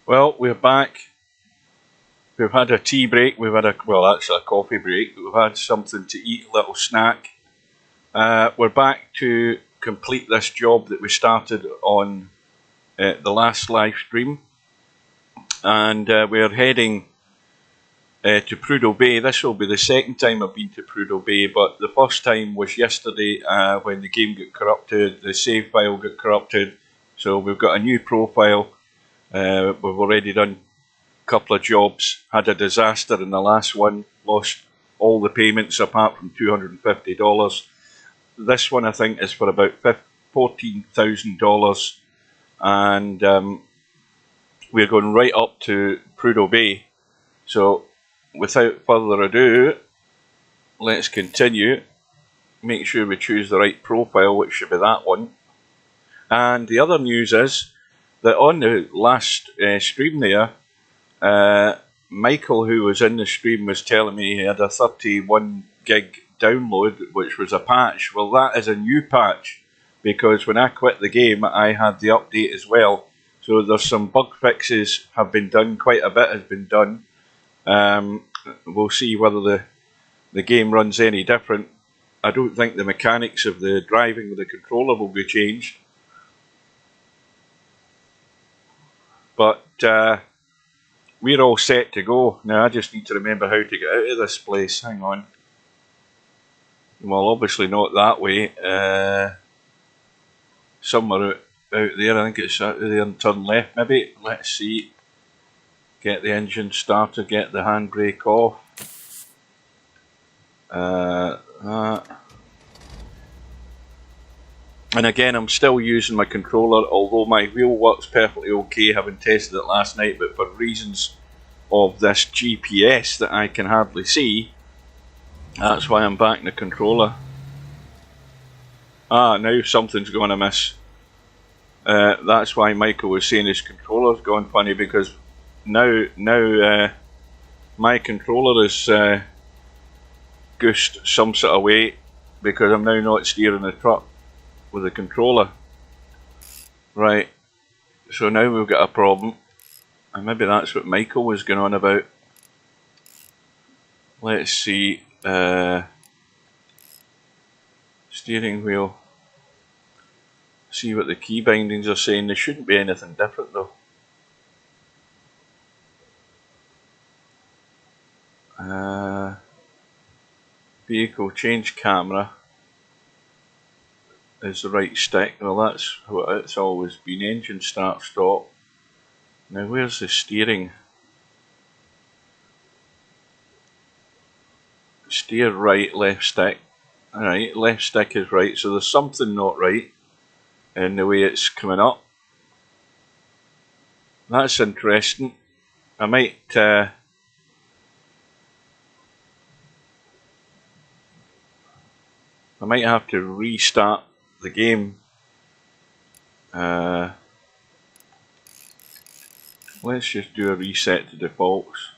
Well, we're back. We've had a tea break. We've had actually a coffee break. We've had something to eat, a little snack. We're back to complete this job that we started on the last live stream. And we're heading to Prudhoe Bay. This will be the second time I've been to Prudhoe Bay, but the first time was yesterday when the game got corrupted, the save file got corrupted. So we've got a new profile. We've already done a couple of jobs, had a disaster in the last one, lost all the payments apart from $250. This one I think is for about $14,000, and we're going right up to Prudhoe Bay. So without further ado, let's continue. Make sure we choose the right profile, which should be that one. And the other news is that on the last stream there, Michael, who was in the stream, was telling me he had a 31 gig download, which was a patch. Well, that is a new patch, because when I quit the game, I had the update as well. So there's some bug fixes have been done, quite a bit has been done. We'll see whether the game runs any different. I don't think the mechanics of the driving with the controller will be changed. But we're all set to go. Now I just need to remember how to get out of this place. Hang on. Well, obviously not that way. Somewhere out there. I think it's out there and turn left maybe. Let's see. Get the engine started, get the handbrake off. And again, I'm still using my controller, although my wheel works perfectly okay, having tested it last night, but for reasons of this GPS that I can hardly see, that's why I'm backing the controller. Now something's going amiss. That's why Michael was saying his controller's gone funny, because now my controller is goosed some sort of way, because I'm now not steering the truck with the controller. Right, so now we've got a problem, and maybe that's what Michael was going on about. Let's see, steering wheel, see what the key bindings are saying. There shouldn't be anything different though. Vehicle change camera is the right stick. Well, that's what it's always been. Engine start stop. Now where's the steering? Steer right, left stick. Alright, left stick is right, so there's something not right in the way it's coming up. That's interesting. I might have to restart the game. Let's just do a reset to defaults.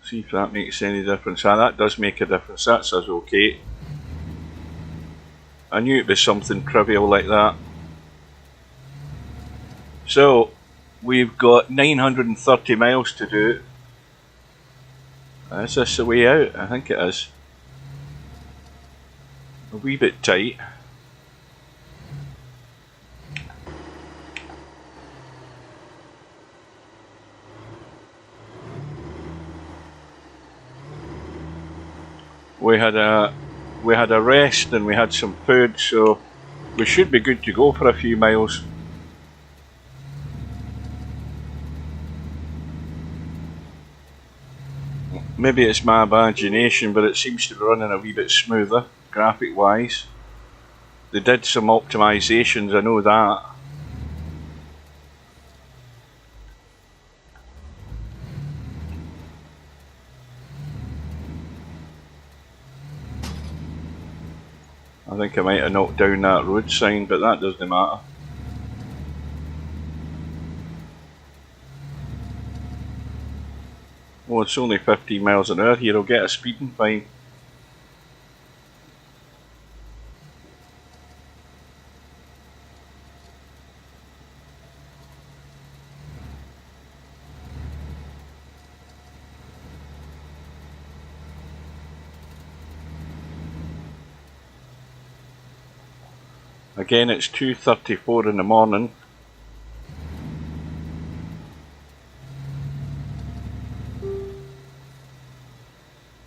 See if that makes any difference. That does make a difference. That says okay. I knew it was something trivial like that. So we've got 930 miles to do. Is this the way out? I think it is. A wee bit tight. We had a rest and we had some food, so we should be good to go for a few miles. Maybe it's my imagination, but it seems to be running a wee bit smoother, graphic wise. They did some optimizations, I know that. I think I might have knocked down that road sign, but that doesn't matter. Well, it's only 15 miles an hour here, I'll get a speeding fine. Again, it's 2:34 in the morning.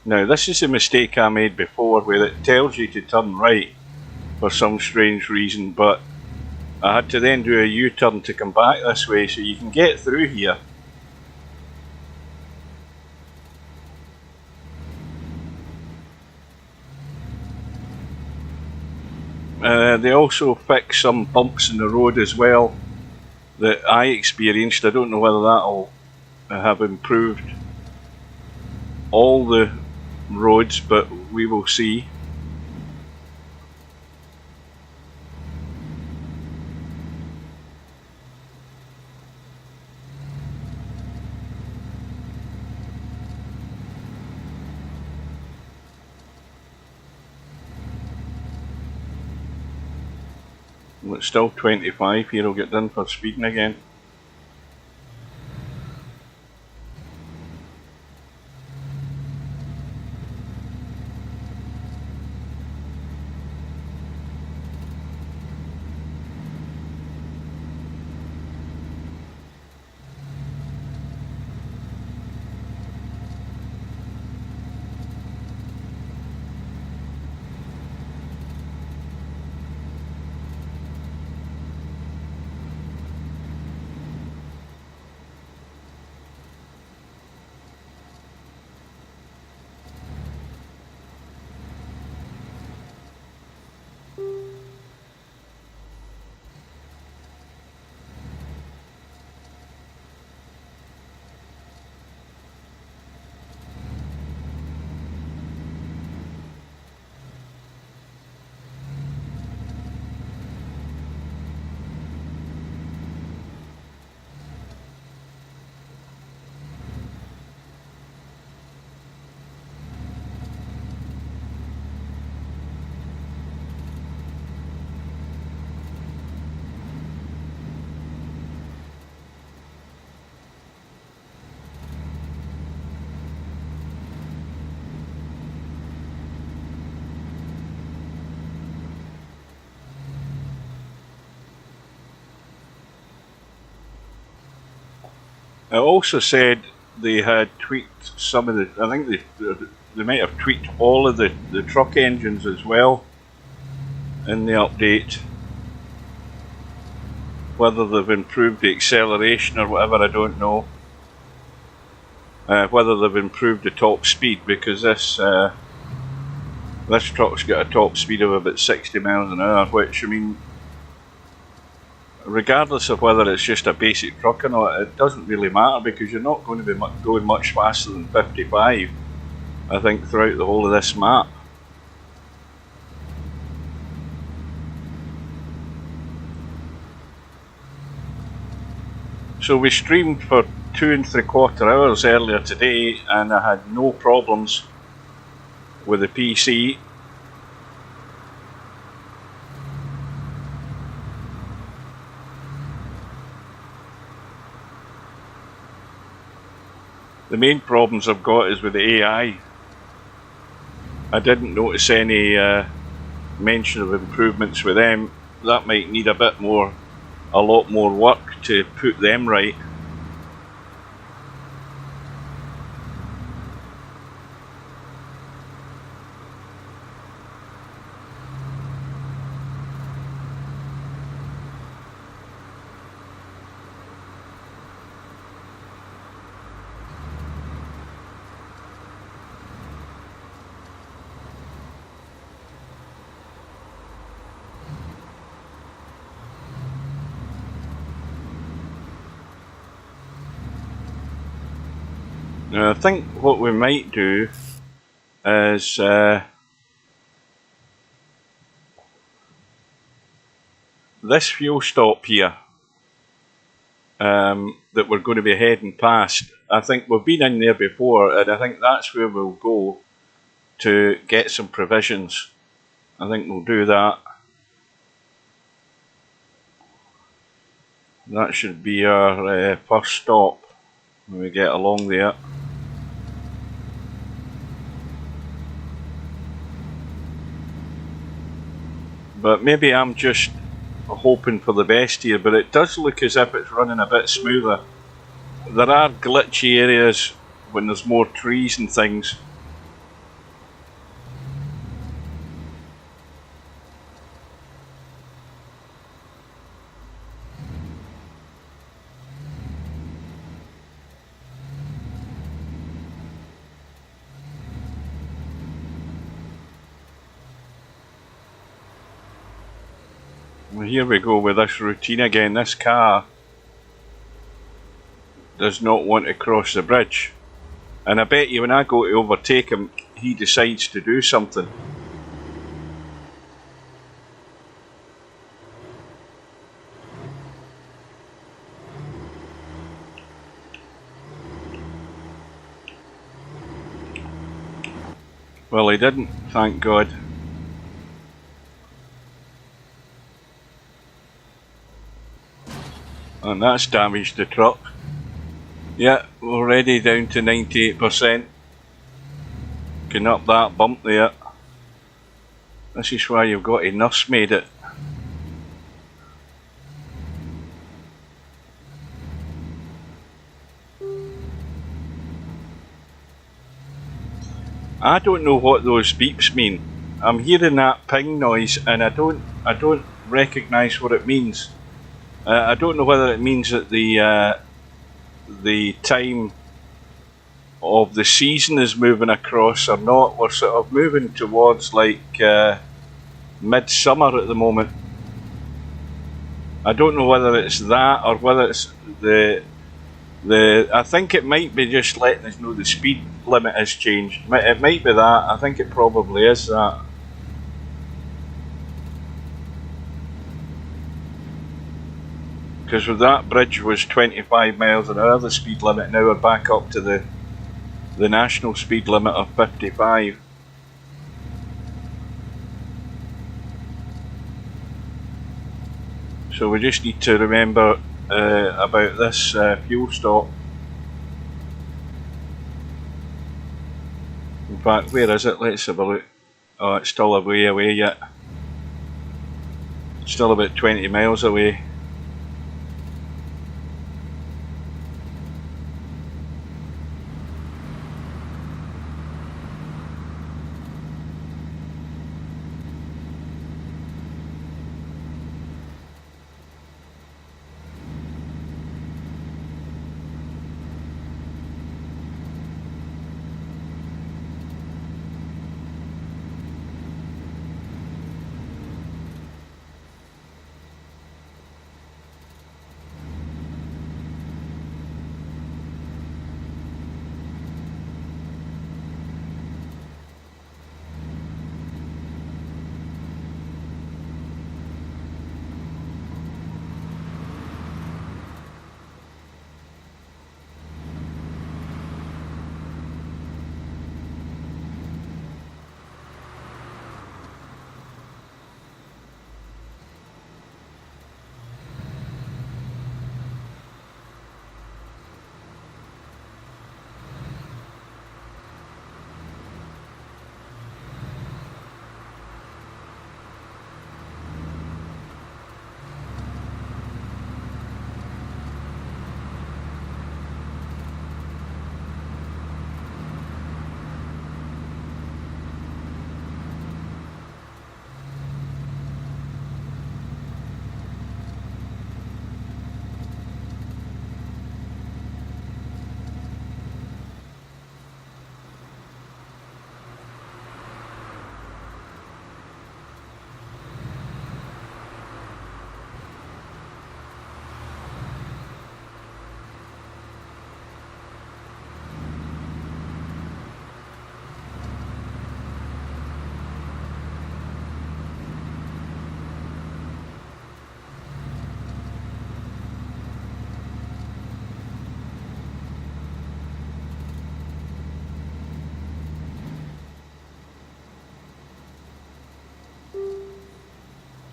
Now, this is a mistake I made before where it tells you to turn right for some strange reason, but I had to then do a U-turn to come back this way, so you can get through here. They also fixed some bumps in the road as well that I experienced. I don't know whether that'll have improved all the roads, but we will see. It's still 25 here, I'll get done for speeding again. It also said they had tweaked some of the, I think they might have tweaked all of the truck engines as well in the update. Whether they've improved the acceleration or whatever, I don't know. Whether they've improved the top speed, because this truck's got a top speed of about 60 miles an hour, which, I mean, regardless of whether it's just a basic truck or not, it doesn't really matter, because you're not going to be going much faster than 55, I think, throughout the whole of this map. So we streamed for 2 3/4 hours earlier today, and I had no problems with the PC. The main problems I've got is with the AI. I didn't notice any mention of improvements with them. That might need a lot more work to put them right. Now, I think what we might do is this fuel stop here that we're going to be heading past. I think we've been in there before, and I think that's where we'll go to get some provisions. I think we'll do that. That should be our first stop when we get along there. But maybe I'm just hoping for the best here, but it does look as if it's running a bit smoother. There are glitchy areas when there's more trees and things. Well, here we go with this routine again. This car does not want to cross the bridge, and I bet you when I go to overtake him, he decides to do something. Well, he didn't, thank God. And that's damaged the truck. Yeah, we're already down to 98%. Can up that bump there. This is why you've got to nursemaid it. I don't know what those beeps mean. I'm hearing that ping noise and I don't recognise what it means. I don't know whether it means that the time of the season is moving across or not. We're sort of moving towards like midsummer at the moment. I don't know whether it's that or whether it's the I think it might be just letting us know the speed limit has changed. It might be that. I think it probably is that. Because with that bridge was 25 miles an hour, the speed limit, now we're back up to the national speed limit of 55. So we just need to remember about this fuel stop. In fact, where is it? Let's have a look. Oh, it's still a way away yet. Still about 20 miles away.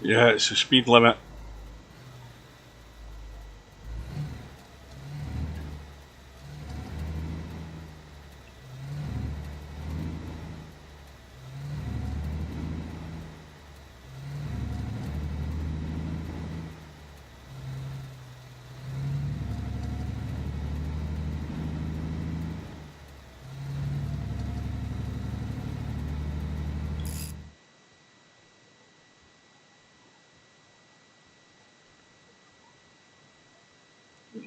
Yeah, it's the speed limit.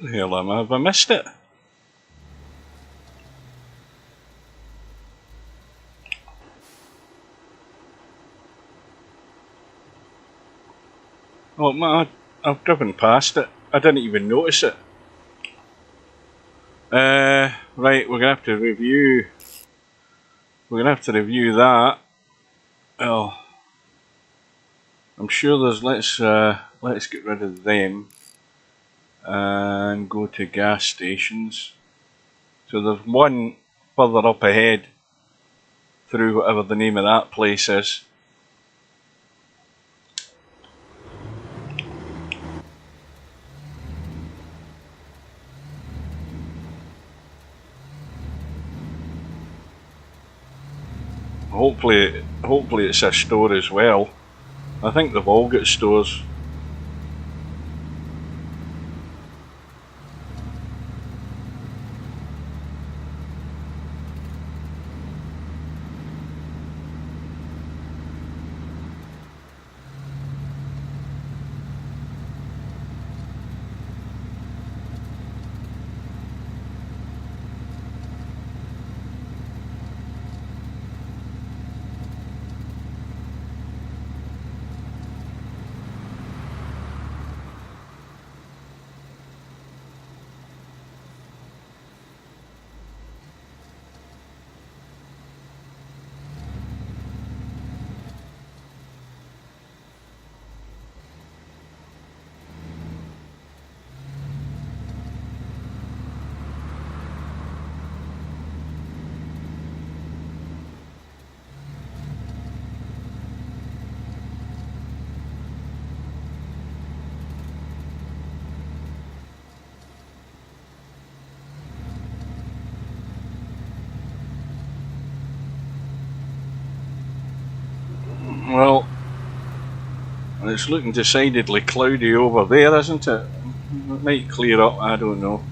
the hell am I? Have I missed it? Oh man, I've driven past it. I didn't even notice it. Right, we're gonna have to review. We're gonna have to review that. Oh, I'm sure there's. Let's get rid of them and go to gas stations. So there's one further up ahead through whatever the name of that place is. Hopefully it's a store as well. I think they've all got stores. Well, it's looking decidedly cloudy over there, isn't it? It might clear up, I don't know.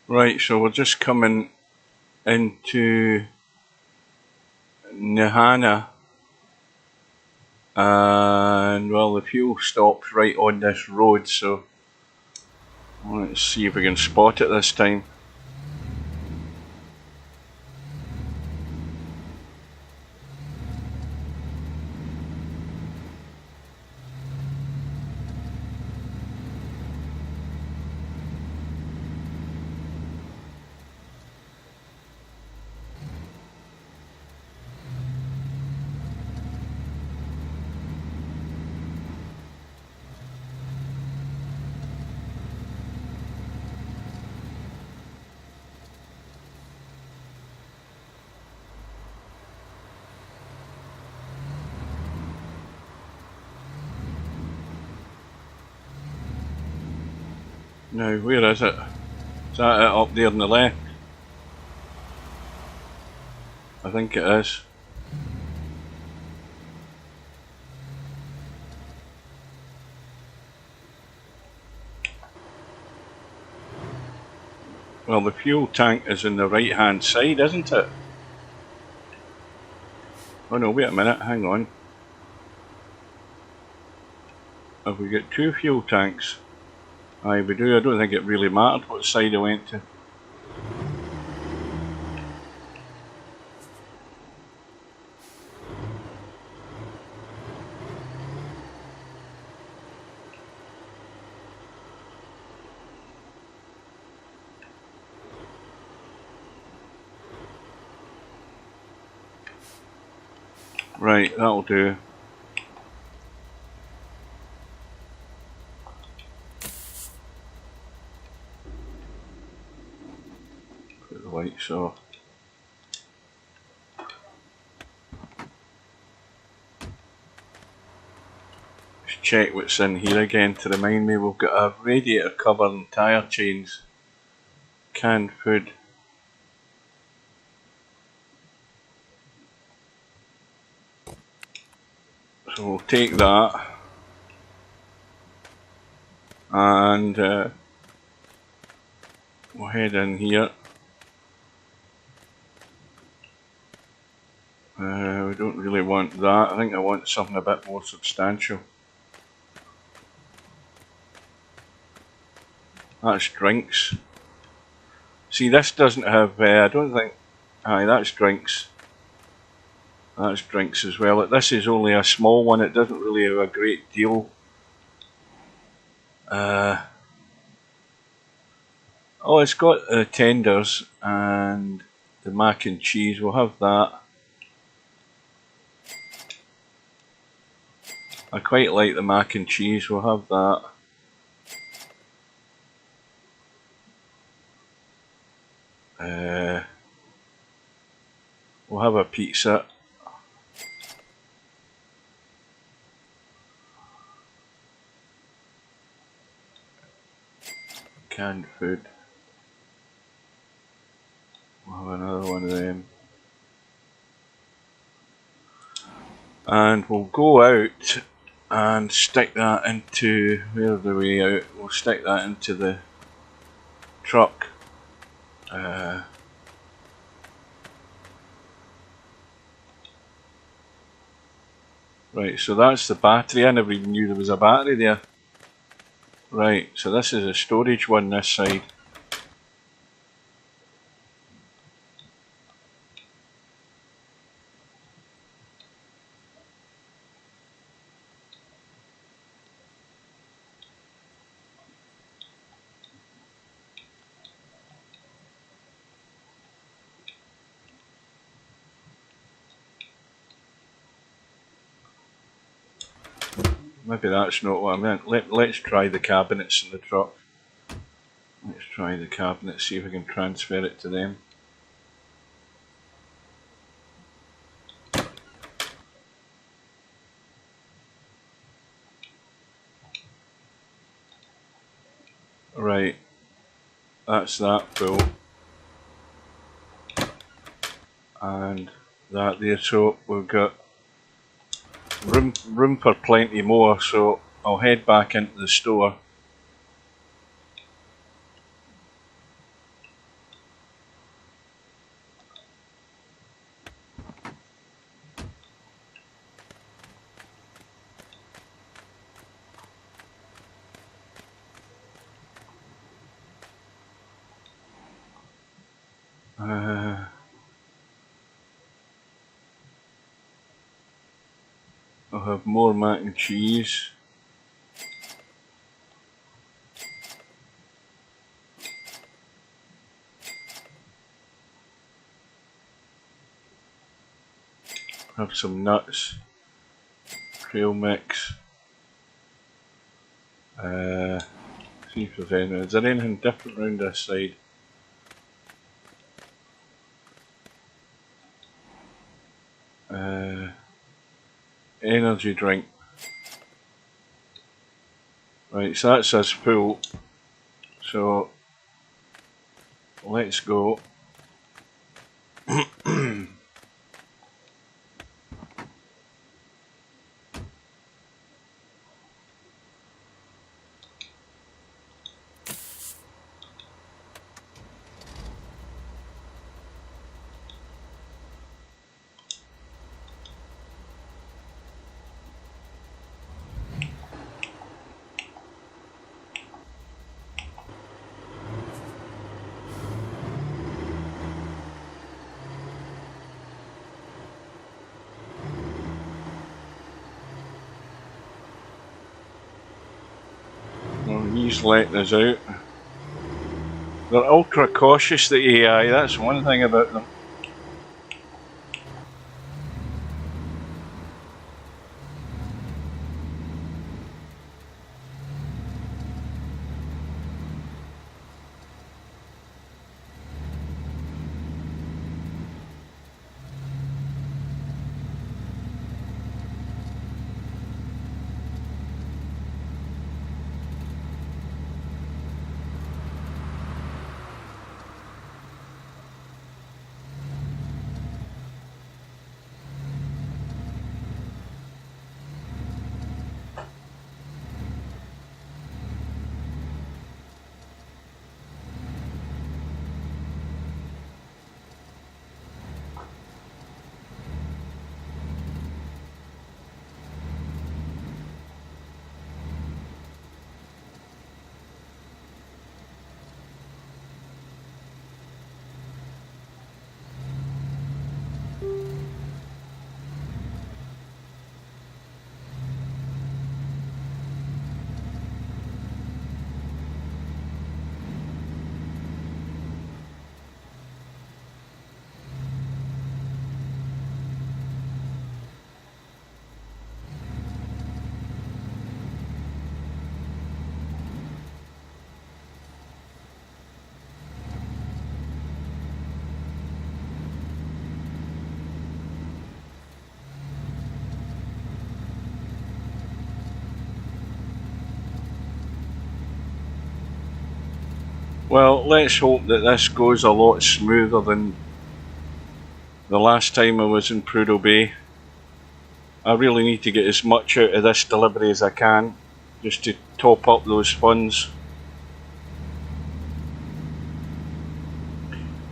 Right, so we're just coming into Nahana, and well, the fuel stops right on this road, so let's see if we can spot it this time. Now, where is it? Is that it up there on the left? I think it is. Well, the fuel tank is on the right hand side, isn't it? Oh no, wait a minute, hang on. Have we got two fuel tanks? Aye, we do. I don't think it really mattered what side I went to. Right, that'll do. Put the lights off. Just check what's in here again to remind me. We've got a radiator cover and tyre chains. Canned food. So we'll take that. And we'll head in here. We don't really want that. I think I want something a bit more substantial. That's drinks. See, this doesn't have, I don't think, aye, that's drinks. That's drinks as well. This is only a small one, it doesn't really have a great deal. Oh, it's got tenders and the mac and cheese, we'll have that. I quite like the mac and cheese, we'll have that. We'll have a pizza. Canned food. We'll have another one of them. And we'll go out and stick that into, where's the way out? We'll stick that into the truck. Right, so that's the battery. I never even knew there was a battery there. Right, so this is a storage one this side. Maybe that's not what I meant. Let's try the cabinets in the truck. Let's try the cabinets, see if we can transfer it to them. Right, that's that full. And that there, so we've got room for plenty more, so I'll head back into the store. I'll have more mac and cheese. Have some nuts. Trail mix. See if there's anything. Is there anything different around this side? Energy drink. Right, so that says full. So let's go. He's letting us out. They're ultra cautious, the AI, that's one thing about them. Well, let's hope that this goes a lot smoother than the last time I was in Prudhoe Bay. I really need to get as much out of this delivery as I can, just to top up those funds.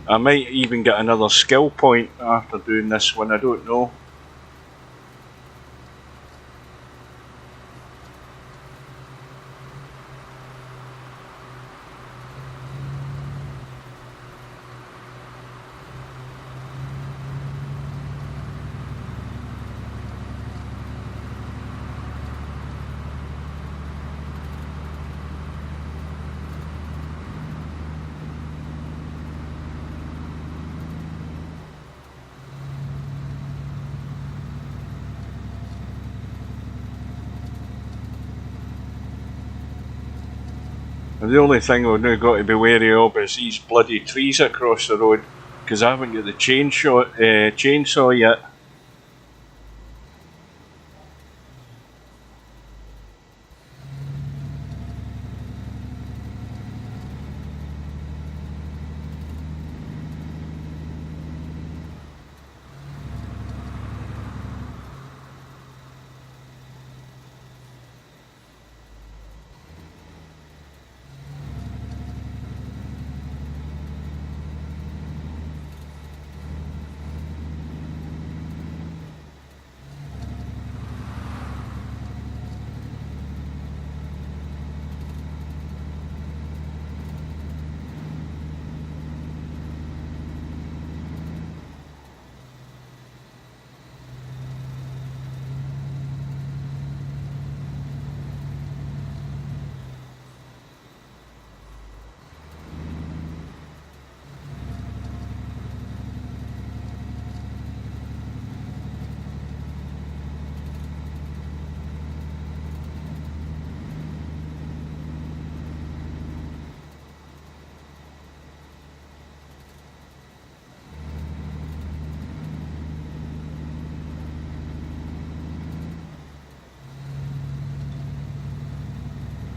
I might even get another skill point after doing this one, I don't know. And the only thing we've now got to be wary of is these bloody trees across the road, because I haven't got the chainsaw yet.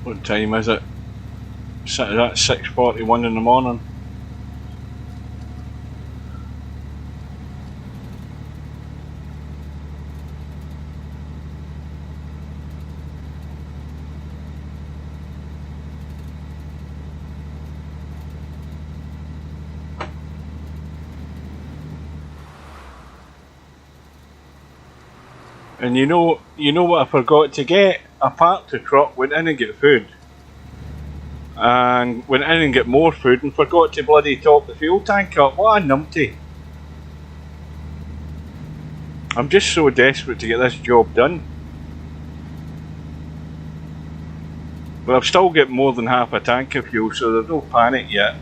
What time is it? That's 6:41 in the morning. And you know what I forgot to get? I parked the truck, went in and get food. And went in and get more food and forgot to bloody top the fuel tank up. What a numpty. I'm just so desperate to get this job done. But I've still got more than half a tank of fuel, so there's no panic yet.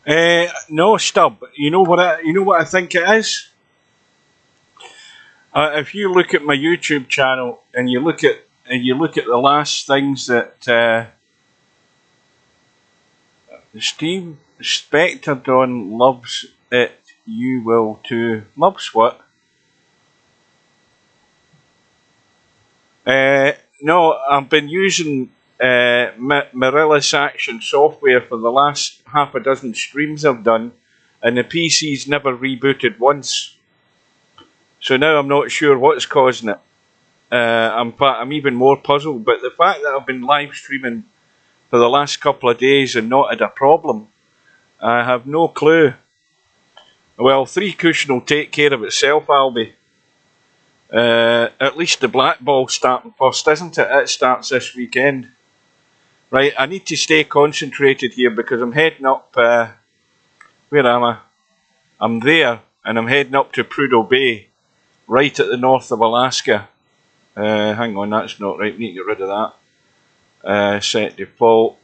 No, Stub. You know what? You know what I think it is. If you look at my YouTube channel and you look at the last things that Steve Spector Don loves it, you will too. Loves what? No, I've been using Mirillus Action software for the last half a dozen streams I've done, and the PC's never rebooted once. So now I'm not sure what's causing it. I'm even more puzzled, but the fact that I've been live streaming for the last couple of days and not had a problem, I have no clue. Well, 3 Cushion will take care of itself, Albie. At least the black ball's starting first, isn't it? It starts this weekend. Right, I need to stay concentrated here because I'm heading up, where am I? I'm there, and I'm heading up to Prudhoe Bay, right at the north of Alaska. Hang on, that's not right, we need to get rid of that. Set default.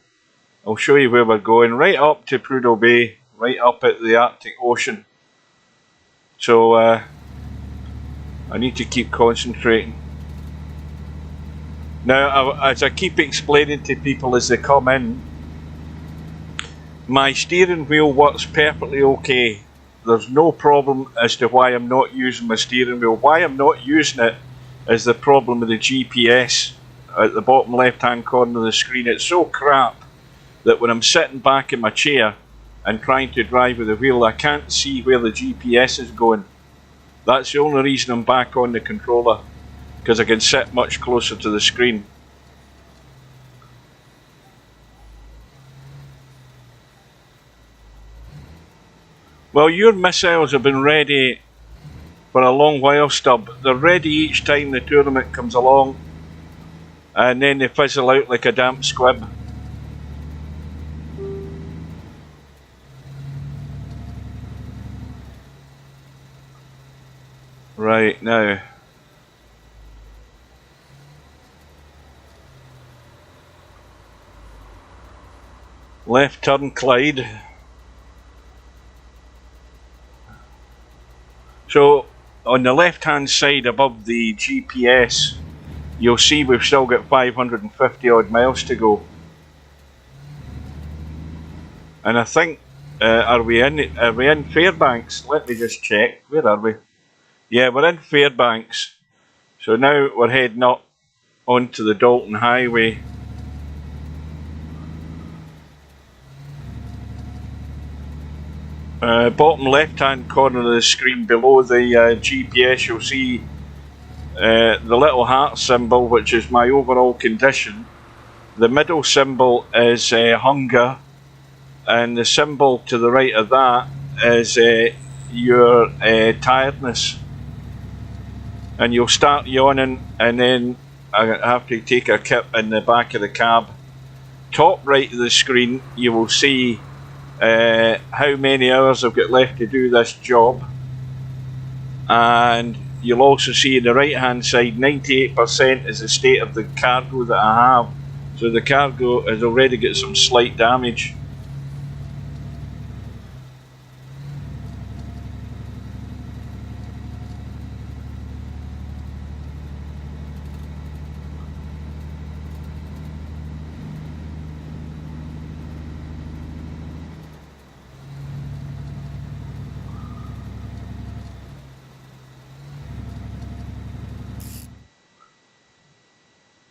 I'll show you where we're going, right up to Prudhoe Bay, right up at the Arctic Ocean. So, I need to keep concentrating. Now, as I keep explaining to people as they come in, my steering wheel works perfectly okay. There's no problem as to why I'm not using my steering wheel. Why I'm not using it is the problem with the GPS at the bottom left hand corner of the screen. It's so crap that when I'm sitting back in my chair and trying to drive with the wheel, I can't see where the GPS is going. That's the only reason I'm back on the controller, because I can sit much closer to the screen. Well, your missiles have been ready for a long while, Stub. They're ready each time the tournament comes along, and then they fizzle out like a damp squib. Right, now. Left turn, Clyde. So, on the left hand side above the GPS, you'll see we've still got 550 odd miles to go. And I think, are we in Fairbanks? Let me just check. Where are we? Yeah, we're in Fairbanks. So now we're heading up onto the Dalton Highway. Bottom left hand corner of the screen below the GPS, you'll see the little heart symbol, which is my overall condition. The middle symbol is hunger, and the symbol to the right of that is your tiredness. And you'll start yawning, and then I have to take a kip in the back of the cab. Top right of the screen, you will see how many hours I've got left to do this job, and you'll also see on the right hand side 98% is the state of the cargo that I have. So the cargo has already got some slight damage.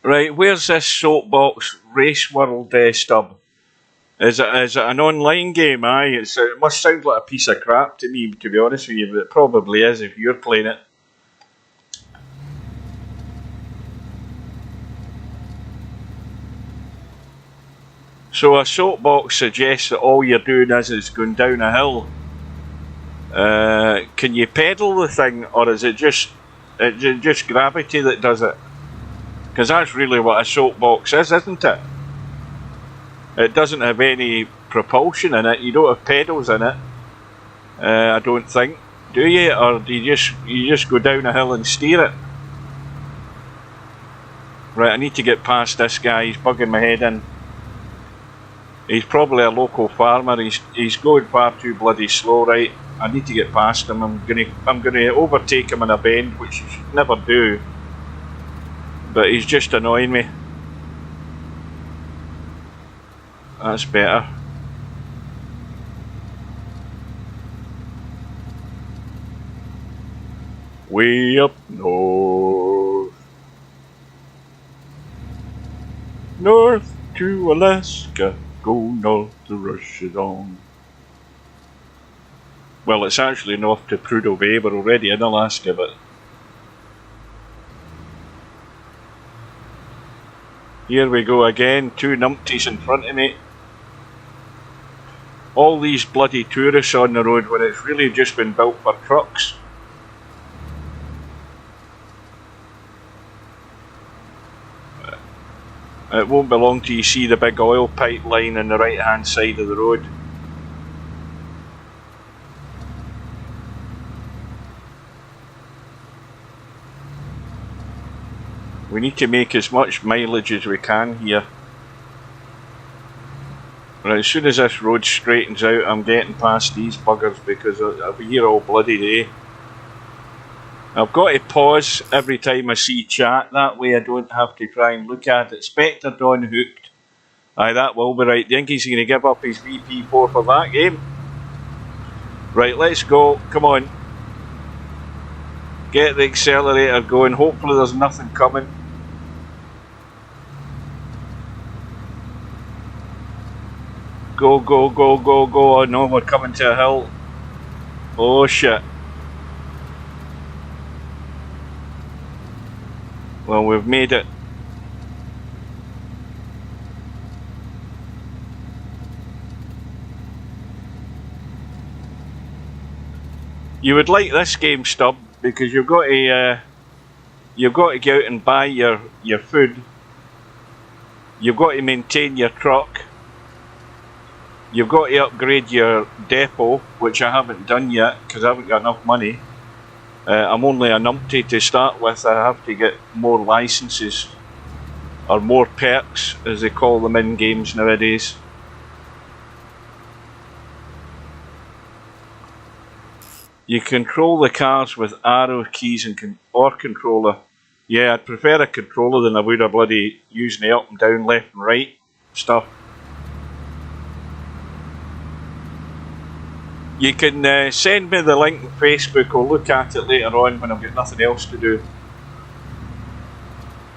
Right, where's this Soapbox Race World Stub? Is it an online game? Aye, it must sound like a piece of crap to me, to be honest with you, but it probably is if you're playing it. So a soapbox suggests that all you're doing is going down a hill. Can you pedal the thing, or is it just gravity that does it? Because that's really what a soapbox is, isn't it? It doesn't have any propulsion in it. You don't have pedals in it. I don't think. Do you? Or do you just go down a hill and steer it? Right, I need to get past this guy. He's bugging my head in. He's probably a local farmer. He's going far too bloody slow, right? I need to get past him. I'm gonna overtake him in a bend, which you should never do. But he's just annoying me. That's better. Way up north. North to Alaska. Go north to rush it on. Well, it's actually north to Prudhoe Bay. We're already in Alaska, but... Here we go again. 2 numpties in front of me. All these bloody tourists on the road when it's really just been built for trucks. It won't be long till you see the big oil pipeline on the right hand side of the road. We need to make as much mileage as we can here. Right, as soon as this road straightens out, I'm getting past these buggers because I'll be here all bloody day. I've got to pause every time I see chat, that way I don't have to try and look at it. Spectre Don hooked. Aye, that will be right. Do you think he's going to give up his VP4 for that game? Right, let's go. Come on. Get the accelerator going. Hopefully there's nothing coming. Go, go, go, go, go. Oh no, we're coming to a hill. Oh shit. Well, we've made it. You would like this game, Stub, because you've got to go out and buy your food. You've got to maintain your truck. You've got to upgrade your depot, which I haven't done yet because I haven't got enough money. I'm only a numpty to start with. I have to get more licenses, or more perks as they call them in games nowadays. You control the cars with arrow keys or controller. Yeah, I'd prefer a controller than I would a bloody using the up and down, left and right stuff. You can send me the link on Facebook. I'll look at it later on when I've got nothing else to do.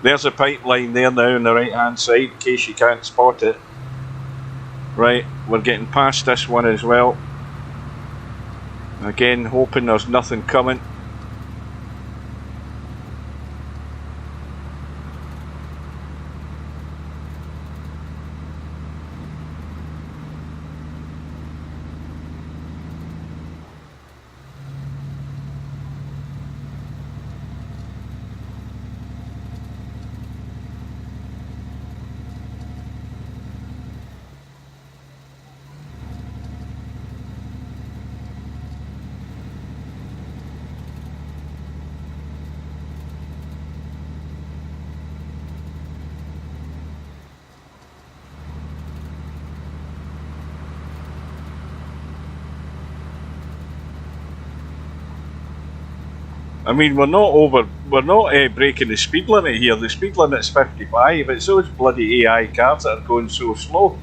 There's a pipeline there now on the right hand side in case you can't spot it. Right, we're getting past this one as well. Again, hoping there's nothing coming. I mean, we're not breaking the speed limit here. The speed limit's 55. It's those bloody AI cars that are going so slow.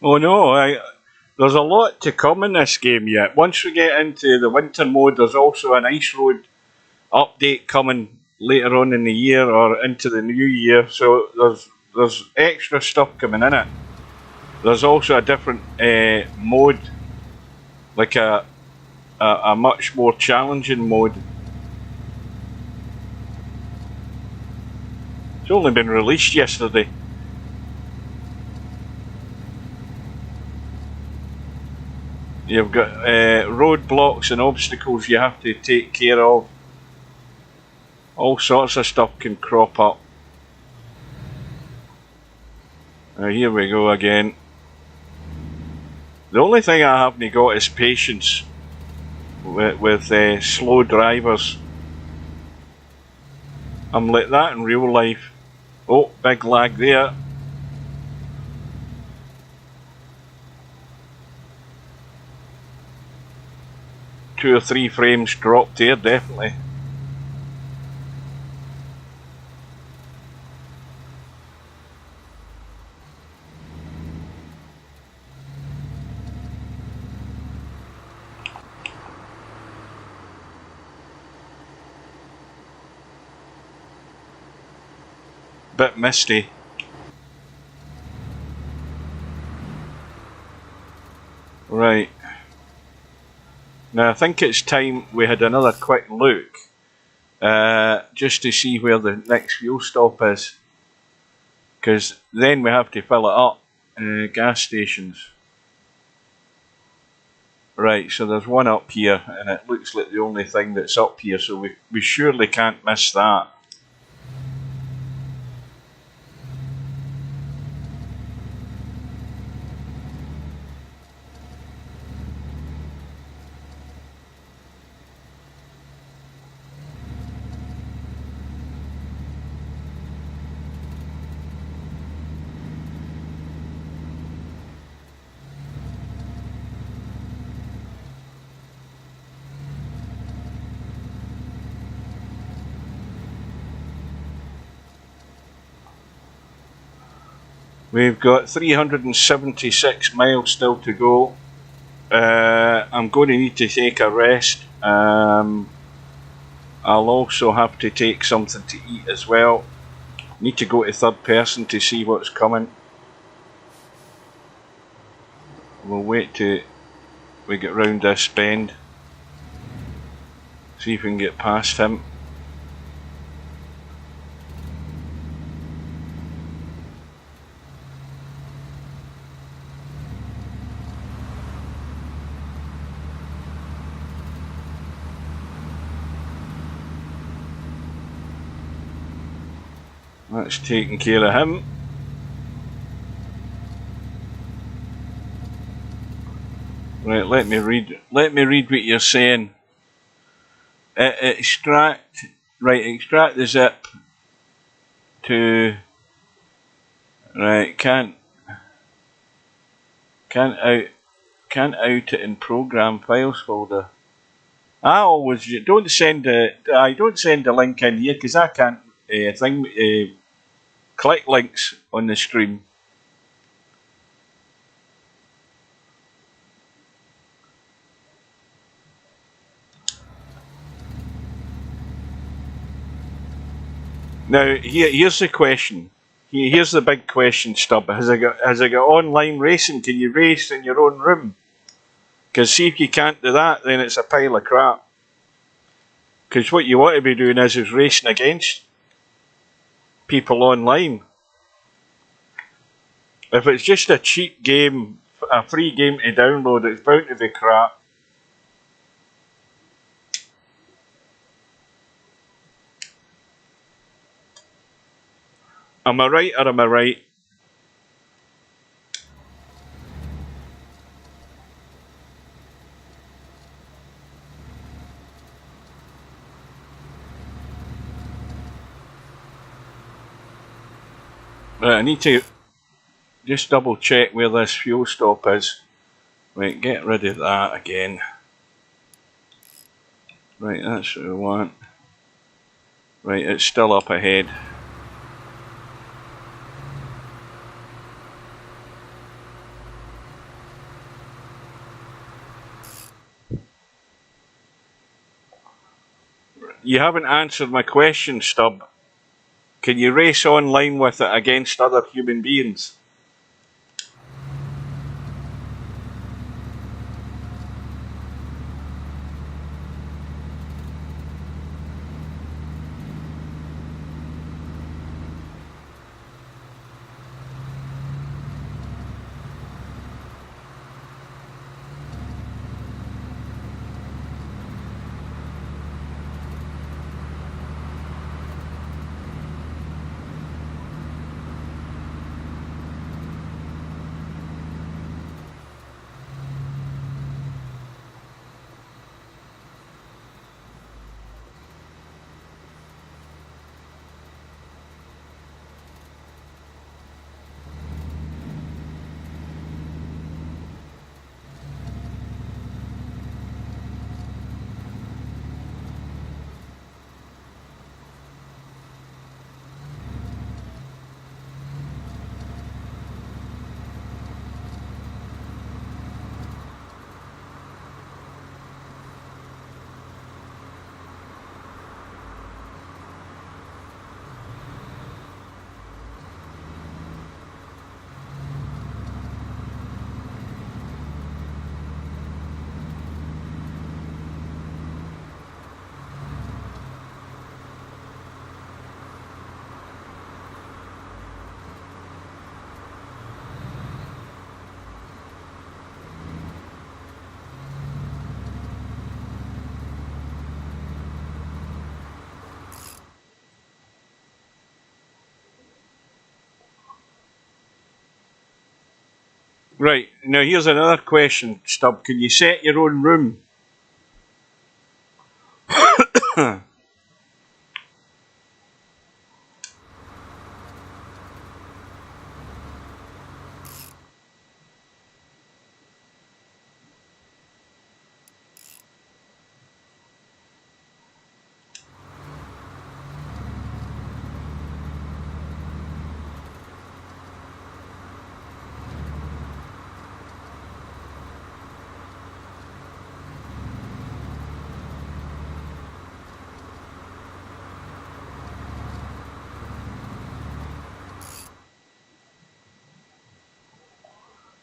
Oh no, there's a lot to come in this game yet. Once we get into the winter mode, there's also an ice road update coming later on in the year or into the new year. So there's extra stuff coming in it. There's also a different mode, like a much more challenging mode. It's only been released yesterday. You've got roadblocks and obstacles you have to take care of. All sorts of stuff can crop up. Here we go again. The only thing I haven't got is patience with slow drivers. I'm like that in real life. Oh, big lag there. Two or three frames dropped there, definitely. Bit misty. Right. Now I think it's time we had another quick look just to see where the next fuel stop is, because then we have to fill it up. Gas stations. Right, so there's one up here and it looks like the only thing that's up here, so we surely can't miss that. We've got 376 miles still to go. I'm going to need to take a rest. I'll also have to take something to eat as well. Need to go to third person to see what's coming. We'll wait till we get round this bend. See if we can get past him. That's taking care of him. Right, let me read what you're saying. Extract the zip to right, can't out it in program files folder. I always don't send the link in here because I can't click links on the stream. Now here's the question. Here's the big question, Stub. Has it got online racing? Can you race in your own room? Because see if you can't do that, then it's a pile of crap. Because what you want to be doing is racing against people online. If it's just a cheap game, a free game to download, it's bound to be crap. Am I right or am I right? Right, I need to just double check where this fuel stop is. Right, get rid of that again. Right, that's what we want. Right, it's still up ahead. You haven't answered my question, Stub. Can you race online with it against other human beings? Right, now here's another question, Stub. Can you set your own room?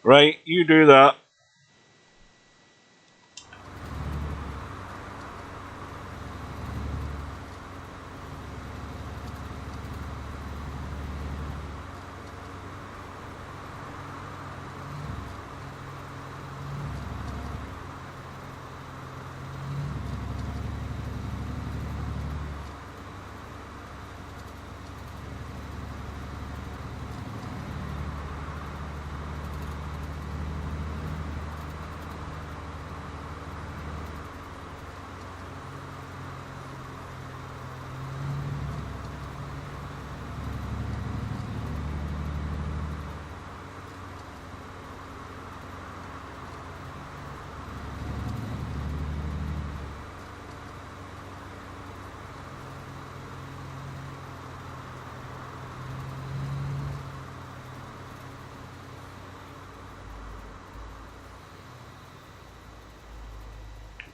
Right, you do that.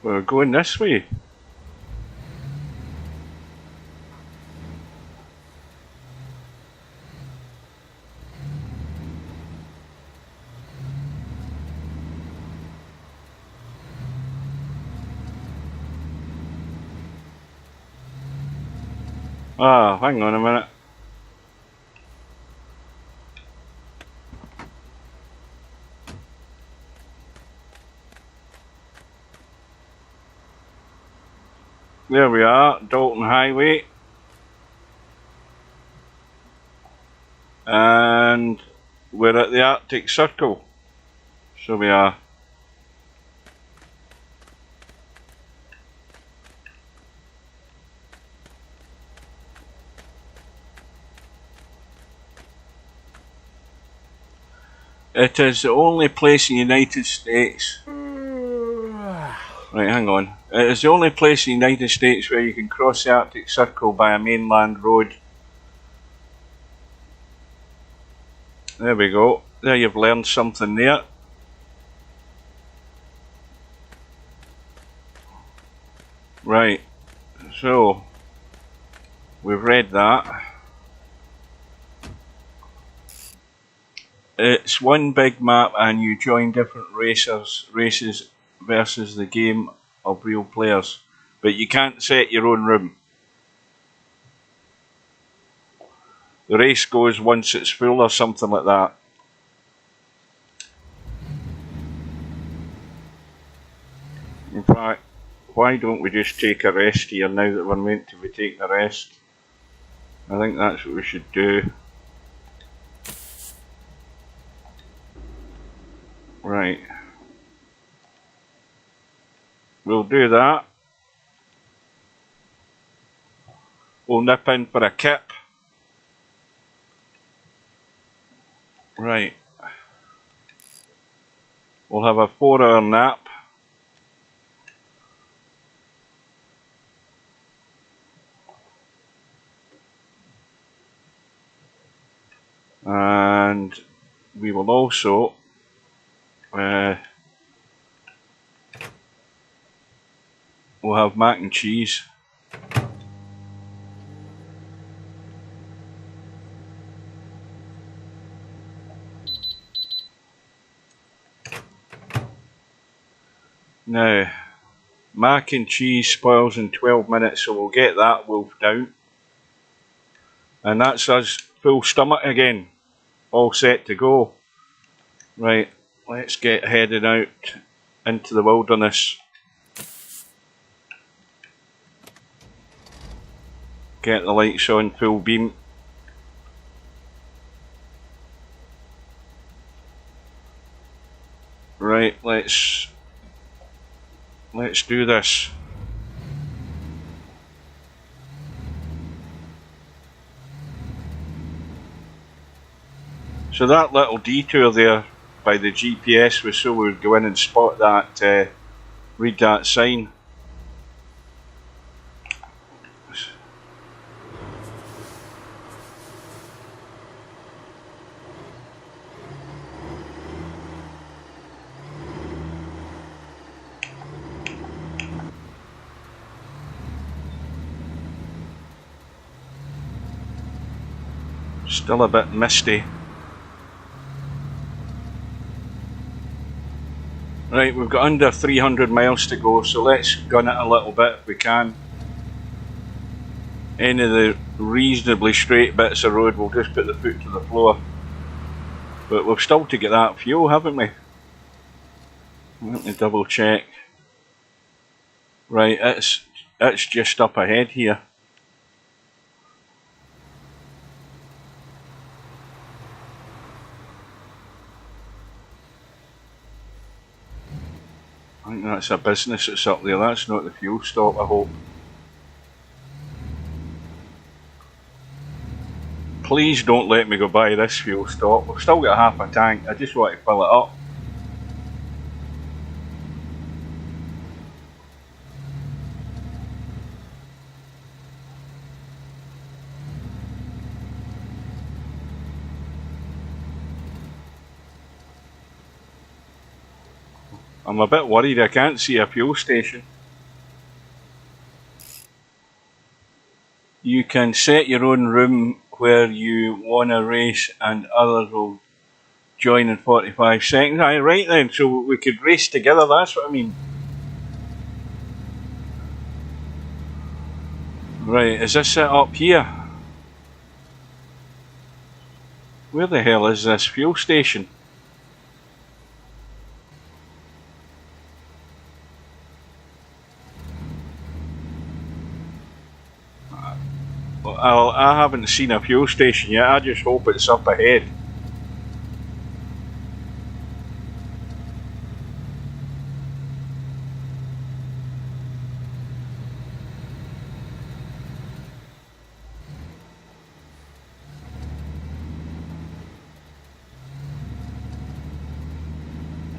We're going this way. Ah, hang on a minute. There we are, Dalton Highway. And we're at the Arctic Circle. So we are. It is the only place in the United States. Right, hang on. It is the only place in the United States where you can cross the Arctic Circle by a mainland road. There we go. There, you've learned something there. Right. So, we've read that. It's one big map and you join different races versus the game of real players. But you can't set your own room. The race goes once it's full or something like that. In fact, why don't we just take a rest here now that we're meant to be taking a rest? I think that's what we should do. Right. We'll do that. We'll nip in for a kip. Right. We'll have a 4-hour nap. And we will also we'll have mac and cheese. Now, mac and cheese spoils in 12 minutes, so we'll get that wolfed down. And that's us full stomach again, all set to go. Right, let's get headed out into the wilderness. Get the lights on full beam. Right, let's do this. So that little detour there by the GPS was so we would go in and spot that, read that sign. Still a bit misty. Right, we've got under 300 miles to go, so let's gun it a little bit if we can. Any of the reasonably straight bits of road, we'll just put the foot to the floor. But we've still to get that fuel, haven't we? Let me double check. Right, it's just up ahead here. I think that's a business that's up there, that's not the fuel stop, I hope. Please don't let me go by this fuel stop. We've still got half a tank, I just want to fill it up. I'm a bit worried I can't see a fuel station. You can set your own room where you want to race and others will join in 45 seconds. Aye, right then, so we could race together, that's what I mean. Right, is this set up here? Where the hell is this fuel station? I haven't seen a fuel station yet, I just hope it's up ahead.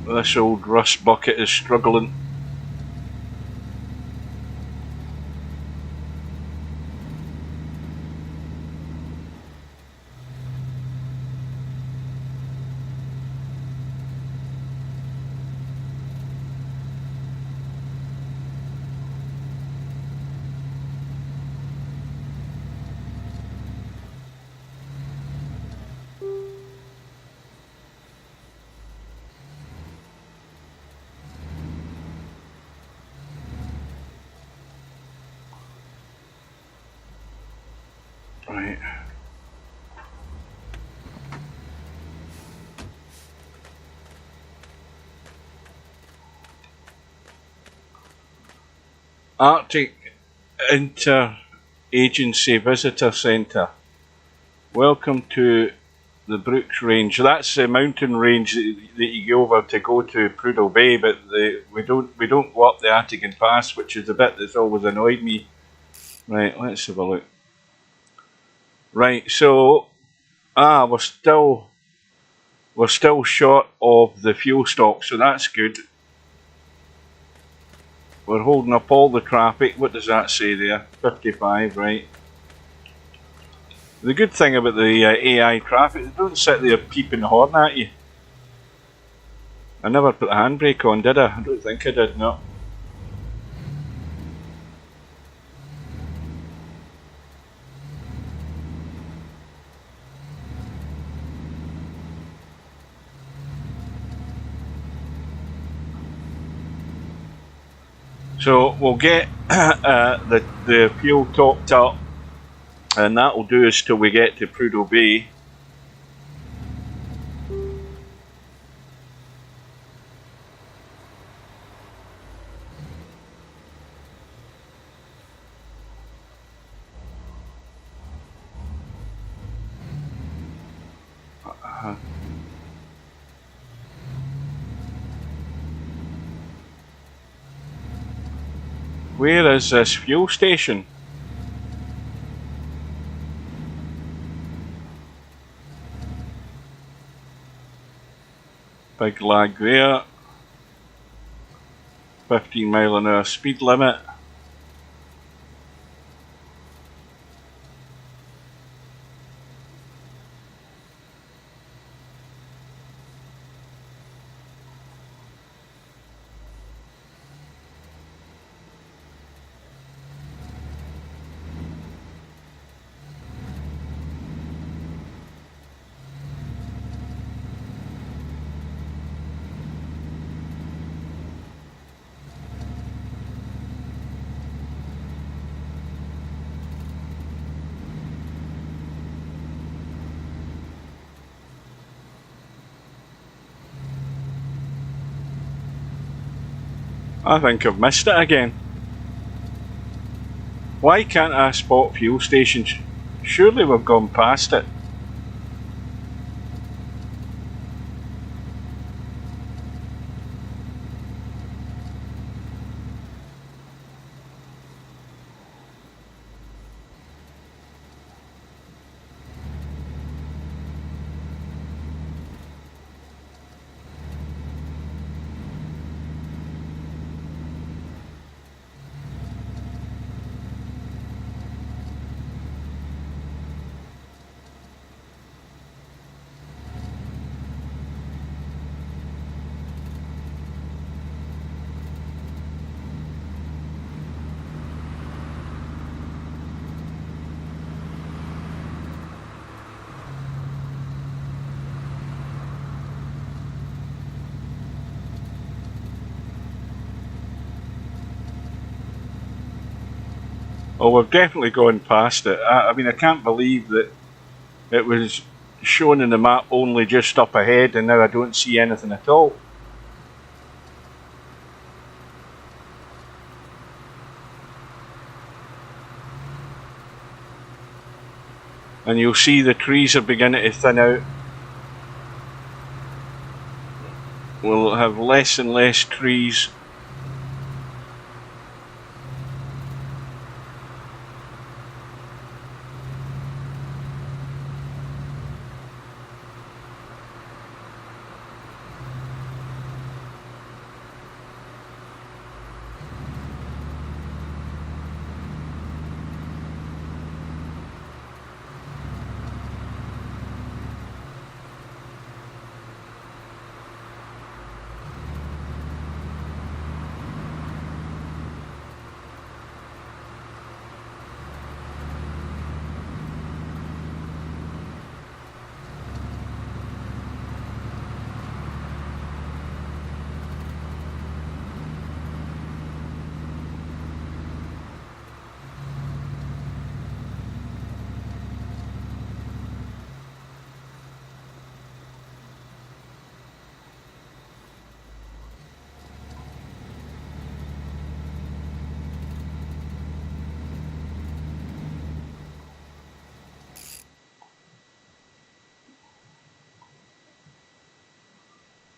This old rust bucket is struggling. Right. Arctic Inter-Agency Visitor Centre. Welcome to the Brooks Range. That's the mountain range that you go to Prudhoe Bay, but we don't go up the Attigan Pass, which is the bit that's always annoyed me. Right, let's have a look. Right, so we're still short of the fuel stock, so that's good. We're holding up all the traffic. What does that say there? 55, right. The good thing about the AI traffic, they don't sit there peeping the horn at you. I never put the handbrake on, did I? I don't think I did, no. So we'll get the fuel topped up, and that will do us till we get to Prudhoe Bay. Where is this fuel station? Big lag there. 15 mile an hour speed limit. I think I've missed it again. Why can't I spot fuel stations? Surely we've gone past it. Oh, we've definitely gone past it. I mean, I can't believe that it was shown in the map only just up ahead, and now I don't see anything at all. And you'll see the trees are beginning to thin out. We'll have less and less trees.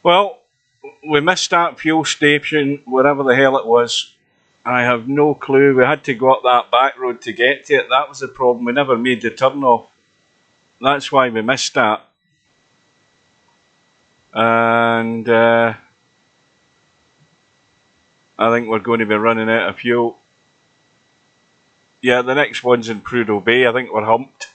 Well, we missed that fuel station, wherever the hell it was. I have no clue. We had to go up that back road to get to it. That was the problem. We never made the turn off. That's why we missed that. And I think we're going to be running out of fuel. Yeah, the next one's in Prudhoe Bay. I think we're humped.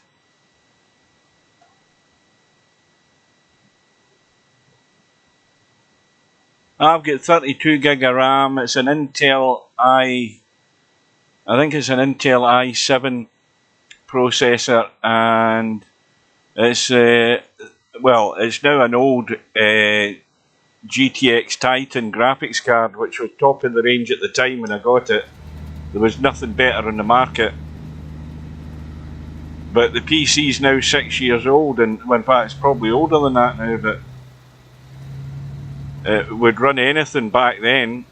I've got 32 gig of RAM. It's an Intel I think it's an Intel i7 processor, and it's it's now an old GTX Titan graphics card, which was top of the range at the time when I got it. There was nothing better on the market. But the PC's now 6 years old, and in fact it's probably older than that now, but it would run anything back then.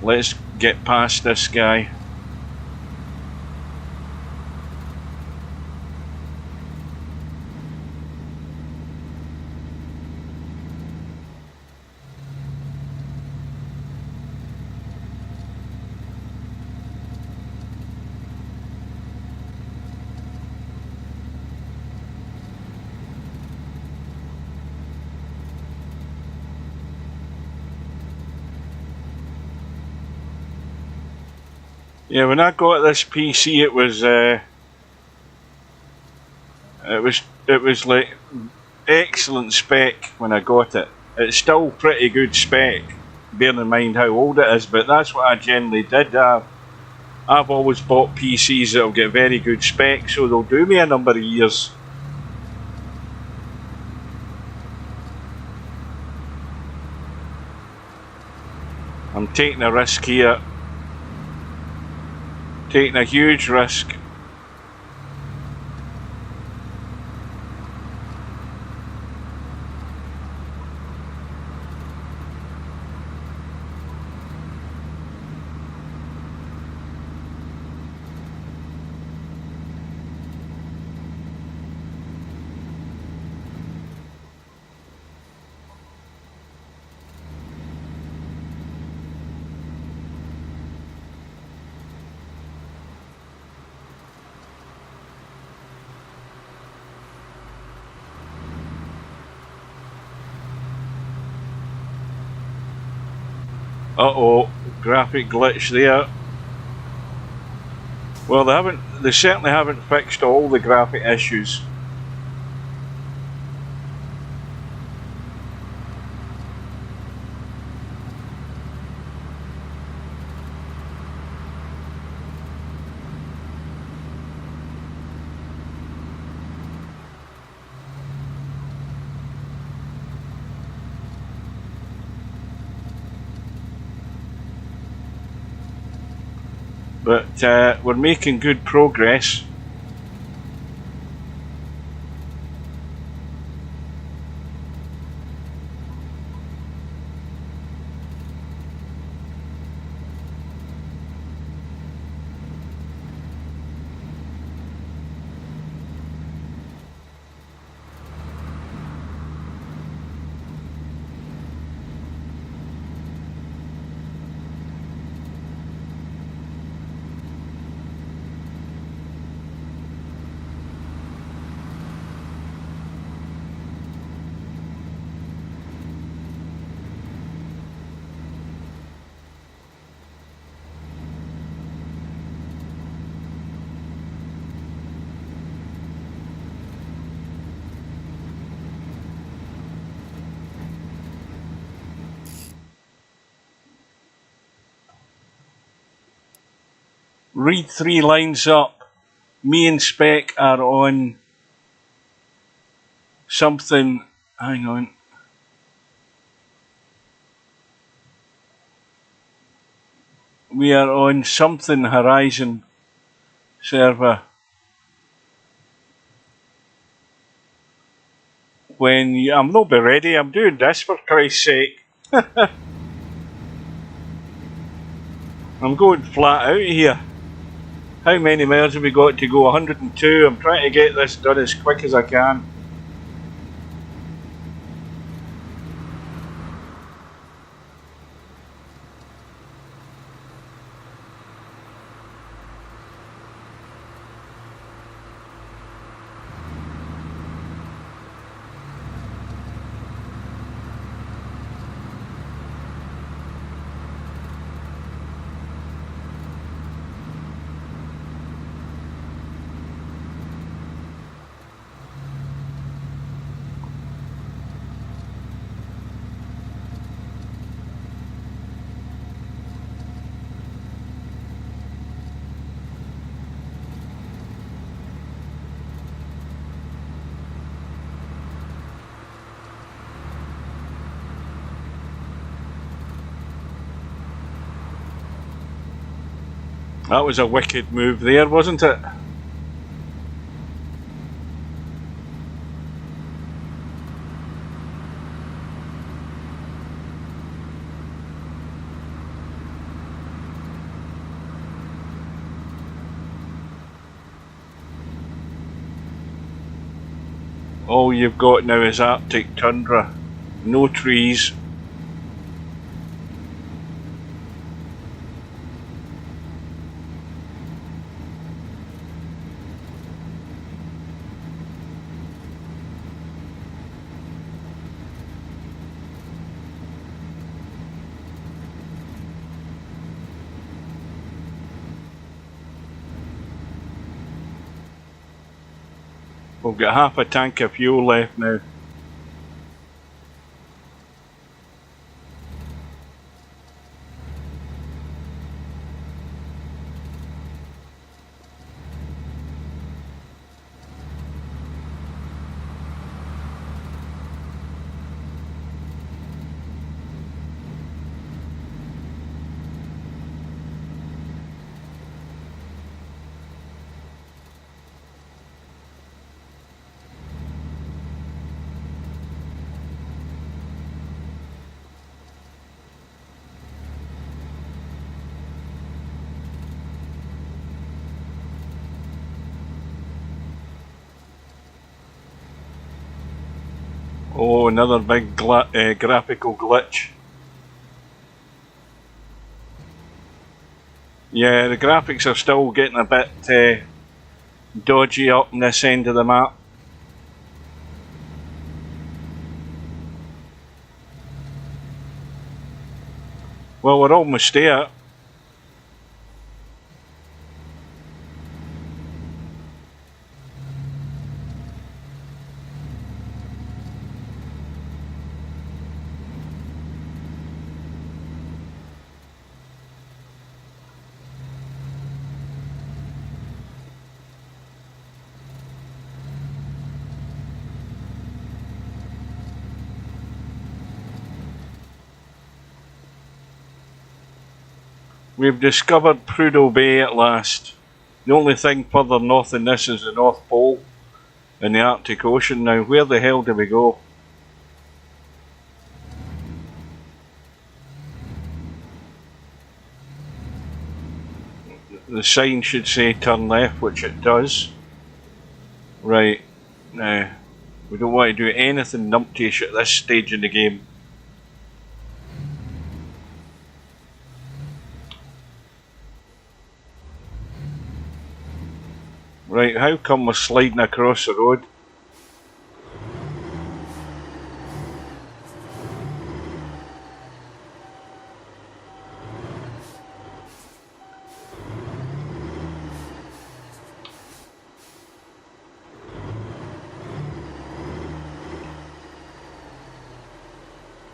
Let's get past this guy. Yeah, when I got this PC, it was like excellent spec when I got it. It's still pretty good spec, bearing in mind how old it is. But that's what I generally did. I've always bought PCs that'll get very good spec, so they'll do me a number of years. I'm taking a risk here. Taking a huge risk. Uh-oh, graphic glitch there. Well, they certainly haven't fixed all the graphic issues. But we're making good progress. Read 3 lines up. Me and Spec are on something. Hang on. We are on something Horizon server. when I'm not be ready. I'm doing this for Christ's sake. I'm going flat out here. How many miles have we got to go? 102. I'm trying to get this done as quick as I can. That was a wicked move there, wasn't it? All you've got now is Arctic tundra. No trees. We've got half a tank of fuel left now. Oh, another big graphical glitch. Yeah, the graphics are still getting a bit dodgy up on this end of the map. Well, we're almost there. We've discovered Prudhoe Bay at last. The only thing further north than this is the North Pole and the Arctic Ocean. Now, where the hell do we go? The sign should say turn left, which it does. Right, now, we don't want to do anything numptyish at this stage in the game. Right, how come we're sliding across the road?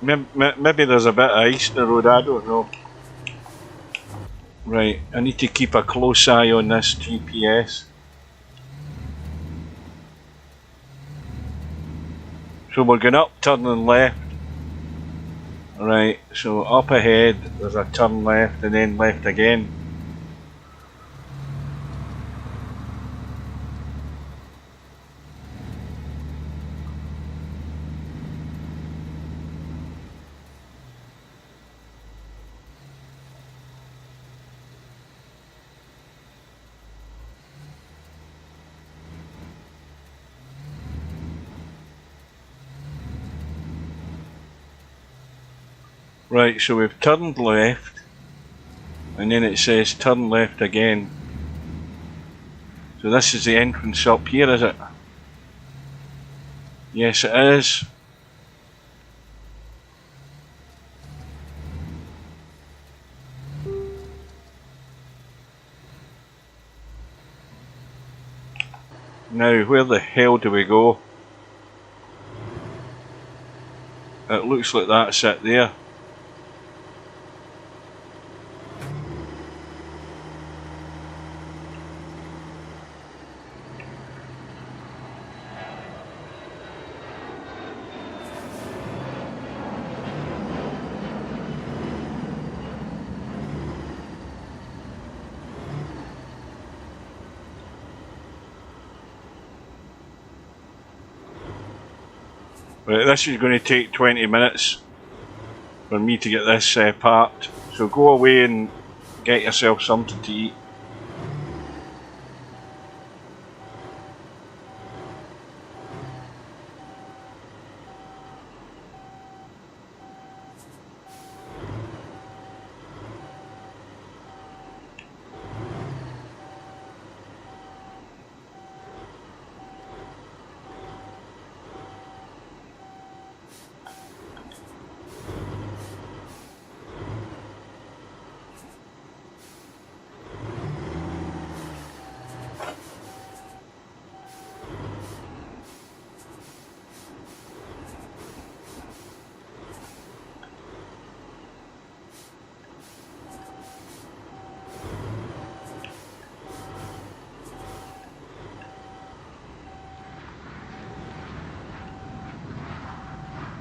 Maybe there's a bit of ice in the road, I don't know. Right, I need to keep a close eye on this GPS. So we're going up, turning left. Right, so up ahead there's a turn left and then left again. Right, so we've turned left, and then it says turn left again. So this is the entrance up here, is it? Yes, it is. Now, where the hell do we go? It looks like that's it there. Right, this is going to take 20 minutes for me to get this parked. So go away and get yourself something to eat.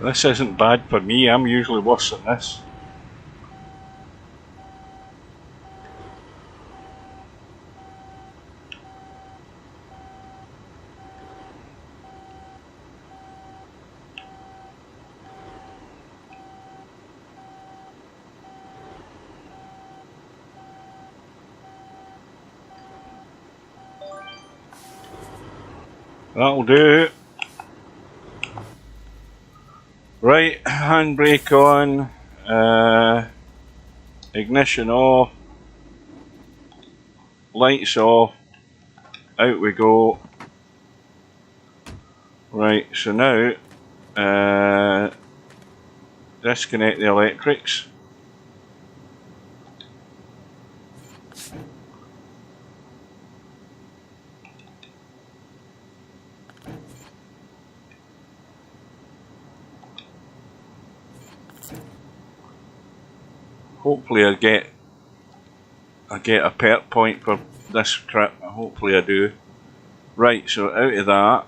This isn't bad for me, I'm usually worse than this. That'll do. Right, handbrake on, ignition off, lights off, out we go. Right, so now, disconnect the electrics. Hopefully I get a perk point for this trip. Hopefully I do. Right, so out of that,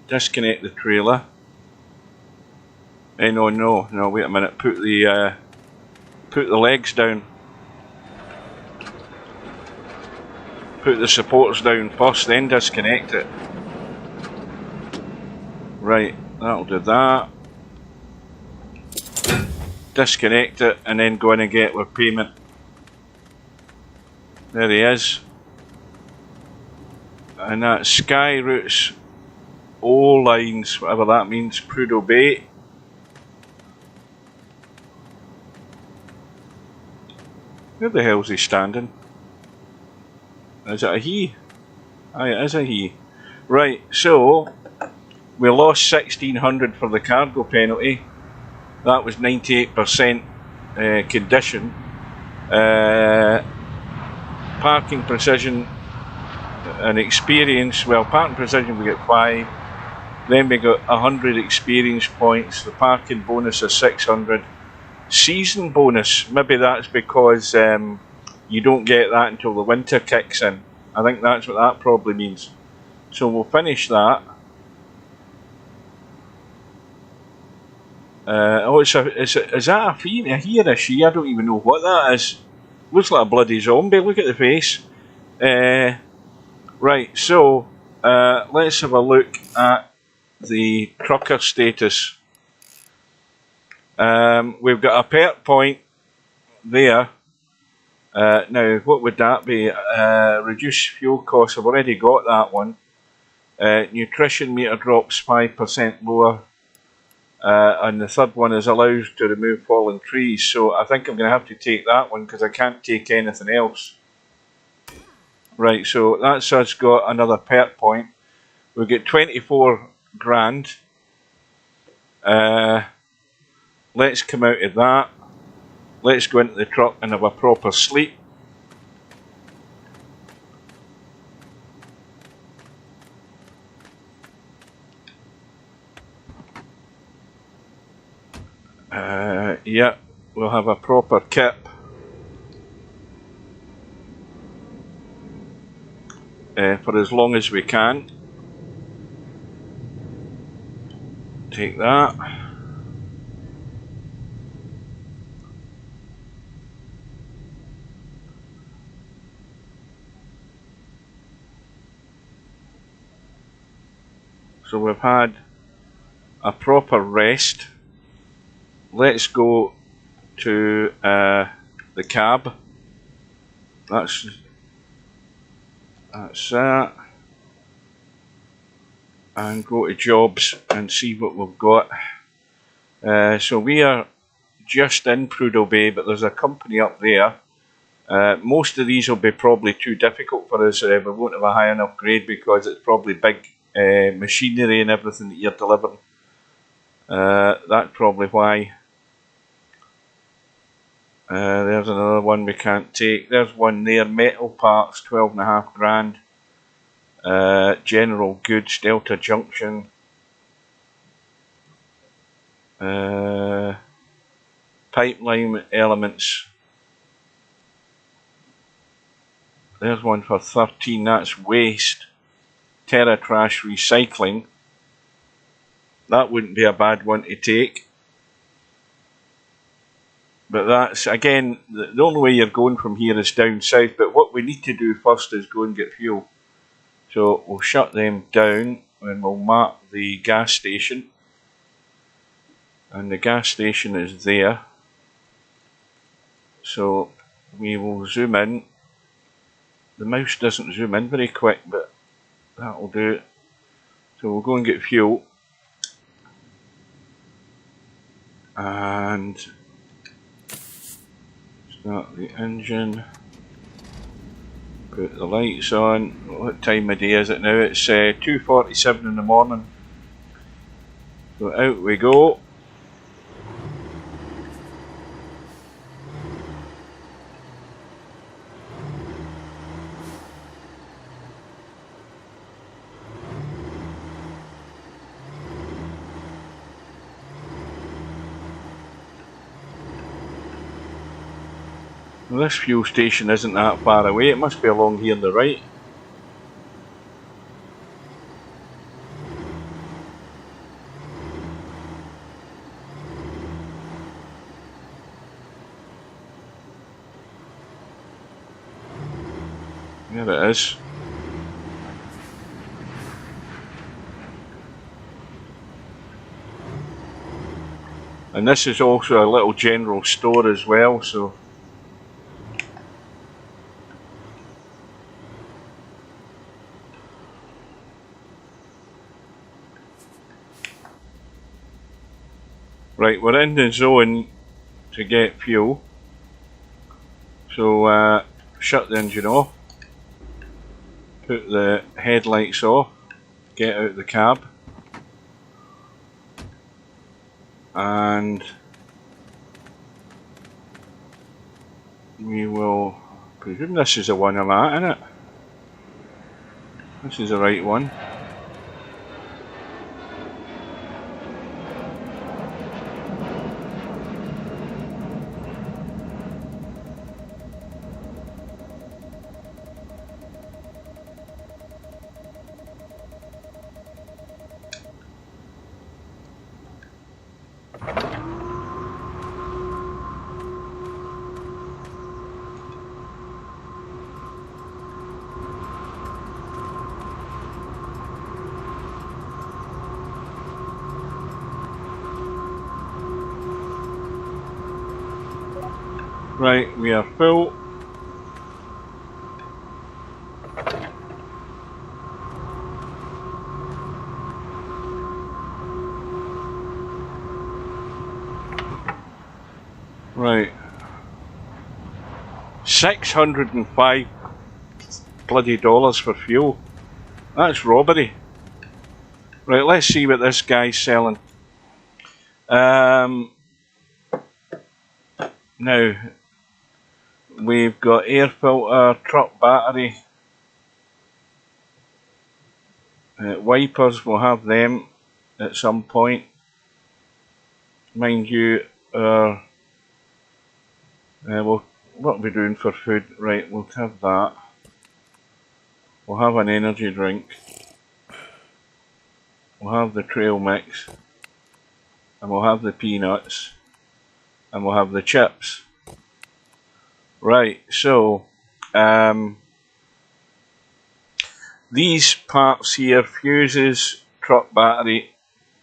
disconnect the trailer. No, wait a minute. Put the legs down. Put the supports down first, then disconnect it. Right, that'll do that. Disconnect it and then go in and get with payment. There he is. And that's Sky Routes O lines, whatever that means, Prudhoe Bay. Where the hell's he standing? Is it a he? Aye, it is a he. Right, so we lost 1,600 for the cargo penalty. That was 98% condition. Parking precision and experience. Well, parking precision we got 5. Then we got 100 experience points. The parking bonus is 600. Season bonus, maybe that's because you don't get that until the winter kicks in. I think that's what that probably means. So we'll finish that. Is that a he or a she? I don't even know what that is. Looks like a bloody zombie. Look at the face. Right, so let's have a look at the trucker status. We've got a perk point there. Now, what would that be? Reduce fuel costs. I've already got that one. Nutrition meter drops 5% lower. and the third one is allows to remove fallen trees. So I think I'm going to have to take that one because I can't take anything else. Right, so that's us got another perk point. We get 24 grand. Let's come out of that. Let's go into the truck and have a proper sleep. Yeah, we'll have a proper kip. For as long as we can. Take that. So we've had a proper rest. Let's go to the cab. That's that. And go to jobs and see what we've got. So we are just in Prudhoe Bay, but there's a company up there. Most of these will be probably too difficult for us. We won't have a high enough grade because it's probably big machinery and everything that you're delivering. That's probably why. There's another one we can't take. There's one there, metal parts, 12.5 grand. General goods, Delta Junction. Pipeline elements. There's one for 13, that's waste. Terra trash recycling. That wouldn't be a bad one to take. But that's, again, the only way you're going from here is down south. But what we need to do first is go and get fuel. So we'll shut them down and we'll mark the gas station. And the gas station is there. So we will zoom in. The mouse doesn't zoom in very quick, but that'll do it. So we'll go and get fuel. And start the engine. Put the lights on. What time of day is it now? It's 2:47 in the morning. So out we go. Well, this fuel station isn't that far away. It must be along here on the right. There it is. And this is also a little general store as well, so right, we're in the zone to get fuel. So shut the engine off. Put the headlights off. Get out the cab. And we will presume this is the one I'm at, isn't it? This is the right one. Right, we are full. Right. 605 bloody dollars for fuel. That's robbery. Right, let's see what this guy's selling. Now, we've got air filter, truck battery, wipers, we'll have them at some point. Mind you, what are we doing for food? Right, we'll have that. We'll have an energy drink. We'll have the trail mix. And we'll have the peanuts. And we'll have the chips. Right, so these parts here, fuses, truck battery,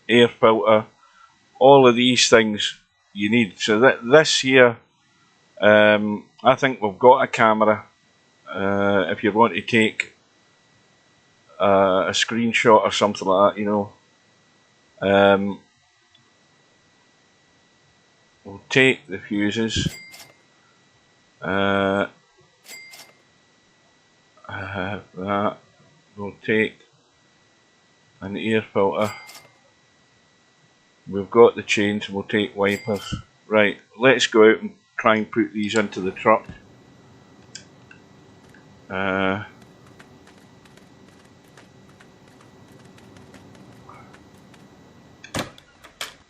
air filter, all of these things you need. So this here, I think we've got a camera. If you want to take a screenshot or something like that, you know. We'll take the fuses. That. We'll take an air filter. We've got the chains, we'll take wipers. Right, let's go out and try and put these into the truck.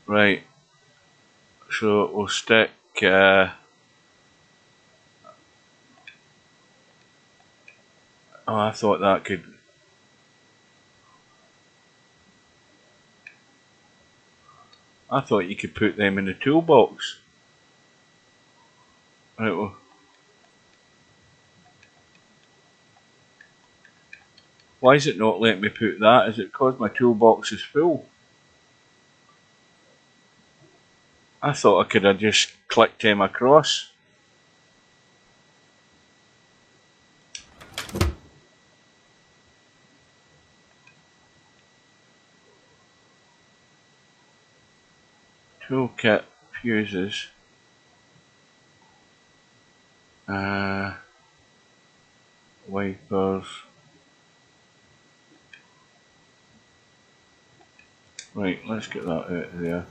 Right, so we'll stick oh, I thought that could. I thought you could put them in the toolbox. Right, well. Why is it not letting me put that? Is it because my toolbox is full? I thought I could have just clicked them across. Toolkit, fuses. Wipers. Right, let's get that out of there.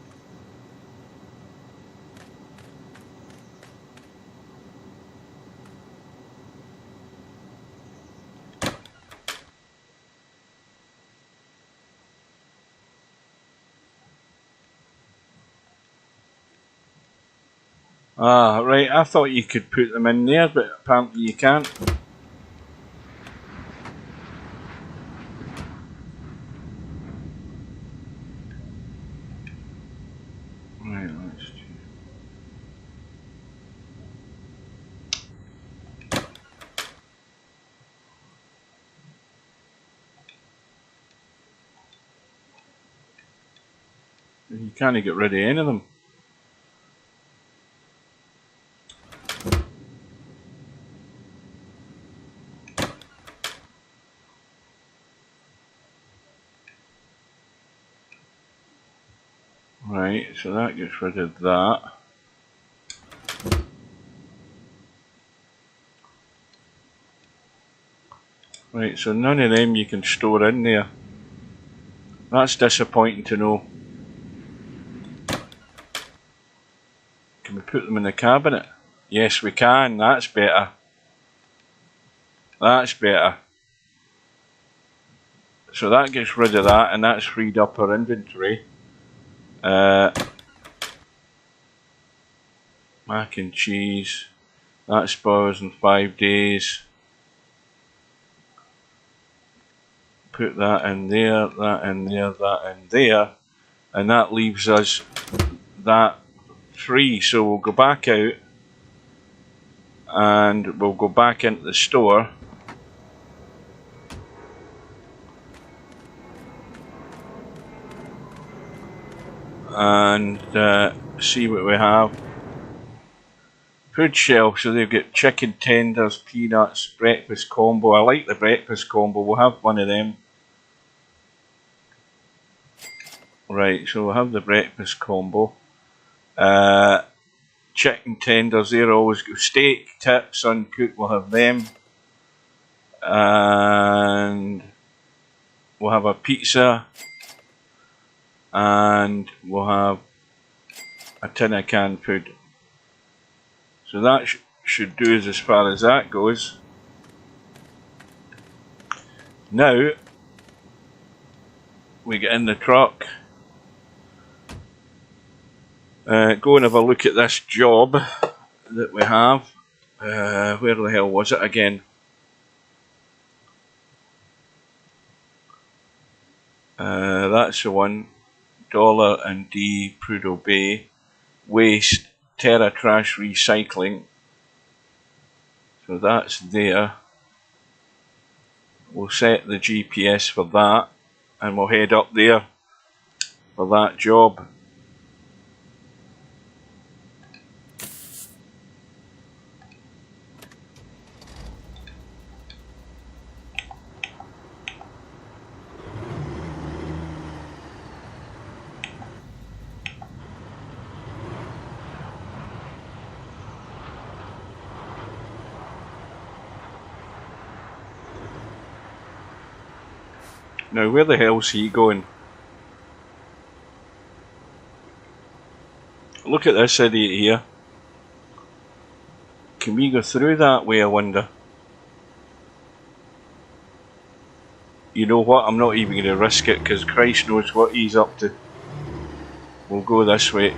Ah, right, I thought you could put them in there, but apparently you can't. Right, let's see. You can't get rid of any of them. Right, so that gets rid of that. Right, so none of them you can store in there. That's disappointing to know. Can we put them in the cabinet? Yes, we can. That's better. That's better. So that gets rid of that, and that's freed up our inventory. Mac and cheese. That spoils in 5 days. Put that in there, that in there, that in there. And that leaves us that free. So we'll go back out. And we'll go back into the store. And see what we have. Food shelf, so they've got chicken tenders, peanuts, breakfast combo. I like the breakfast combo, we'll have one of them. Right, so we'll have the breakfast combo. chicken tenders there, always go. Steak, tips, uncooked, we'll have them. And we'll have a pizza. And we'll have a tin of canned food. So that should do us as far as that goes. Now, we get in the truck. Go and have a look at this job that we have. Where the hell was it again? That's the one. Dollar and D, Prudhoe Bay. Waste, Terra Trash Recycling. So that's there. We'll set the GPS for that. And we'll head up there for that job. Now, where the hell's he going? Look at this idiot here. Can we go through that way, I wonder? You know what? I'm not even going to risk it because Christ knows what he's up to. We'll go this way.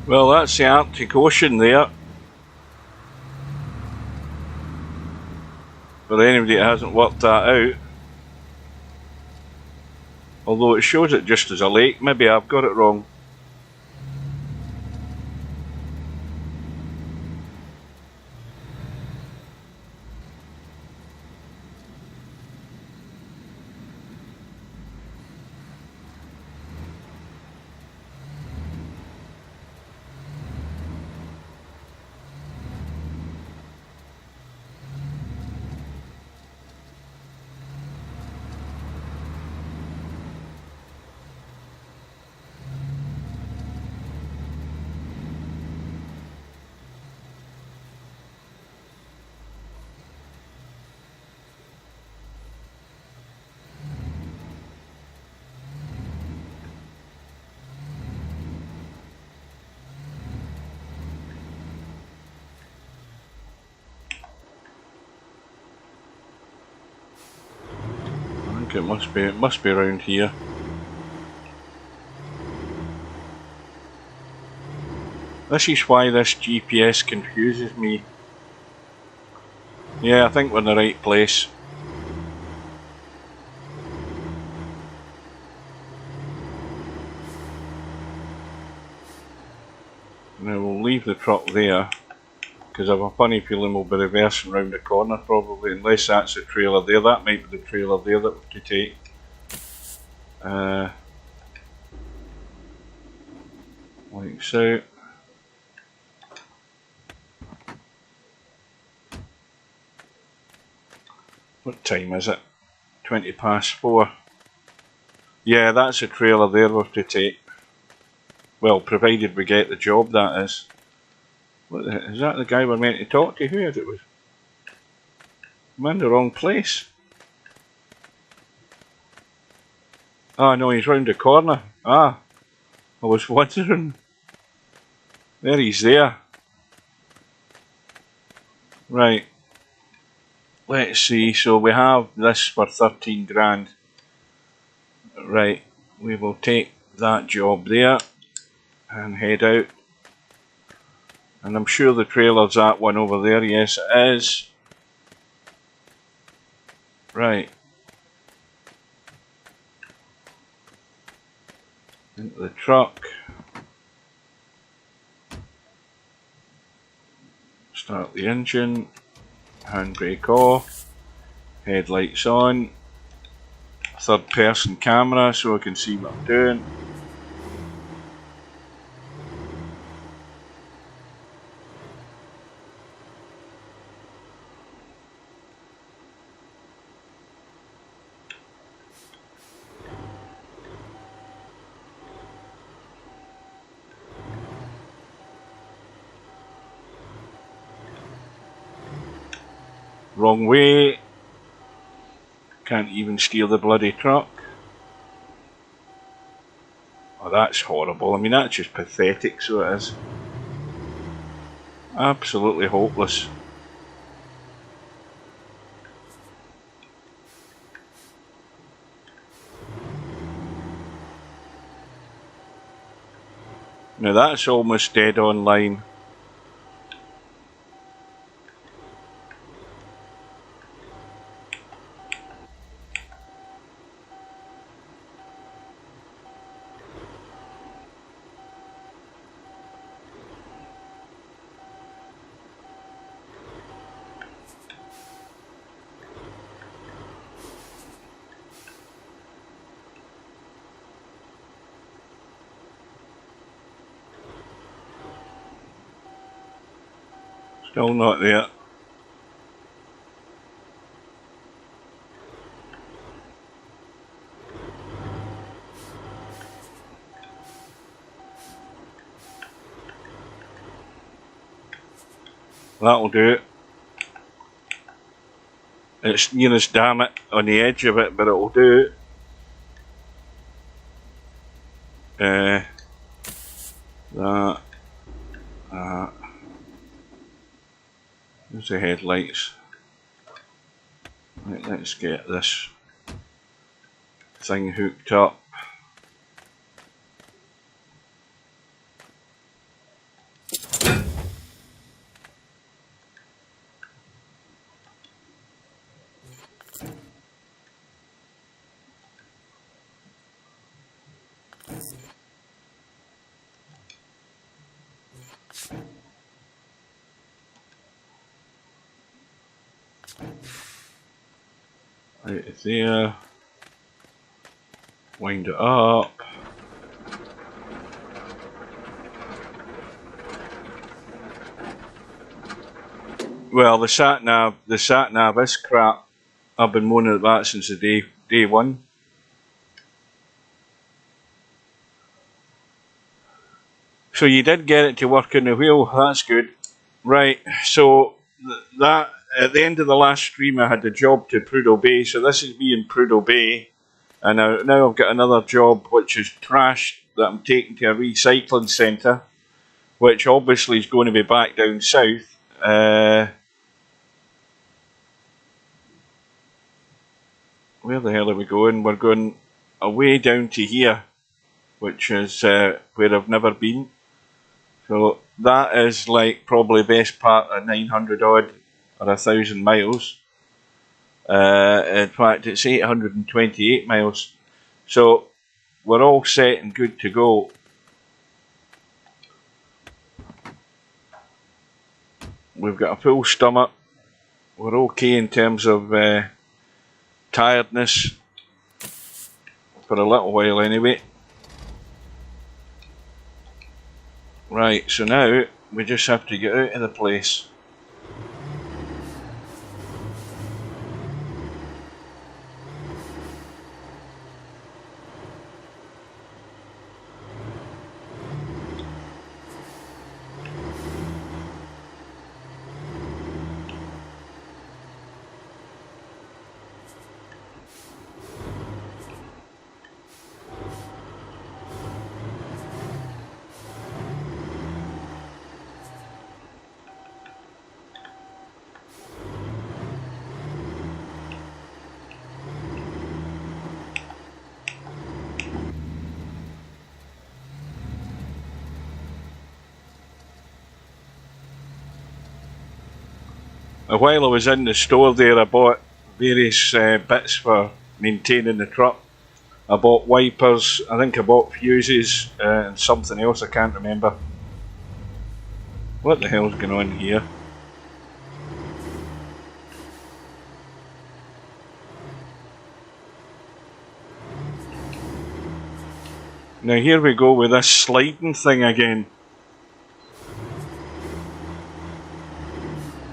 Well, that's the Arctic Ocean there. For anybody that hasn't worked that out. Although it shows it just as a lake. Maybe I've got it wrong. It must be around here. This is why this GPS confuses me. Yeah, I think we're in the right place. Now we'll leave the truck there, because I have a funny feeling we'll be reversing round the corner probably, unless that's the trailer there. That might be the trailer there that we're to take. Like so. What time is it? 4:20. Yeah, that's the trailer there we're to take. Well, provided we get the job, that is. Is that the guy we're meant to talk to? Who is it? I'm in the wrong place. Ah, no, he's round the corner. Ah, I was wondering. There he's there. Right. Let's see. So we have this for 13 grand. Right. We will take that job there and head out. And I'm sure the trailer's that one over there. Yes, it is. Right. Into the truck. Start the engine. Handbrake off. Headlights on. Third person camera so I can see what I'm doing. Wrong way. Can't even steer the bloody truck. Oh, that's horrible. I mean, that's just pathetic, so it is. Absolutely hopeless. Now that's almost dead on line. Still not there. That'll do it. It's near as damn it on the edge of it, but it'll do. That. There's the headlights. Right, let's get this thing hooked up. Out of there. Wind it up. Well, the sat nav is crap. I've been moaning at that since the day one. So you did get it to work in the wheel. That's good. Right. So that at the end of the last stream, I had the job to Prudhoe Bay. So this is me in Prudhoe Bay, and now I've got another job which is trash that I'm taking to a recycling centre, which obviously is going to be back down south. Where the hell are we going? We're going away down to here, which is where I've never been. So that is like probably best part of 900 odd or 1,000 miles. In fact, it's 828 miles. So we're all set and good to go. We've got a full stomach. We're okay in terms of tiredness for a little while anyway. Right, so now we just have to get out of the place. While I was in the store there, I bought various bits for maintaining the truck. I bought wipers, I think I bought fuses, and something else I can't remember. What the hell's going on here? Now here we go with this sliding thing again.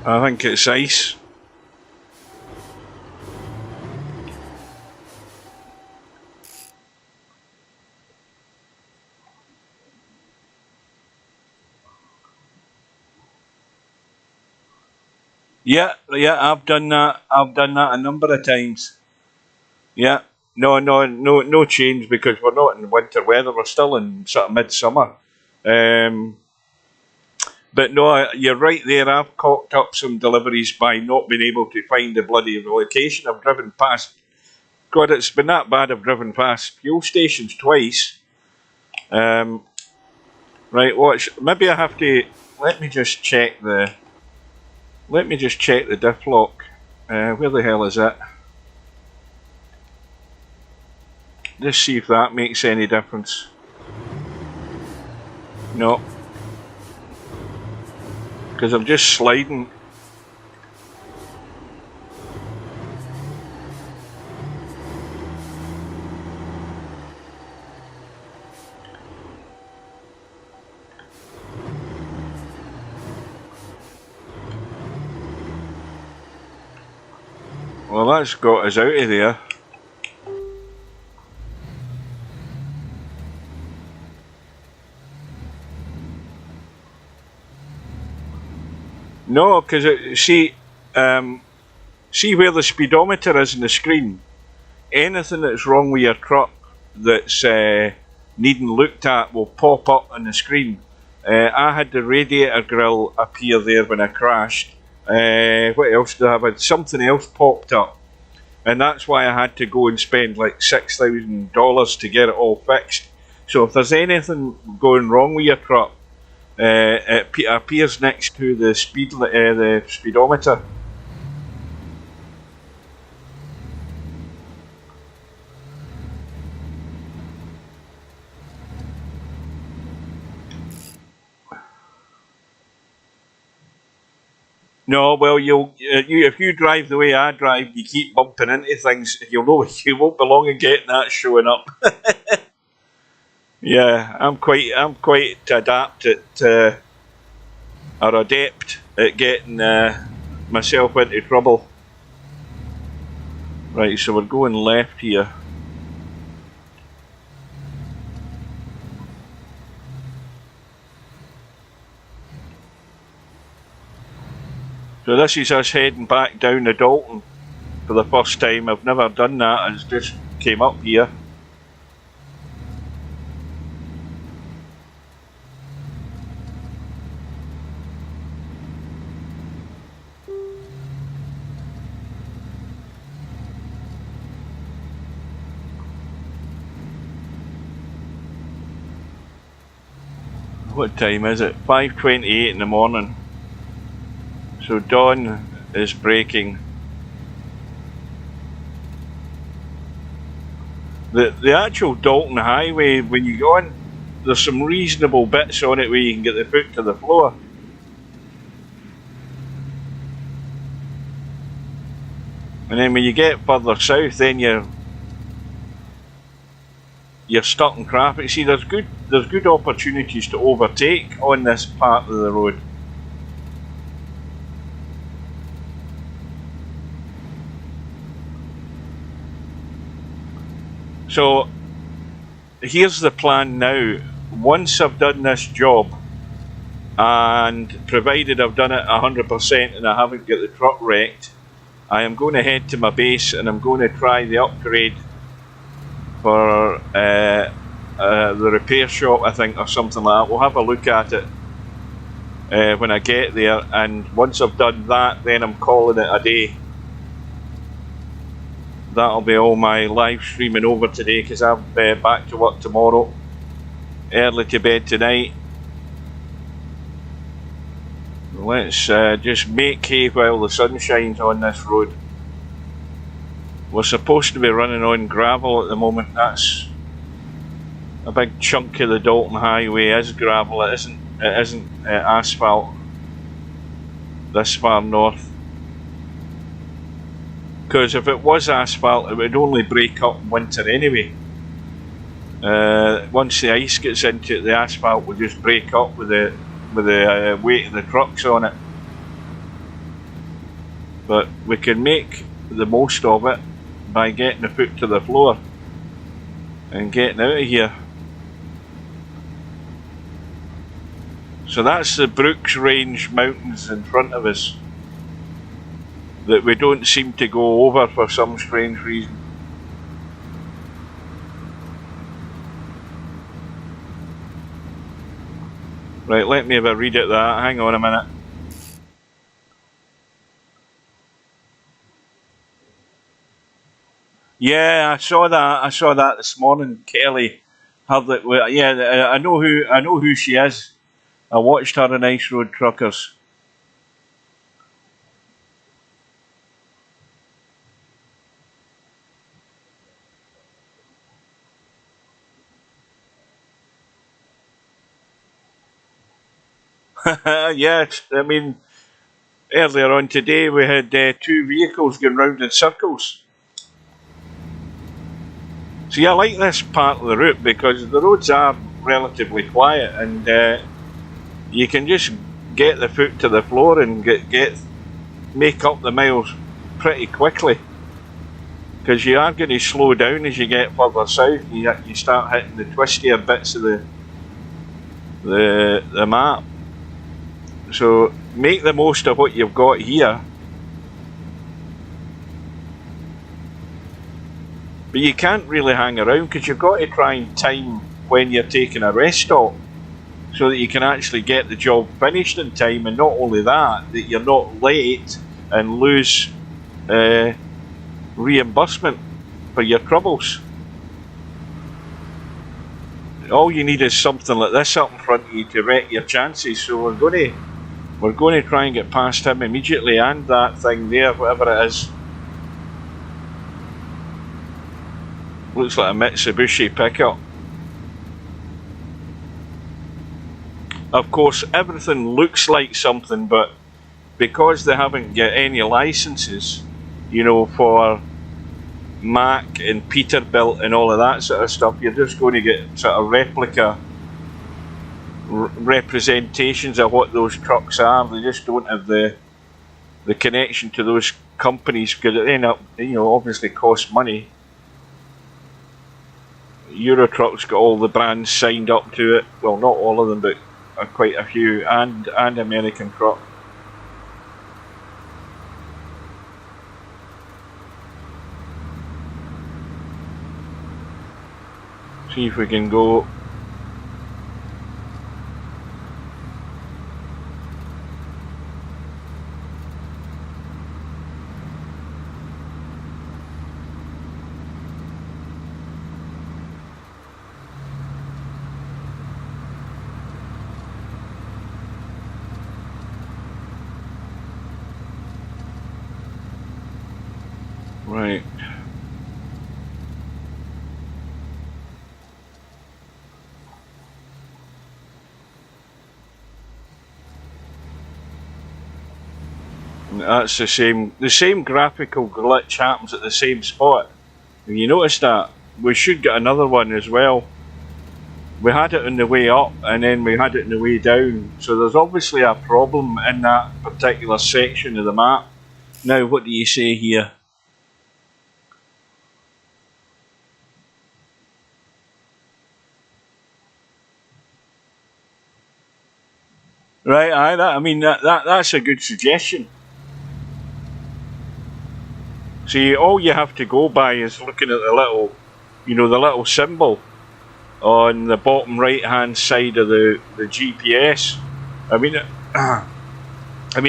I think it's ice. Yeah, I've done that. I've done that a number of times. Yeah, no change because we're not in winter weather. We're still in sort of midsummer. But no, you're right there. I've cocked up some deliveries by not being able to find the bloody location. I've driven past. God, it's been that bad. I've driven past fuel stations twice. Right, watch. Maybe I have to. Let me just check the diff lock. Where the hell is it? Just see if that makes any difference. No. Because I'm just sliding. Well, that's got us out of there. No, because see where the speedometer is in the screen. Anything that's wrong with your truck that's needing looked at will pop up on the screen. I had the radiator grill appear there when I crashed. What else did I have? Something else popped up, and that's why I had to go and spend like $6,000 to get it all fixed. So if there's anything going wrong with your truck, it appears next to the speedometer. No, well, if you drive the way I drive, you keep bumping into things. You'll know you won't be long in getting that showing up. Yeah, I'm quite adept at getting myself into trouble. Right, so we're going left here. So this is us heading back down the Dalton for the first time. I've never done that. I just came up here. What time is it? 5:28 in the morning. So dawn is breaking. The actual Dalton Highway, when you go on, there's some reasonable bits on it where you can get the foot to the floor. And then when you get further south, then you're stuck in traffic. See, there's good opportunities to overtake on this part of the road. So here's the plan now. Once I've done this job, and provided I've done it 100% and I haven't got the truck wrecked, I am going to head to my base and I'm going to try the upgrade for the repair shop, I think, or something like that. We'll have a look at it when I get there, and once I've done that, then I'm calling it a day. That'll be all my live streaming over today, because I'm back to work tomorrow, early to bed tonight. Let's just make hay while the sun shines on this road. We're supposed to be running on gravel at the moment. That's a big chunk of the Dalton Highway is gravel. It isn't asphalt this far north. Because if it was asphalt, it would only break up in winter anyway. Once the ice gets into it, the asphalt will just break up with the weight of the trucks on it. But we can make the most of it by getting the foot to the floor and getting out of here. So that's the Brooks Range Mountains in front of us that we don't seem to go over for some strange reason. Right, let me have a read at that. Hang on a minute. Yeah, I saw that this morning. Kelly had it. Yeah, I know who she is. I watched her on Ice Road Truckers. Yeah, I mean, earlier on today we had 2 vehicles going round in circles. See, I like this part of the route because the roads are relatively quiet and you can just get the foot to the floor and make up the miles pretty quickly. Because you are going to slow down as you get further south. You start hitting the twistier bits of the map. So make the most of what you've got here. But you can't really hang around because you've got to try and time when you're taking a rest stop so that you can actually get the job finished in time, and not only that you're not late and lose reimbursement for your troubles. All you need is something like this up in front of you to wreck your chances. So we're going to try and get past him immediately, and that thing there, whatever it is. Looks like a Mitsubishi pickup. Of course, everything looks like something, but because they haven't got any licenses, you know, for Mack and Peterbilt and all of that sort of stuff, you're just going to get sort of replica representations of what those trucks are. They just don't have the connection to those companies because it end up, you know, obviously cost money. Eurotruck's got all the brands signed up to it. Well, not all of them, but quite a few, and American Truck. See if we can go. Right. That's the same graphical glitch happens at the same spot. Have you noticed that? We should get another one as well. We had it on the way up and then we had it on the way down. So there's obviously a problem in that particular section of the map. Now, what do you say here? Right, I mean that's a good suggestion. See, all you have to go by is looking at the little, you know, the little symbol on the bottom right hand side of the GPS. I mean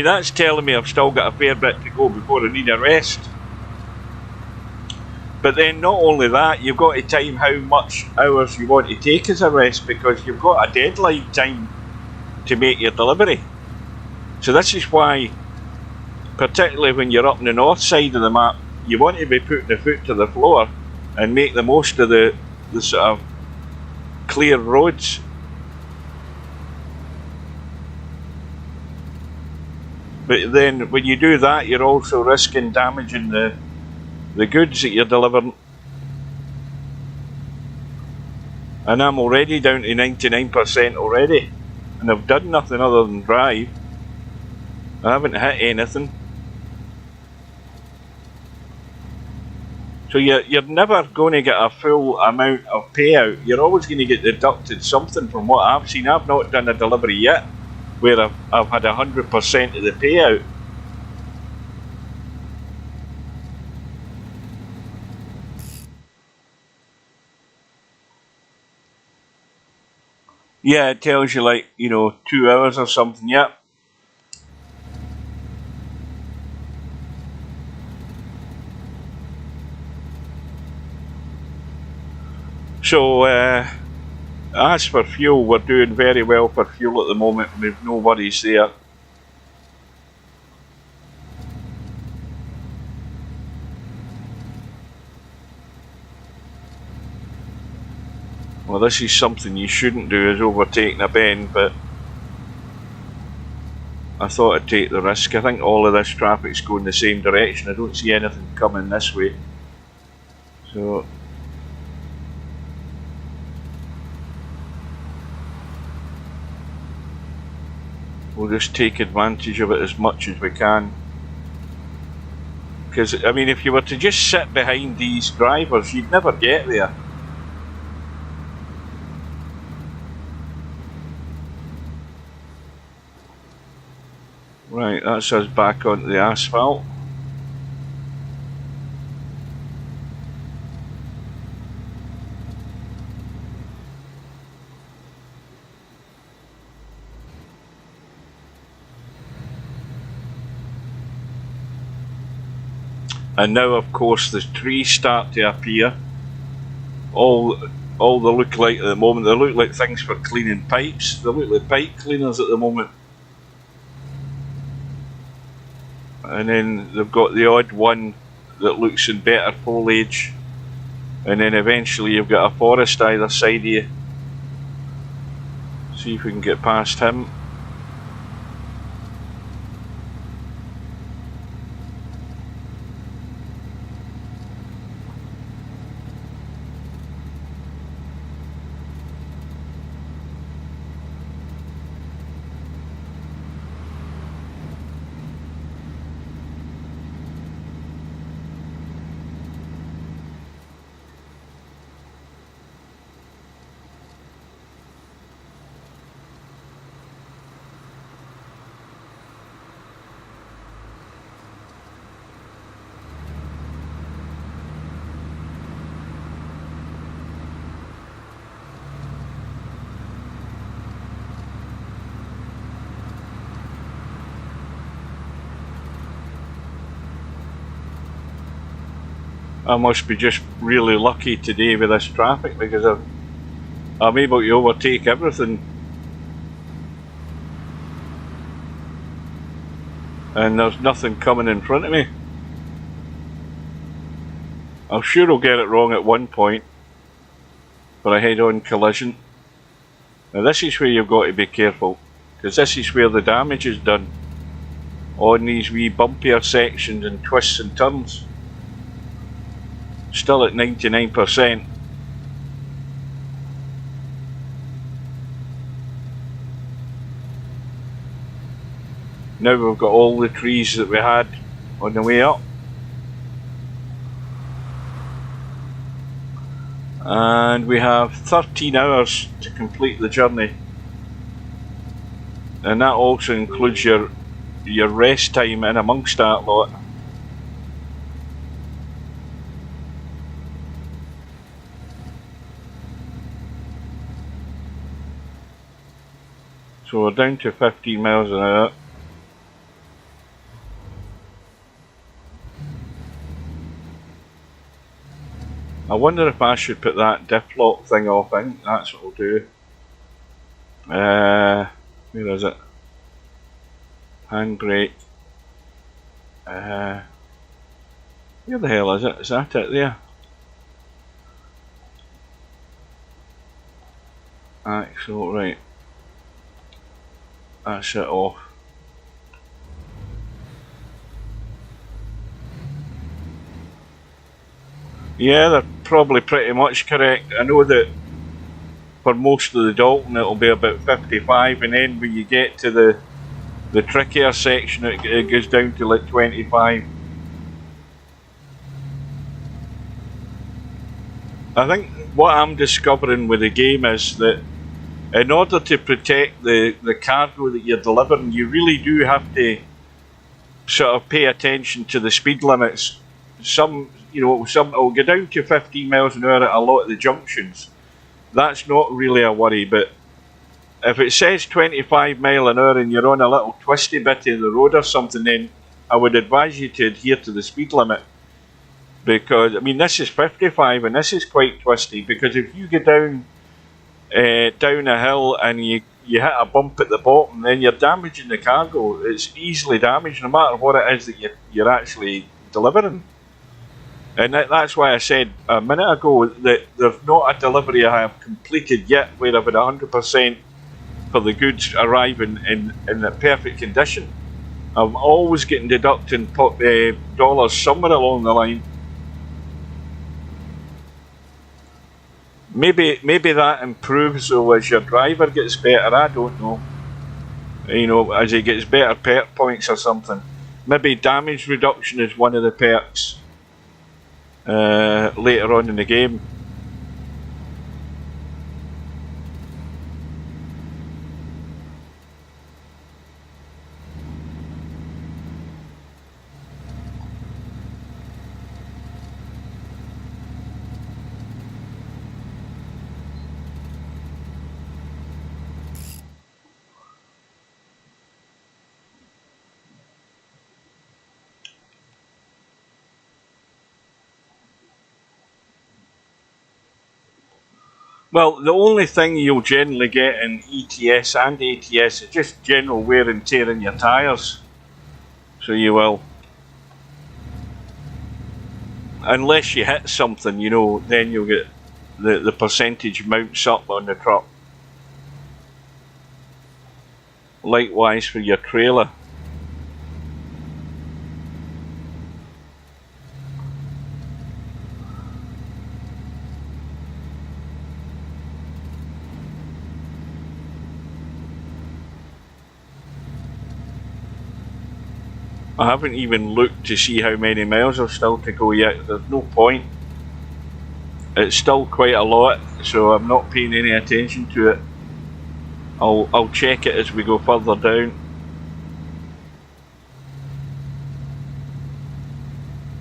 that's telling me I've still got a fair bit to go before I need a rest. But then not only that, you've got to time how much hours you want to take as a rest, because you've got a deadline time to make your delivery. So this is why, particularly when you're up on the north side of the map, you want to be putting the foot to the floor and make the most of the sort of clear roads. But then when you do that, you're also risking damaging the goods that you're delivering. And I'm already down to 99% already, and I've done nothing other than drive. I haven't hit anything. So you're never going to get a full amount of payout. You're always going to get deducted something from what I've seen. I've not done a delivery yet where I've had 100% of the payout. Yeah, it tells you like, 2 hours or something, yep. So, as for fuel, we're doing very well for fuel at the moment. We've no worries there. Well, this is something you shouldn't do, is overtaking a bend, but I thought I'd take the risk. I think all of this traffic's going the same direction. I don't see anything coming this way. So we'll just take advantage of it as much as we can. Because, I mean, if you were to just sit behind these drivers, you'd never get there. Right, that's us back onto the asphalt. And now, of course, the trees start to appear. All they look like at the moment, they look like things for cleaning pipes. They look like pipe cleaners at the moment. And then they've got the odd one that looks in better foliage. And then eventually you've got a forest either side of you. See if we can get past him. I must be just really lucky today with this traffic because I'm able to overtake everything. And there's nothing coming in front of me. I'm sure I'll get it wrong at one point for a head-on collision. Now this is where you've got to be careful, because this is where the damage is done on these wee bumpier sections and twists and turns. Still at 99%. Now we've got all the trees that we had on the way up. And we have 13 hours to complete the journey. And that also includes your rest time in amongst that lot. So we're down to 15 miles an hour. I wonder if I should put that diff lock thing off. I think that's what we'll do. Where is it? handbrake. Where the hell is it? Is that it there? Axle, right. That's it off. Yeah, they're probably pretty much correct. I know that for most of the Dalton it'll be about 55, and then when you get to the trickier section it goes down to like 25. I think what I'm discovering with the game is that in order to protect the cargo that you're delivering, you really do have to sort of pay attention to the speed limits. Some will go down to 15 miles an hour at a lot of the junctions. That's not really a worry, but if it says 25 mile an hour and you're on a little twisty bit of the road or something, then I would advise you to adhere to the speed limit. Because, I mean, this is 55 and this is quite twisty, because if you go down a hill and you hit a bump at the bottom, then you're damaging the cargo. It's easily damaged no matter what it is that you're actually delivering. And that's why I said a minute ago that there's not a delivery I have completed yet where I've had 100% for the goods arriving in a perfect condition. I'm always getting deducting dollars somewhere along the line. Maybe that improves though as your driver gets better, I don't know. You know, as he gets better perk points or something. Maybe damage reduction is one of the perks later on in the game. Well, the only thing you'll generally get in ETS and ATS is just general wear and tear in your tyres. So you will. Unless you hit something, you know, then you'll get the percentage mounts up on the truck. Likewise for your trailer. I haven't even looked to see how many miles I've still to go yet. There's no point. It's still quite a lot, so I'm not paying any attention to it. I'll check it as we go further down.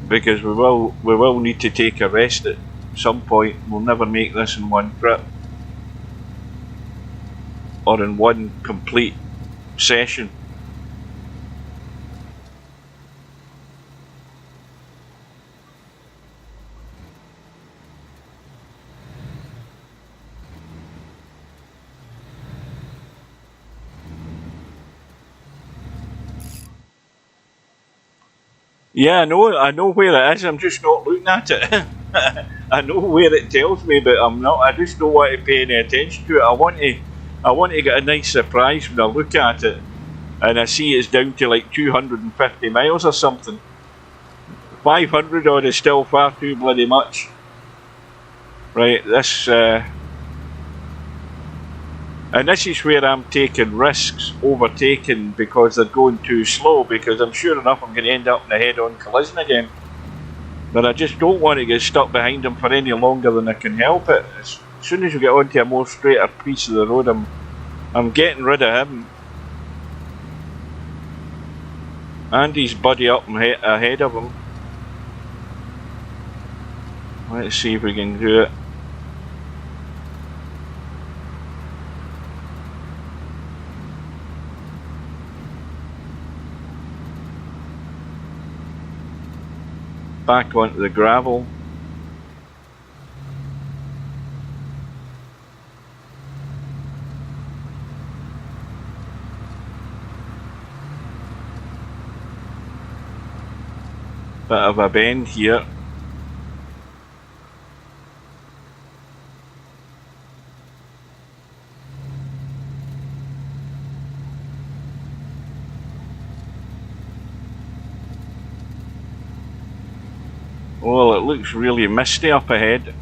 Because we will need to take a rest at some point. We'll never make this in one trip. Or in one complete session. Yeah, I know where it is, I'm just not looking at it. I know where it tells me, but I just don't want to pay any attention to it. I want to get a nice surprise when I look at it and I see it's down to like 250 miles or something. 500 odd is still far too bloody much. Right, this and this is where I'm taking risks, overtaking because they're going too slow, because I'm sure enough I'm going to end up in a head-on collision again. But I just don't want to get stuck behind them for any longer than I can help it. As soon as you get onto a more straighter piece of the road, I'm getting rid of him. And his buddy up ahead of him. Let's see if we can do it. Back onto the gravel. bit of a bend here. Well, it looks really misty up ahead.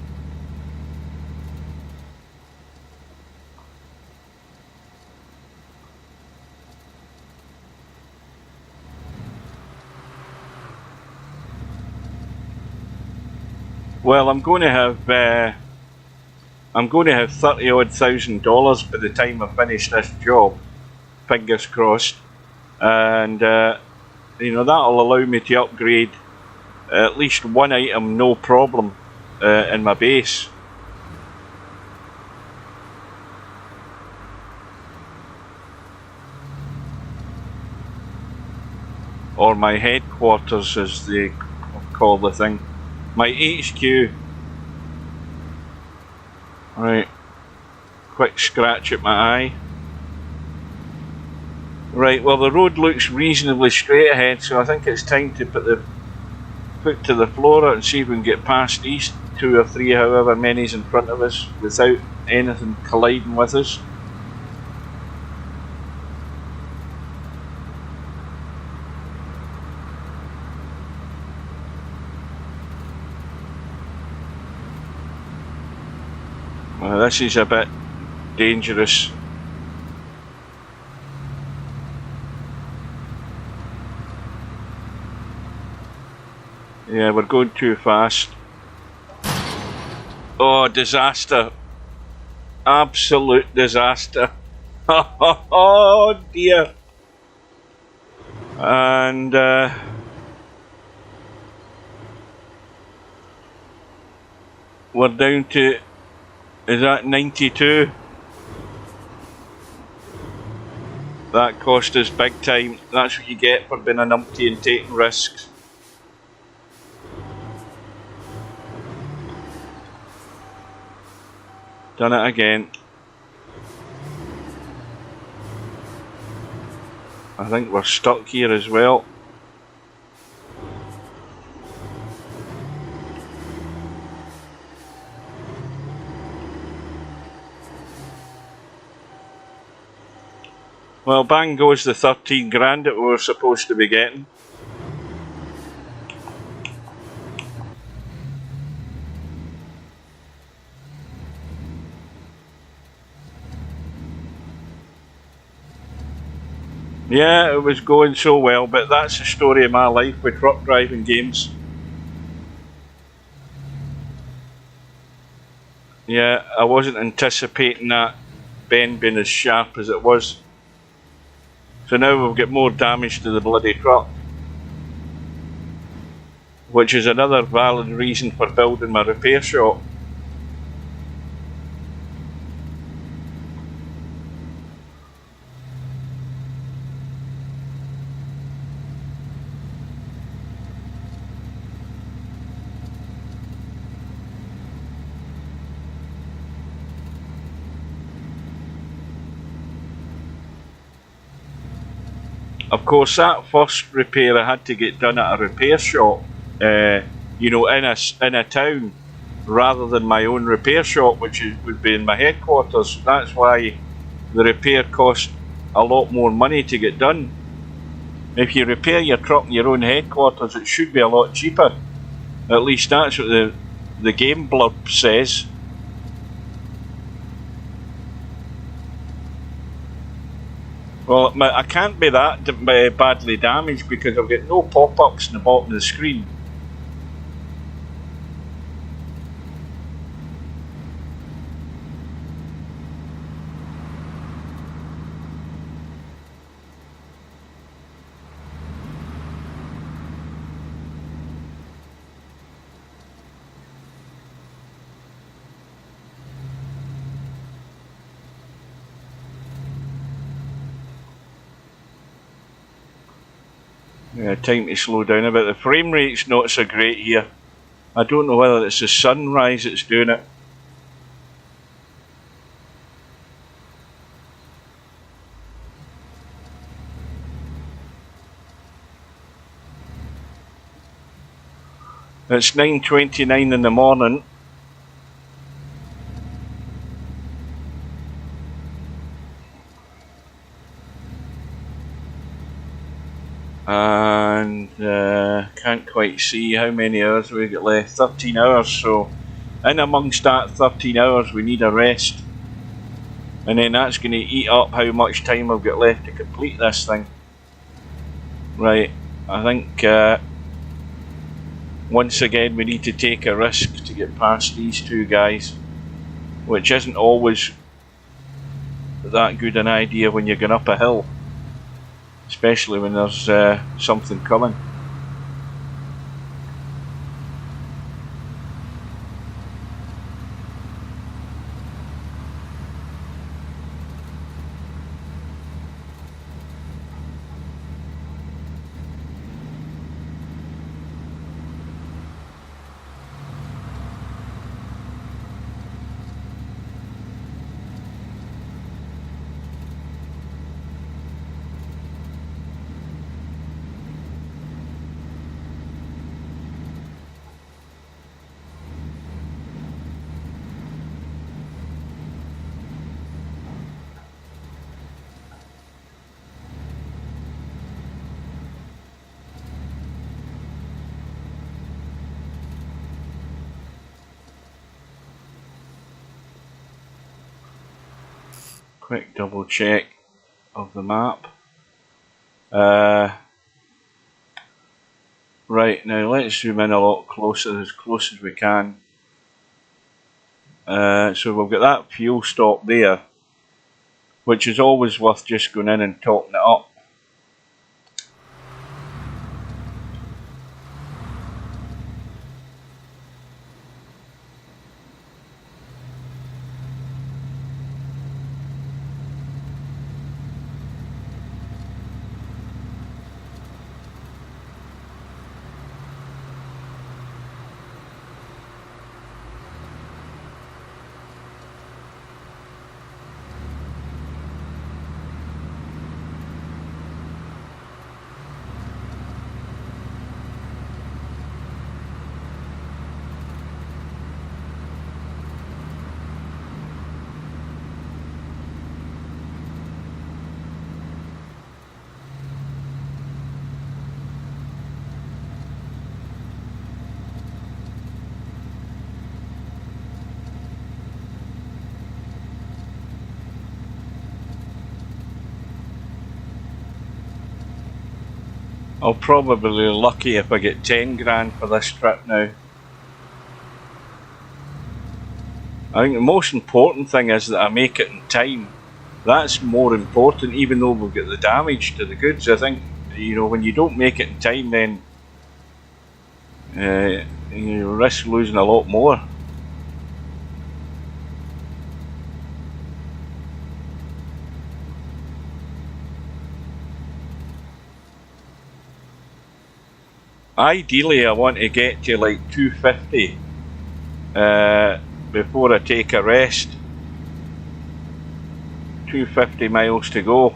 Well, I'm going to have $30,000 by the time I finish this job. Fingers crossed, and you know, that'll allow me to upgrade at least one item, no problem, in my base. Or my headquarters, as they call the thing. My HQ. Right. Quick scratch at my eye. Right, well, the road looks reasonably straight ahead, so I think it's time to put the foot to the floor and see if we can get past these 2 or 3, however many's in front of us, without anything colliding with us. Well, this is a bit dangerous. Yeah, we're going too fast. Oh, disaster. Absolute disaster. Oh dear. And we're down to, is that 92? That cost us big time. That's what you get for being a numpty and taking risks. Done it again. I think we're stuck here as well. Well, bang goes the 13 grand that we were supposed to be getting. Yeah, it was going so well, but that's the story of my life with truck driving games. Yeah, I wasn't anticipating that bend being as sharp as it was. So now we've got more damage to the bloody truck. Which is another valid reason for building my repair shop. Of course, that first repair I had to get done at a repair shop, you know, in a town, rather than my own repair shop, which would be in my headquarters. That's why the repair cost a lot more money to get done. If you repair your truck in your own headquarters, it should be a lot cheaper. At least that's what the game blurb says. Well, I can't be that badly damaged because I've got no pop-ups in the bottom of the screen. Yeah, time to slow down a bit. The frame rate's not so great here. I don't know whether it's the sunrise that's doing it. It's 9:29 in the morning. And can't quite see how many hours we got left. 13 hours, so in amongst that 13 hours we need a rest. And then that's going to eat up how much time I've got left to complete this thing. Right, I think once again we need to take a risk to get past these two guys, which isn't always that good an idea when you're going up a hill, especially when there's something coming. Quick double check of the map. Right, now let's zoom in a lot closer, as close as we can. So we've got that fuel stop there, which is always worth just going in and topping it up. I'll probably be lucky if I get 10 grand for this trip now. I think the most important thing is that I make it in time. That's more important, even though we've got the damage to the goods. I think, you know, when you don't make it in time, then you risk losing a lot more. Ideally, I want to get to like 250 before I take a rest. 250 miles to go.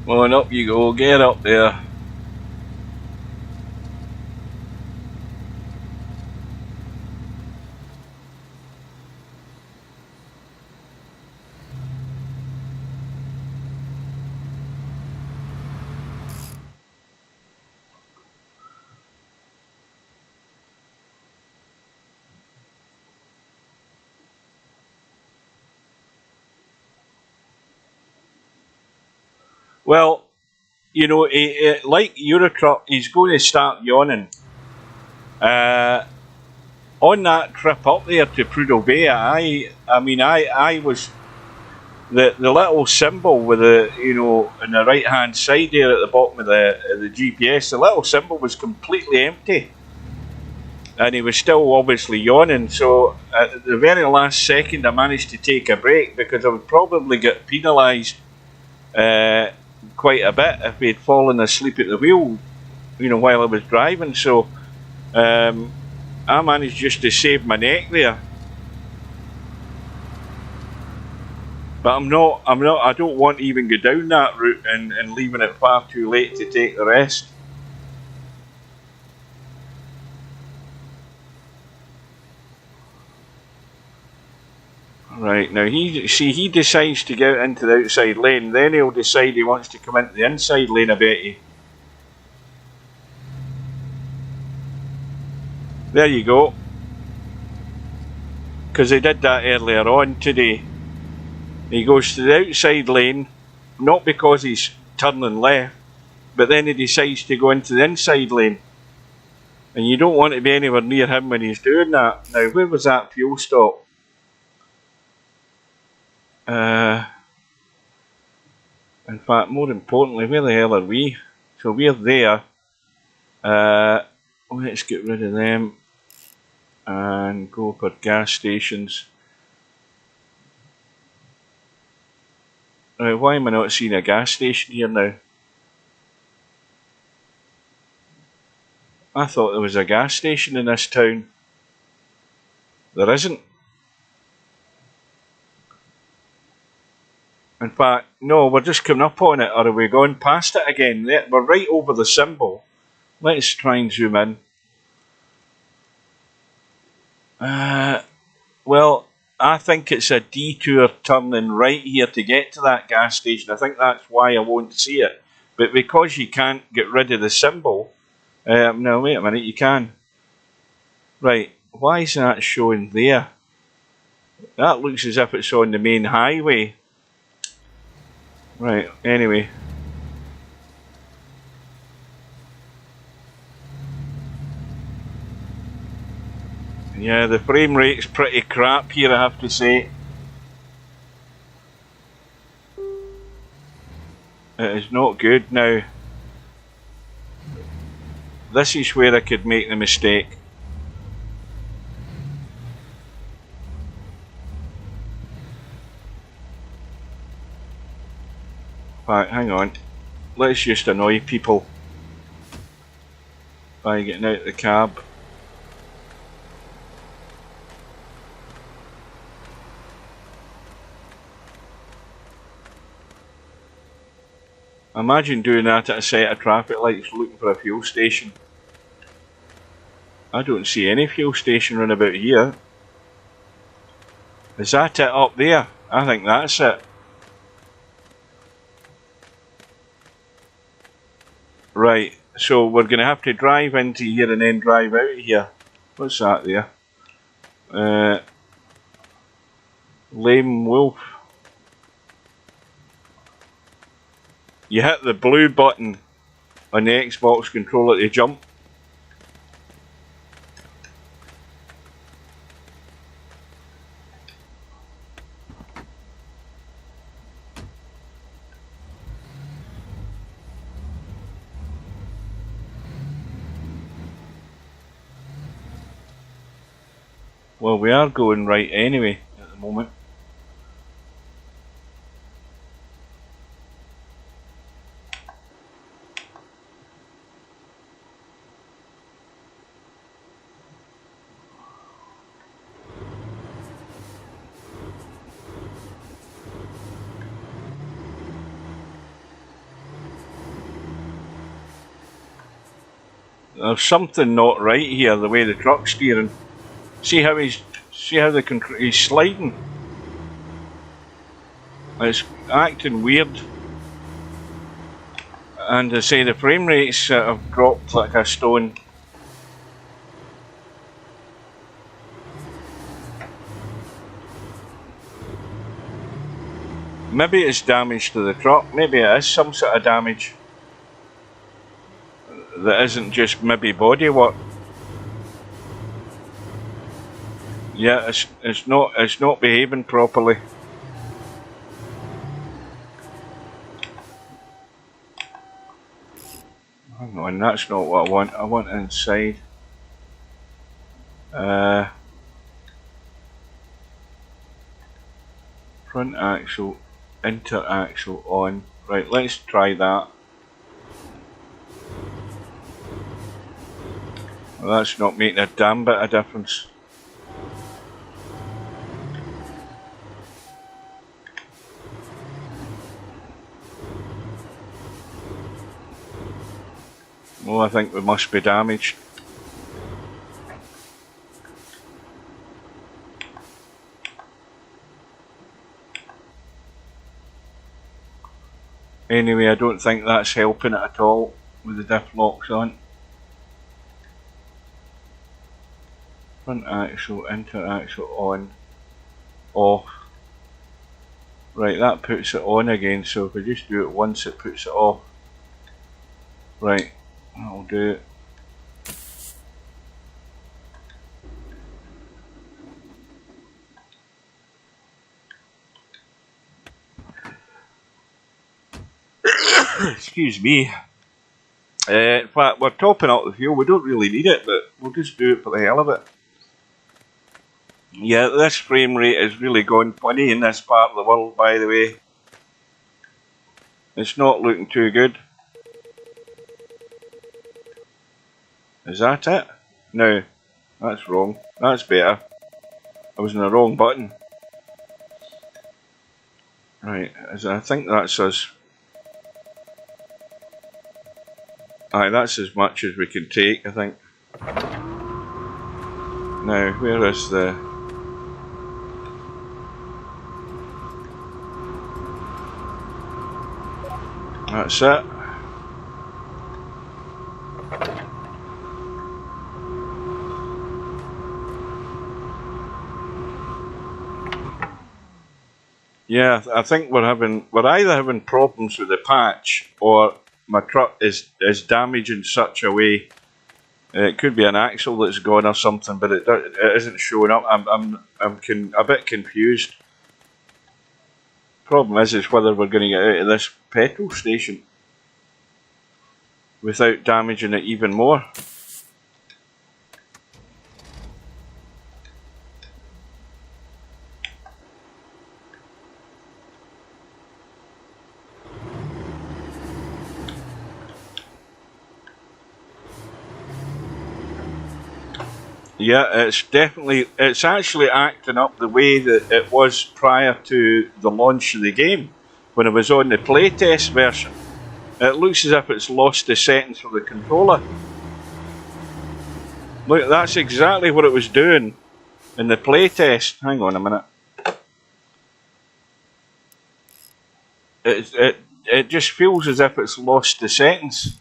Well, and up you go, get up there. Well, you know, like Eurotruck, he's going to start yawning. On that trip up there to Prudhoe Bay, I was the little symbol with the, you know, on the right hand side there at the bottom of the GPS. The little symbol was completely empty, and he was still obviously yawning. So at the very last second, I managed to take a break because I would probably get penalised quite a bit if he'd fallen asleep at the wheel, you know, while I was driving. So I managed just to save my neck there. But I don't want to even go down that route and leaving it far too late to take the rest. Right, now he decides to go into the outside lane, then he'll decide he wants to come into the inside lane, I bet you. There you go. Because they did that earlier on today. He goes to the outside lane, not because he's turning left, but then he decides to go into the inside lane. And you don't want to be anywhere near him when he's doing that. Now, where was that fuel stop? In fact, more importantly, where the hell are we? So we're there. Let's get rid of them and go for gas stations. Now, why am I not seeing a gas station here now? I thought there was a gas station in this town. There isn't. In fact, no, we're just coming up on it, or are we going past it again? We're right over the symbol. Let's try and zoom in. Well, I think it's a detour turning right here to get to that gas station. I think that's why I won't see it. But because you can't get rid of the symbol... no, wait a minute, you can. Right, why is that showing there? That looks as if it's on the main highway. Right, anyway. Yeah, the frame rate's pretty crap here, I have to say. It is not good now. This is where I could make the mistake. Right, hang on. Let's just annoy people by getting out of the cab. Imagine doing that at a set of traffic lights looking for a fuel station. I don't see any fuel station run about here. Is that it up there? I think that's it. Right, so we're going to have to drive into here and then drive out of here. What's that there? Lame Wolf. You hit the blue button on the Xbox controller to jump. Well, we are going right anyway at the moment. There's something not right here, the way the truck's steering. See how he's sliding. It's acting weird. And I say the frame rates have dropped like a stone. Maybe it's damage to the truck. Maybe it is some sort of damage that isn't just maybe bodywork. Yeah, it's not behaving properly. Hang on, that's not what I want. I want inside. Front axle, interaxle on. Right, let's try that. Well, that's not making a damn bit of difference. Well, I think we must be damaged. Anyway, I don't think that's helping it at all with the diff locks on. Front axle, interaxle on, off. Right, that puts it on again, so if we just do it once it puts it off. Right, that'll do it. Excuse me. In fact, we're topping up the fuel. We don't really need it, but we'll just do it for the hell of it. Yeah, this frame rate is really gone funny in this part of the world, by the way. It's not looking too good. Is that it? No, that's wrong. That's better. I was in the wrong button. Right, I think that's us. Aye, that's as much as we can take, I think. Now, where is the... That's it. Yeah, I think we're either having problems with the patch or my truck is damaged in such a way. It could be an axle that's gone or something, but it isn't showing up. I'm a bit confused. Problem is whether we're going to get out of this petrol station without damaging it even more. Yeah, it's actually acting up the way that it was prior to the launch of the game, when it was on the playtest version. It looks as if it's lost the settings for the controller. Look, that's exactly what it was doing in the playtest. Hang on a minute. It just feels as if it's lost the settings.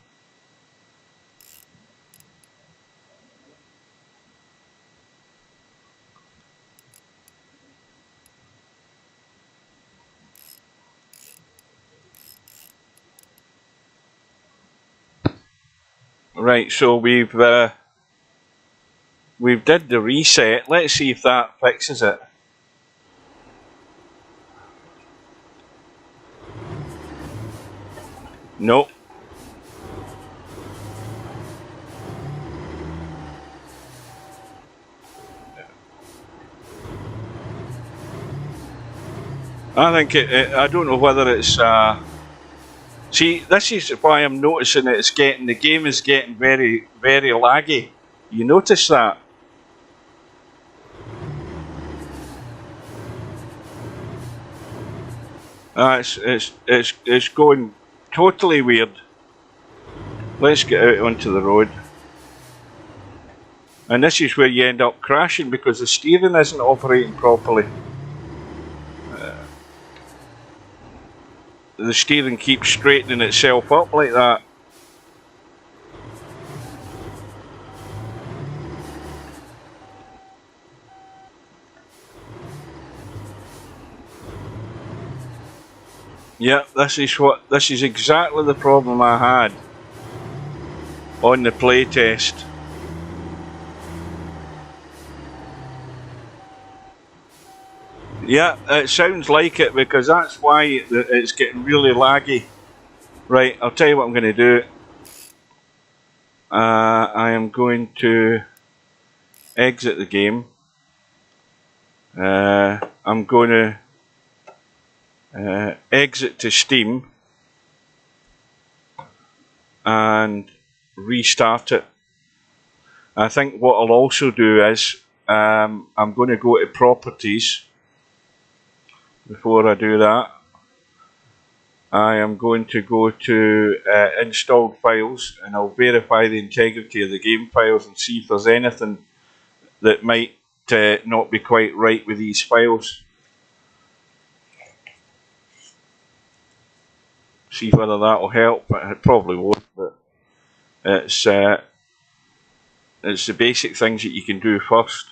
Right, so we've did the reset. Let's see if that fixes it. Nope. I think I don't know whether it's see, this is why I'm noticing the game is getting very, very laggy. You notice that? It's going totally weird. Let's get out onto the road. And this is where you end up crashing because the steering isn't operating properly. The steering keeps straightening itself up like that. Yeah, this is exactly the problem I had on the play test. Yeah, it sounds like it, because that's why it's getting really laggy. Right, I'll tell you what I'm going to do. I am going to exit the game. I'm going to exit to Steam and restart it. I think what I'll also do is I'm going to go to properties. Before I do that, I am going to go to installed files, and I'll verify the integrity of the game files and see if there's anything that might not be quite right with these files. See whether that will help. It probably won't, but it's the basic things that you can do first.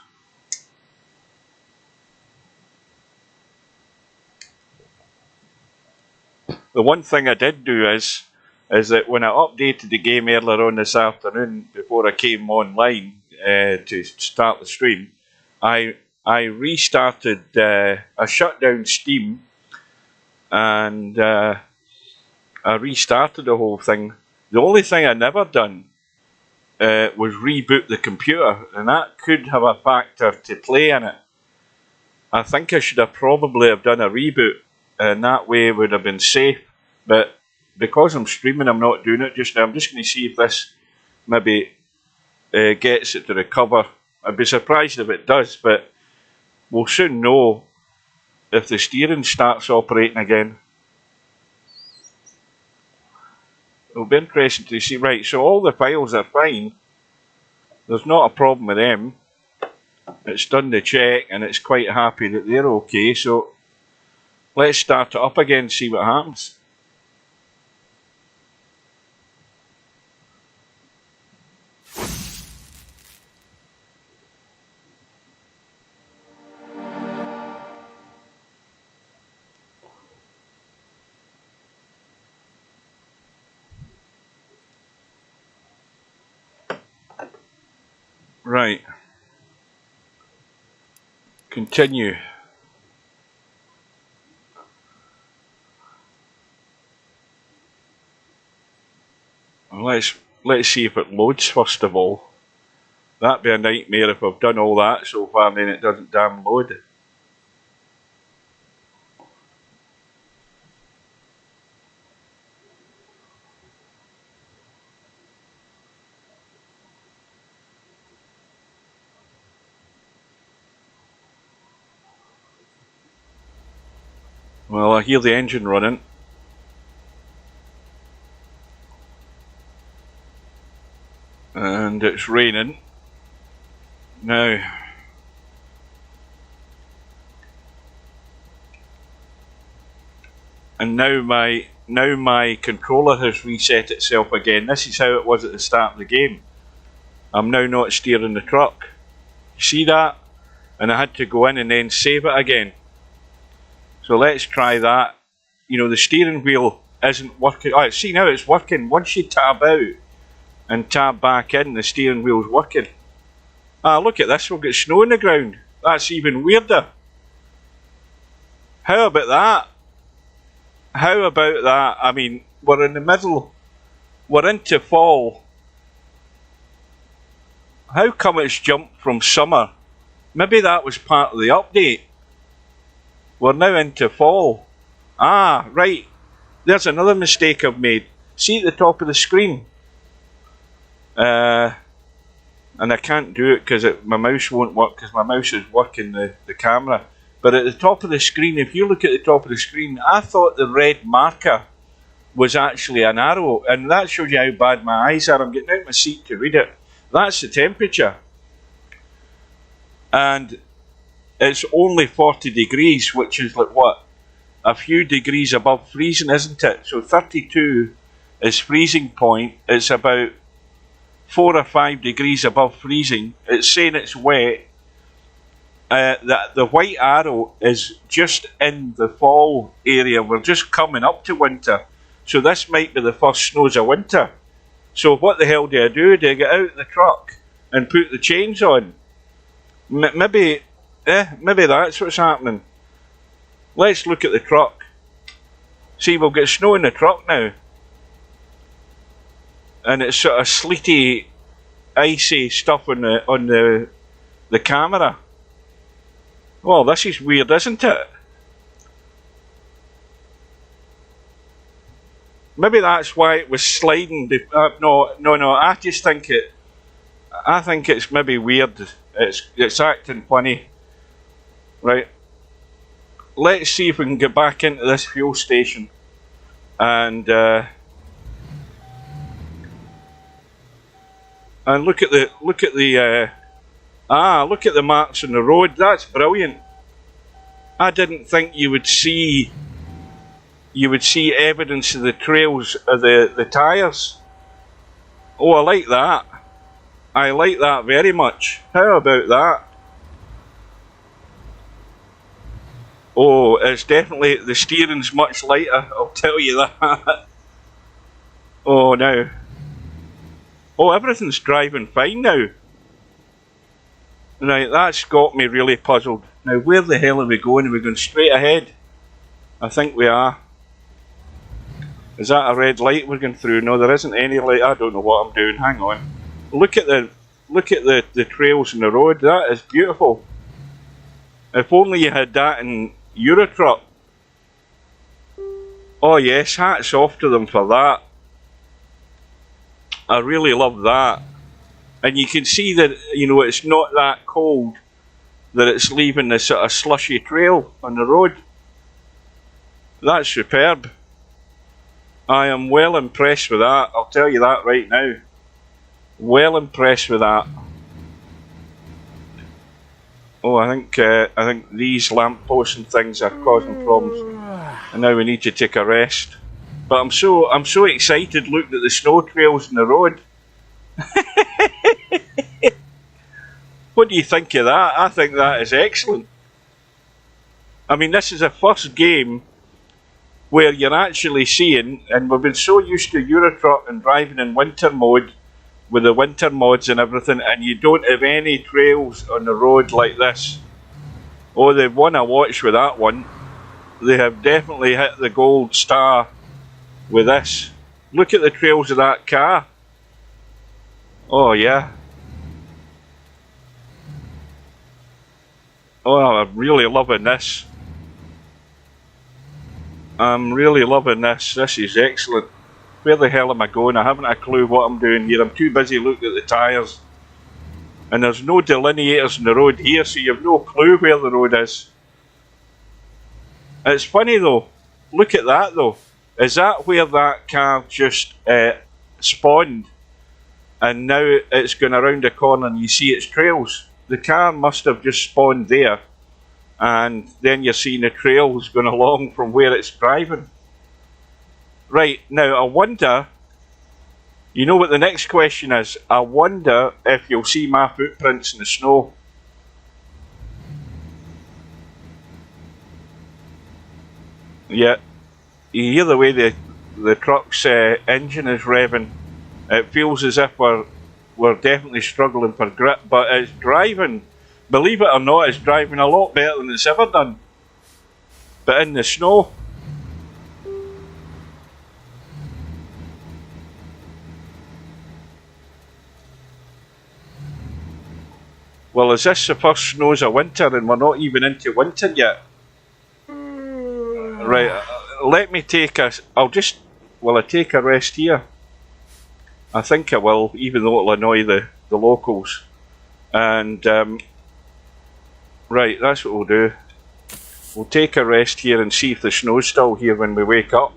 The one thing I did do is that when I updated the game earlier on this afternoon, before I came online to start the stream, I restarted, I shut down Steam, and I restarted the whole thing. The only thing I never done was reboot the computer, and that could have a factor to play in it. I think I should have probably have done a reboot, and that way it would have been safe. But because I'm streaming, I'm not doing it just now. I'm just going to see if this maybe gets it to recover. I'd be surprised if it does, but we'll soon know if the steering starts operating again. It'll be interesting to see. Right, so all the files are fine. There's not a problem with them. It's done the check, and it's quite happy that they're okay. So let's start it up again and see what happens. Right. Continue. Let's see if it loads first of all. That'd be a nightmare if I've done all that so far and then it doesn't damn load. Well, I hear the engine running. And it's raining. Now, and now my controller has reset itself again. This is how it was at the start of the game. I'm now not steering the truck. You see that? And I had to go in and then save it again. So let's try that. You know, the steering wheel isn't working. Oh, see, now it's working. Once you tab out and tab back in, the steering wheel's working. Ah, look at this. We've got snow on the ground. That's even weirder. How about that? How about that? I mean, we're in the middle. We're into fall. How come it's jumped from summer? Maybe that was part of the update. We're now into fall. Ah, right. There's another mistake I've made. See at the top of the screen? And I can't do it because my mouse won't work, because my mouse is working the camera. But at the top of the screen, if you look at the top of the screen, I thought the red marker was actually an arrow. And that shows you how bad my eyes are. I'm getting out of my seat to read it. That's the temperature. And it's only 40 degrees, which is like what? A few degrees above freezing, isn't it? So 32 is freezing point. It's about 4 or 5 degrees above freezing. It's saying it's wet. the white arrow is just in the fall area. We're just coming up to winter. So this might be the first snows of winter. So what the hell do I do? Do I get out the truck and put the chains on? Maybe that's what's happening. Let's look at the truck. See, we'll get snow in the truck now. And it's sort of sleety, icy stuff on the camera. Well, this is weird, isn't it? Maybe that's why it was sliding. No. I just think I think it's maybe weird. It's acting funny. Right. Let's see if we can get back into this fuel station, and look at the look at the marks on the road. That's brilliant. I didn't think you would see evidence of the trails of the tyres. Oh, I like that. I like that very much. How about that? Oh, it's definitely, the steering's much lighter, I'll tell you that. Oh, now. Oh, everything's driving fine now. Right, that's got me really puzzled. Now, where the hell are we going? Are we going straight ahead? I think we are. Is that a red light we're going through? No, there isn't any light. I don't know what I'm doing. Hang on. Look at the trails in the road. That is beautiful. If only you had that in Eurotruck. Oh yes, hats off to them for that. I really love that. And you can see that, you know, it's not that cold, that it's leaving this sort of slushy trail on the road. That's superb. I am well impressed with that, I'll tell you that right now. Well impressed with that. Oh, I think these lampposts and things are causing problems, and now we need to take a rest. But I'm so excited looking at the snow trails in the road. What do you think of that? I think that is excellent. I mean, this is the first game where you're actually seeing, and we've been so used to Eurotruck and driving in winter mode with the winter mods and everything, and you don't have any trails on the road like this. Oh, they've won a watch with that one. They have definitely hit the gold star with this. Look at the trails of that car. Oh yeah. Oh, I'm really loving this. I'm really loving this. This is excellent. Where the hell am I going? I haven't a clue what I'm doing here. I'm too busy looking at the tyres. And there's no delineators in the road here, so you have no clue where the road is. It's funny though. Look at that though. Is that where that car just spawned? And now it's going around the corner and you see its trails. The car must have just spawned there. And then you're seeing the trails going along from where it's driving. Right, now I wonder, you know what the next question is? I wonder if you'll see my footprints in the snow. Yeah, you hear the way the truck's engine is revving. It feels as if we're definitely struggling for grip, but it's driving, believe it or not, it's driving a lot better than it's ever done. But in the snow. Well, is this the first snows of winter and we're not even into winter yet? Right, let me take I'll take a rest here? I think I will, even though it'll annoy the locals. And, right, that's what we'll do. We'll take a rest here and see if the snow's still here when we wake up.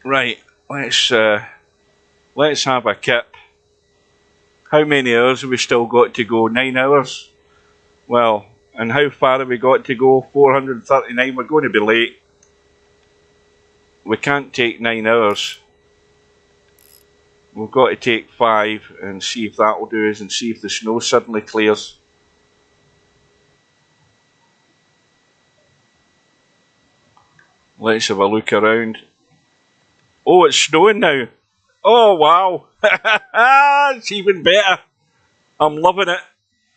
Right, let's have a kip. How many hours have we still got to go? 9 hours? Well, and how far have we got to go? 439. We're going to be late. We can't take 9 hours. We've got to take 5 and see if that will do us and see if the snow suddenly clears. Let's have a look around. Oh, it's snowing now. Oh, wow. It's even better. I'm loving it.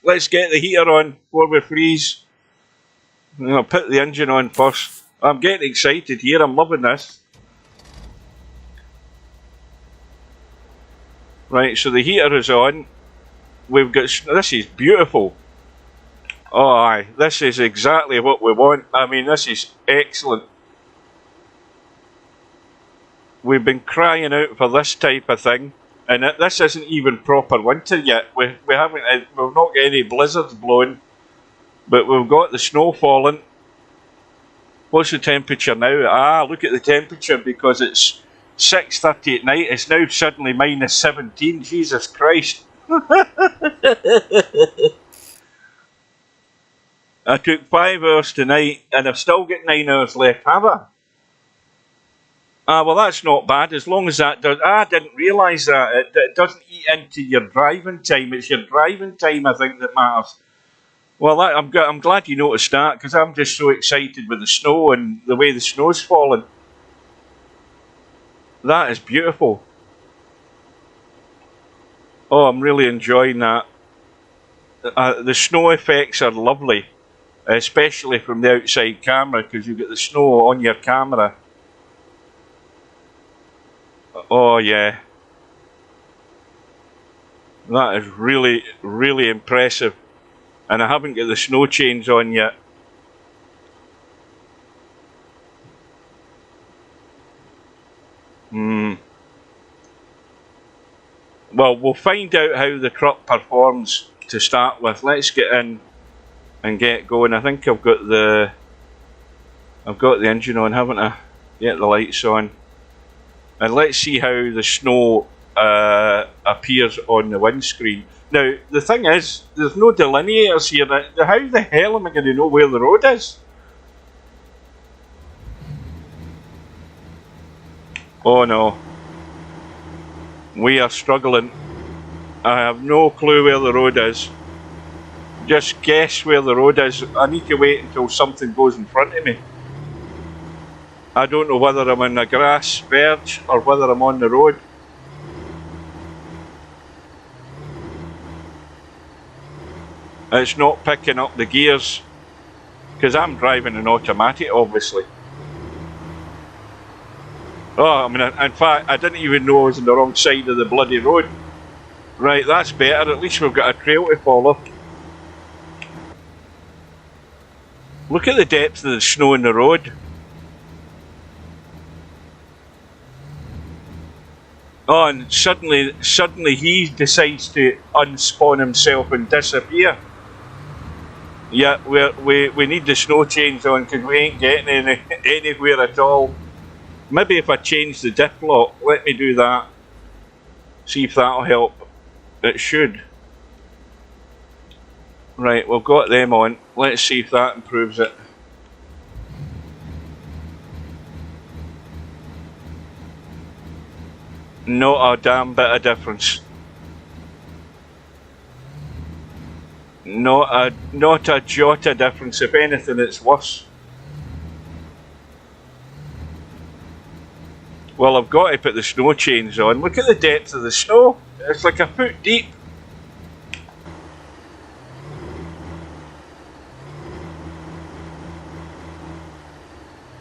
Let's get the heater on before we freeze. I'll put the engine on first. I'm getting excited here. I'm loving this. Right, so the heater is on. We've got... This is beautiful. Oh, aye. This is exactly what we want. I mean, this is excellent. We've been crying out for this type of thing, and this isn't even proper winter yet. We've not got any blizzards blowing, but we've got the snow falling. What's the temperature now? Ah, look at the temperature, because it's 6:30 at night. It's now suddenly minus 17. Jesus Christ! I took 5 hours tonight, and I've still got 9 hours left, have I? Ah, well, that's not bad, as long as that does... I didn't realise that. It doesn't eat into your driving time. It's your driving time, I think, that matters. Well, I'm glad you noticed that, because I'm just so excited with the snow and the way the snow's falling. That is beautiful. Oh, I'm really enjoying that. The snow effects are lovely, especially from the outside camera, because you get the snow on your camera. Oh yeah, that is really, really impressive, and I haven't got the snow chains on yet. Well, we'll find out how the truck performs to start with. Let's get in and get going. I think I've got the engine on, haven't I? Get the lights on. And let's see how the snow appears on the windscreen. Now, the thing is, there's no delineators here. How the hell am I going to know where the road is? Oh no. We are struggling. I have no clue where the road is. Just guess where the road is. I need to wait until something goes in front of me. I don't know whether I'm on a grass verge or whether I'm on the road. It's not picking up the gears, because I'm driving an automatic, obviously. Oh, I mean, in fact, I didn't even know I was on the wrong side of the bloody road. Right, that's better. At least we've got a trail to follow. Look at the depth of the snow in the road. Oh, and suddenly he decides to unspawn himself and disappear. Yeah, we need the snow chains on, because we ain't getting anywhere at all. Maybe if I change the diff lock, let me do that. See if that'll help. It should. Right, we've got them on. Let's see if that improves it. Not a damn bit of difference. Not a jot of difference. If anything, it's worse. Well, I've got to put the snow chains on. Look at the depth of the snow. It's like a foot deep.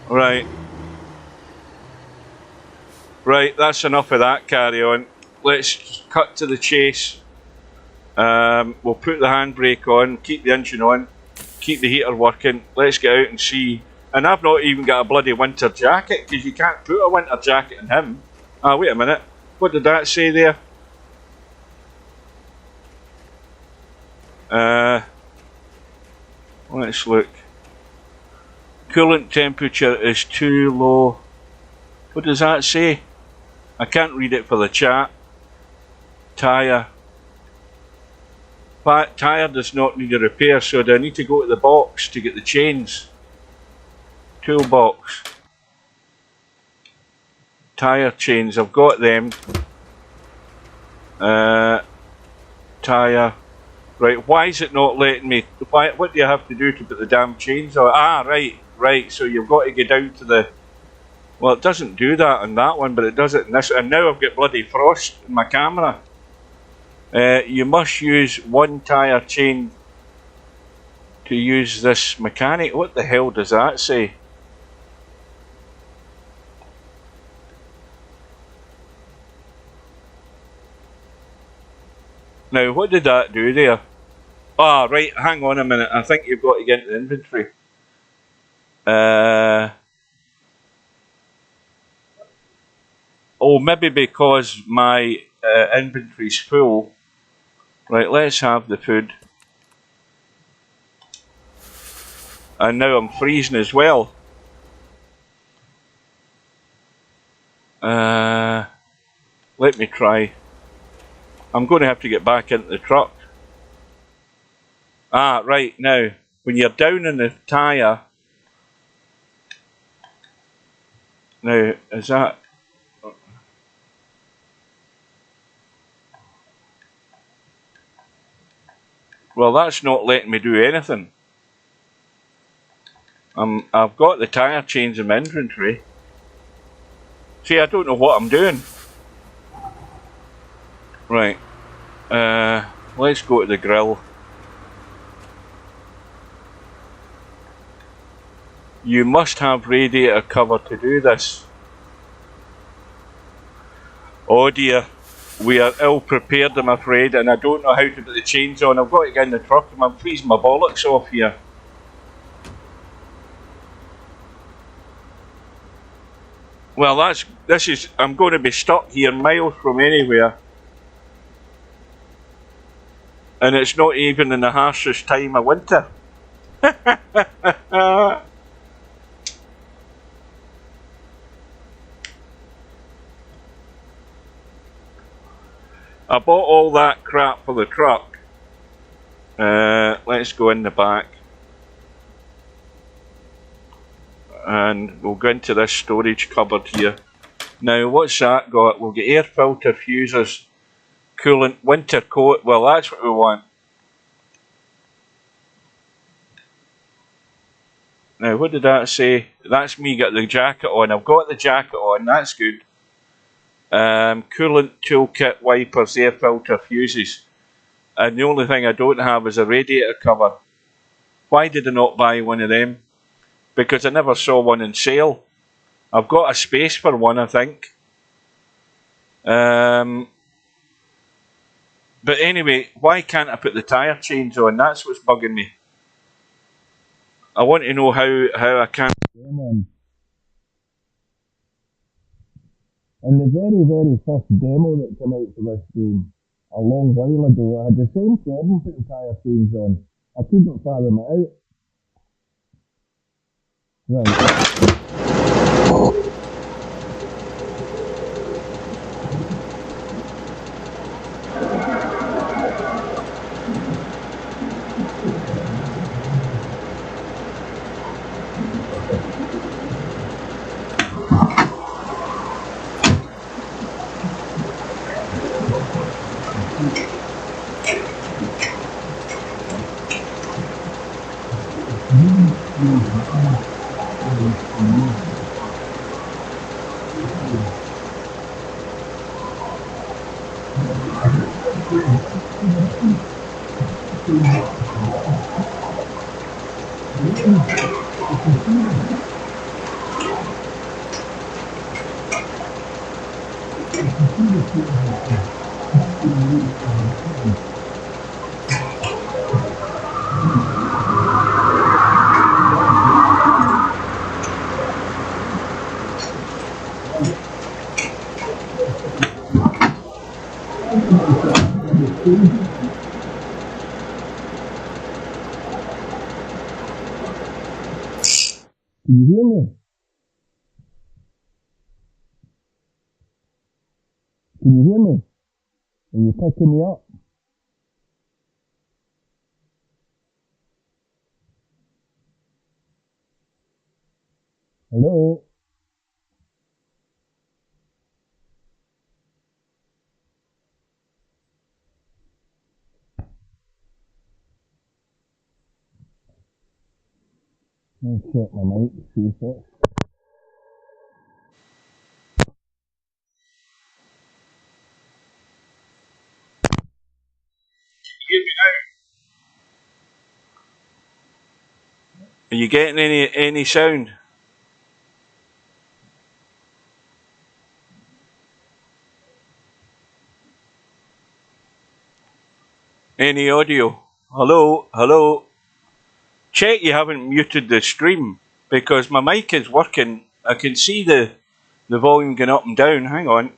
Right. Right, that's enough of that carry on. Let's cut to the chase. We'll put the handbrake on, keep the engine on, keep the heater working. Let's get out and see. And I've not even got a bloody winter jacket, because you can't put a winter jacket on him. Ah, wait a minute. What did that say there? Let's look. Coolant temperature is too low. What does that say? I can't read it for the chat. Tyre. Tyre does not need a repair, so do I need to go to the box to get the chains? Toolbox. Tyre chains, I've got them. Tyre. Right, why is it not letting me? What do you have to do to put the damn chains on? Ah, right. So you've got to go down to the. Well, it doesn't do that on that one, but it does it in this. And now I've got bloody frost in my camera. You must use one tyre chain to use this mechanic. What the hell does that say? Now, what did that do there? Ah, right, hang on a minute. I think you've got to get into the inventory. Oh, maybe because my inventory's full. Right, let's have the food. And now I'm freezing as well. Let me try. I'm going to have to get back into the truck. Ah, right, now, when you're down in the tyre... Now, is that... Well, that's not letting me do anything. I've got the tyre chains in my inventory. See, I don't know what I'm doing. Right. Let's go to the grill. You must have radiator cover to do this. Oh dear. We are ill prepared, I'm afraid, and I don't know how to put the chains on. I've got to get in the truck and I'm freezing my bollocks off here. Well, I'm going to be stuck here miles from anywhere. And it's not even in the harshest time of winter. I bought all that crap for the truck. Let's go in the back. And we'll go into this storage cupboard here. Now, what's that got? We'll get air filter fuses, coolant, winter coat. Well, that's what we want. Now, what did that say? That's me got the jacket on. I've got the jacket on. That's good. Coolant, toolkit, wipers, air filter fuses. And the only thing I don't have is a radiator cover. Why did I not buy one of them? Because I never saw one in sale. I've got a space for one, I think. But anyway, why can't I put the tyre chains on? That's what's bugging me. I want to know how I can. And the very first demo that came out for this game, a long while ago, I had the same problem putting tyre chains on. I couldn't fathom it out. Right. Can you hear me? Can you hear me? Are you picking me up? Hello? I'll check my mic, see if it's... Are you getting any sound? Any audio? Hello, hello. Check you haven't muted the stream, because my mic is working. I can see the volume going up and down. Hang on.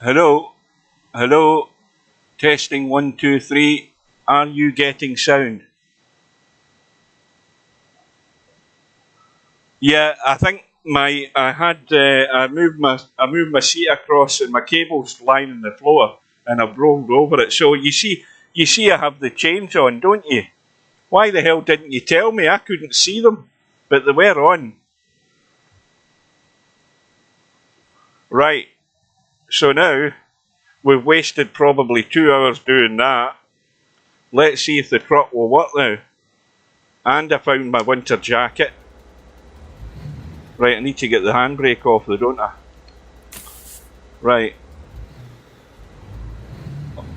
Hello, hello. Testing 1, 2, 3. Are you getting sound? Yeah, I think I moved my seat across and my cable's lying on the floor and I've rolled over it. So you see I have the chains on, don't you? Why the hell didn't you tell me? I couldn't see them, but they were on. Right. So now we've wasted probably 2 hours doing that. Let's see if the truck will work now. And I found my winter jacket. Right, I need to get the handbrake off though, don't I? Right.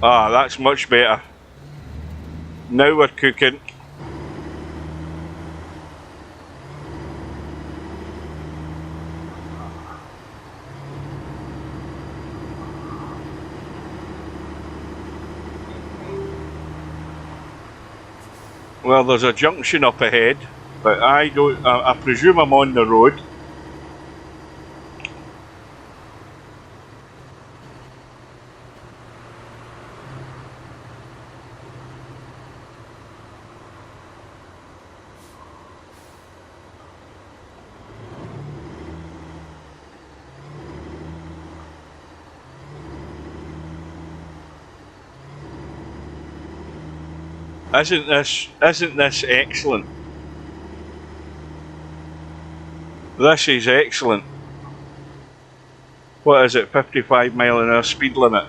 Ah, that's much better. Now we're cooking. Well, there's a junction up ahead, but I presume I'm on the road. Isn't this excellent? This is excellent. What is it, 55 mile an hour speed limit?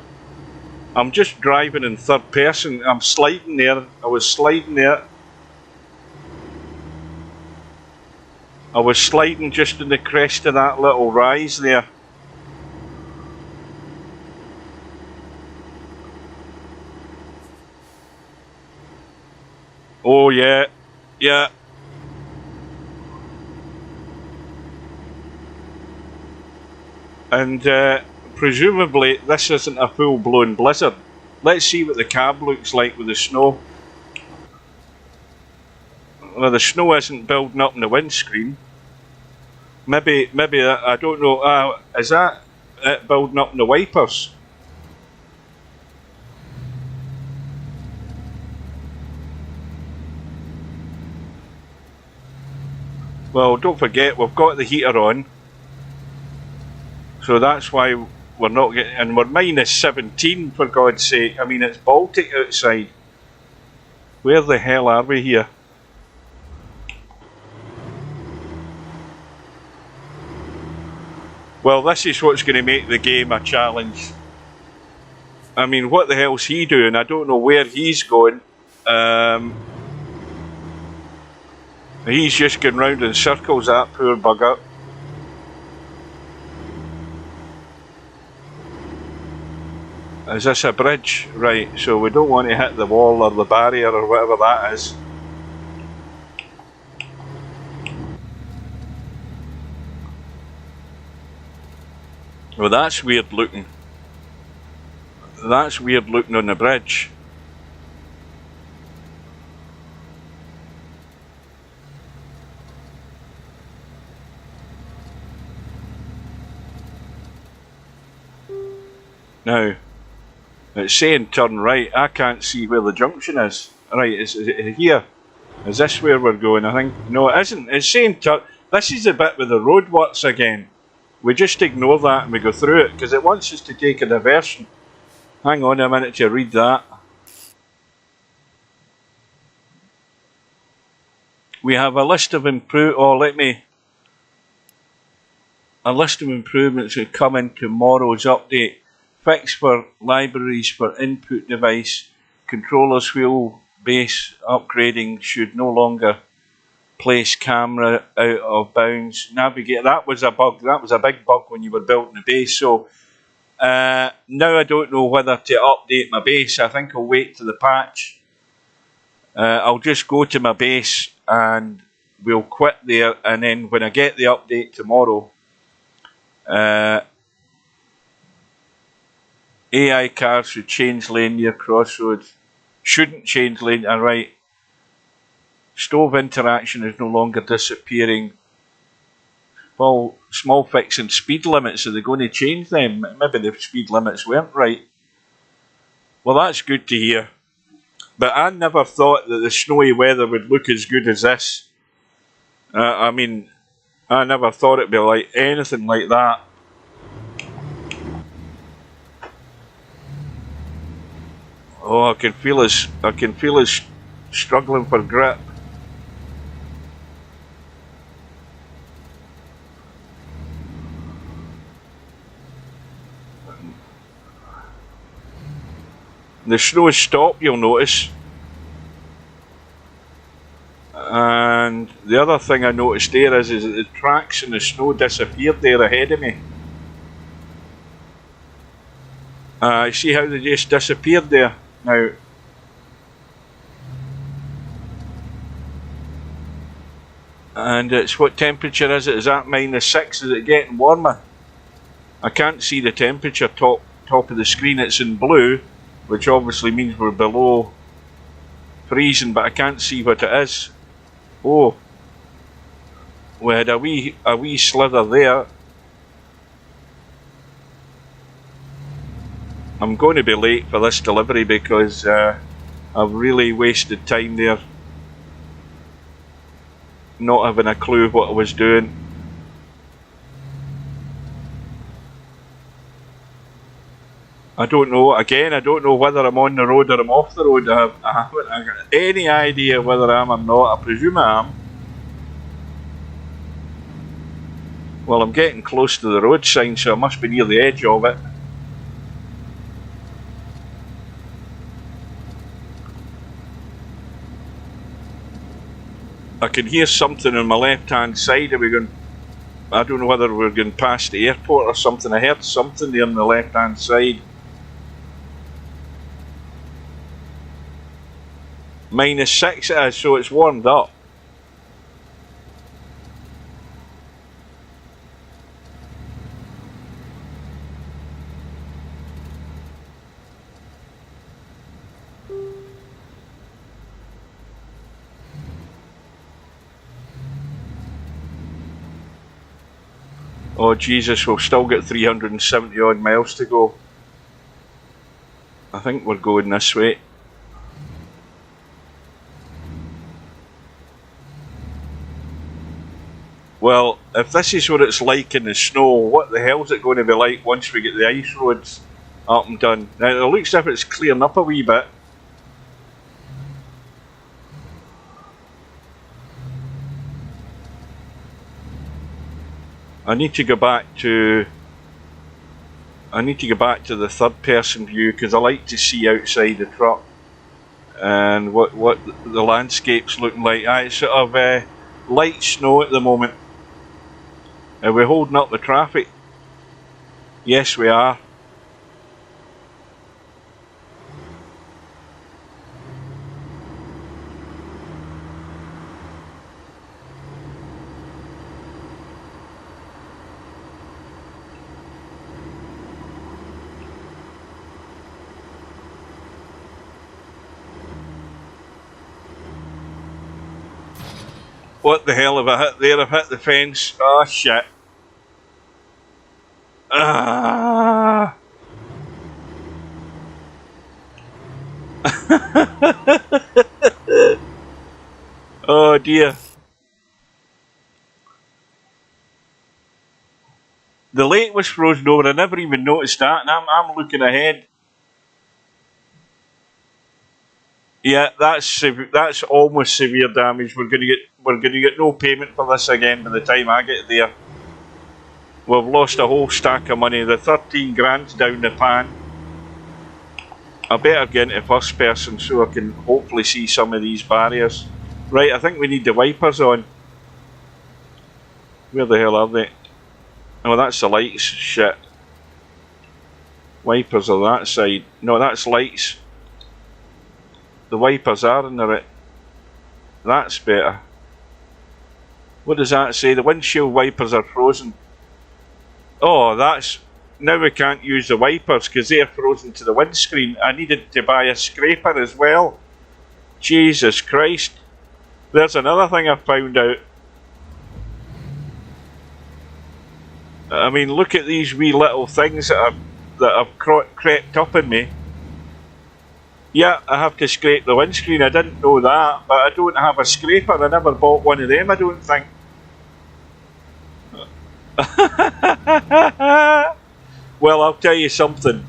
I'm just driving in third person. I'm sliding there. I was sliding there. I was sliding just in the crest of that little rise there. Oh yeah, yeah. And presumably this isn't a full-blown blizzard. Let's see what the cab looks like with the snow. Well, the snow isn't building up in the windscreen. Maybe I don't know. Is that it building up in the wipers? Well, don't forget we've got the heater on, so that's why we're not getting. And we're minus 17 for God's sake. I mean, it's Baltic outside. Where the hell are we here? Well, this is what's going to make the game a challenge. I mean, what the hell's he doing? I don't know where he's going. He's just going round in circles, that poor bugger. Is this a bridge? Right, so we don't want to hit the wall or the barrier or whatever that is. Well, that's weird looking. That's weird looking on the bridge. Now, it's saying turn right. I can't see where the junction is. Right, is it here? Is this where we're going? I think. No, it isn't. It's saying turn. This is the bit where the road works again. We just ignore that and we go through it because it wants us to take a diversion. Hang on a minute to read that. We have a list of a list of improvements that come in tomorrow's update. Fix for libraries for input device controller's wheel base upgrading should no longer place camera out of bounds. Navigate, that was a bug, that was a big bug when you were building the base. So now I don't know whether to update my base. I think I'll wait to the patch. I'll just go to my base and we'll quit there, and then when I get the update tomorrow, AI cars should change lane near crossroads. Shouldn't change lane, right. Stove interaction is no longer disappearing. Well, small fix in speed limits, are they going to change them? Maybe the speed limits weren't right. Well, that's good to hear. But I never thought that the snowy weather would look as good as this. I mean, I never thought it'd be like anything like that. Oh, I can feel us struggling for grip. The snow has stopped, you'll notice. And the other thing I noticed there is that the tracks in the snow disappeared there ahead of me. See how they just disappeared there now. And it's, what temperature is it? Is that -6? Is it getting warmer? I can't see the temperature top of the screen. It's in blue, which obviously means we're below freezing, but I can't see what it is. Oh, we had a wee slither there. I'm going to be late for this delivery because I've really wasted time there, not having a clue what I was doing. I don't know. Again, I don't know whether I'm on the road or I'm off the road. I haven't got any idea whether I am or not. I presume I am. Well, I'm getting close to the road sign, so I must be near the edge of it. I can hear something on my left-hand side. Are we going? I don't know whether we're going past the airport or something. I heard something there on the left-hand side. -6 it is, so it's warmed up. Oh Jesus, we've still got 370 odd miles to go. I think we're going this way. Well, if this is what it's like in the snow, what the hell is it going to be like once we get the ice roads up and done? Now, it looks as if it's clearing up a wee bit. I need to go back to the third person view because I like to see outside the truck and what the landscape's looking like. It's sort of light snow at the moment. Are we holding up the traffic? Yes, we are. What the hell have I hit there? I've hit the fence. Oh shit. Ah. Oh dear. The lake was frozen over. I never even noticed that, and I'm looking ahead. Yeah, that's almost severe damage. We're gonna get no payment for this again by the time I get there. We've lost a whole stack of money. The 13 grand's down the pan. I better get into first person so I can hopefully see some of these barriers. Right, I think we need the wipers on. Where the hell are they? Oh, that's the lights. Shit. Wipers are that side. No, that's lights. The wipers are in the right. That's better. What does that say? The windshield wipers are frozen. Oh, that's... Now we can't use the wipers because they're frozen to the windscreen. I needed to buy a scraper as well. Jesus Christ. There's another thing I found out. I mean, look at these wee little things that have crept up in me. Yeah, I have to scrape the windscreen. I didn't know that, but I don't have a scraper. I never bought one of them, I don't think. Well, I'll tell you something.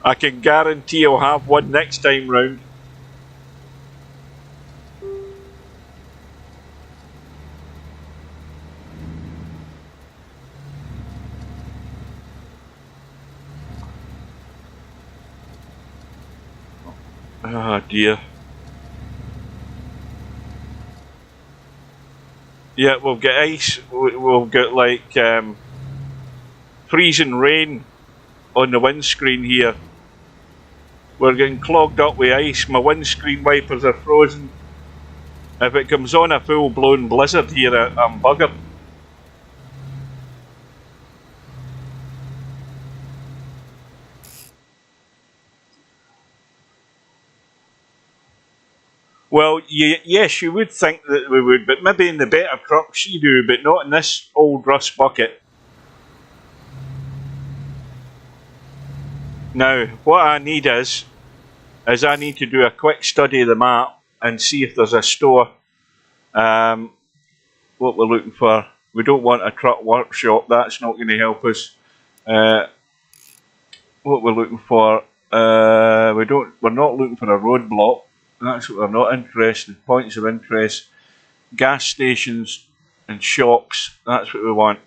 I can guarantee I'll have one next time round. Oh dear. Yeah, we'll get ice. We'll get like freezing rain on the windscreen here. We're getting clogged up with ice. My windscreen wipers are frozen. If it comes on a full-blown blizzard here, I'm buggered. Well, yes, you would think that we would, but maybe in the better trucks you do, but not in this old rust bucket. Now, what I need is I need to do a quick study of the map and see if there's a store. What we're looking for. We don't want a truck workshop, that's not going to help us. What we're looking for, we're not looking for a roadblock. That's what we're not interested in. Points of interest, gas stations and shops, that's what we want.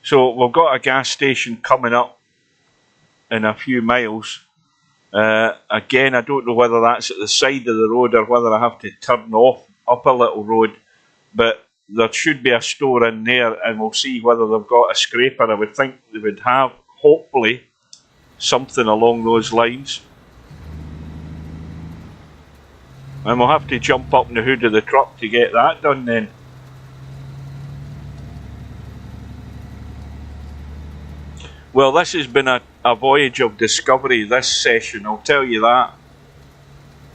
So we've got a gas station coming up in a few miles. Again, I don't know whether that's at the side of the road or whether I have to turn off up a little road, but there should be a store in there and we'll see whether they've got a scraper. I would think they would have, hopefully, something along those lines. And we'll have to jump up in the hood of the truck to get that done then. Well, this has been a voyage of discovery, this session, I'll tell you that.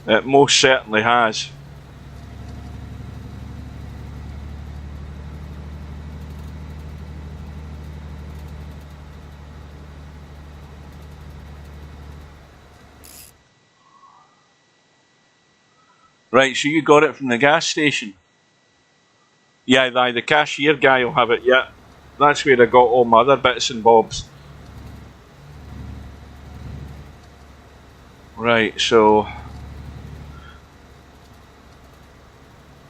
It most certainly has. Right, so you got it from the gas station? Yeah, the cashier guy will have it, yeah. That's where I got all my other bits and bobs. Right, so...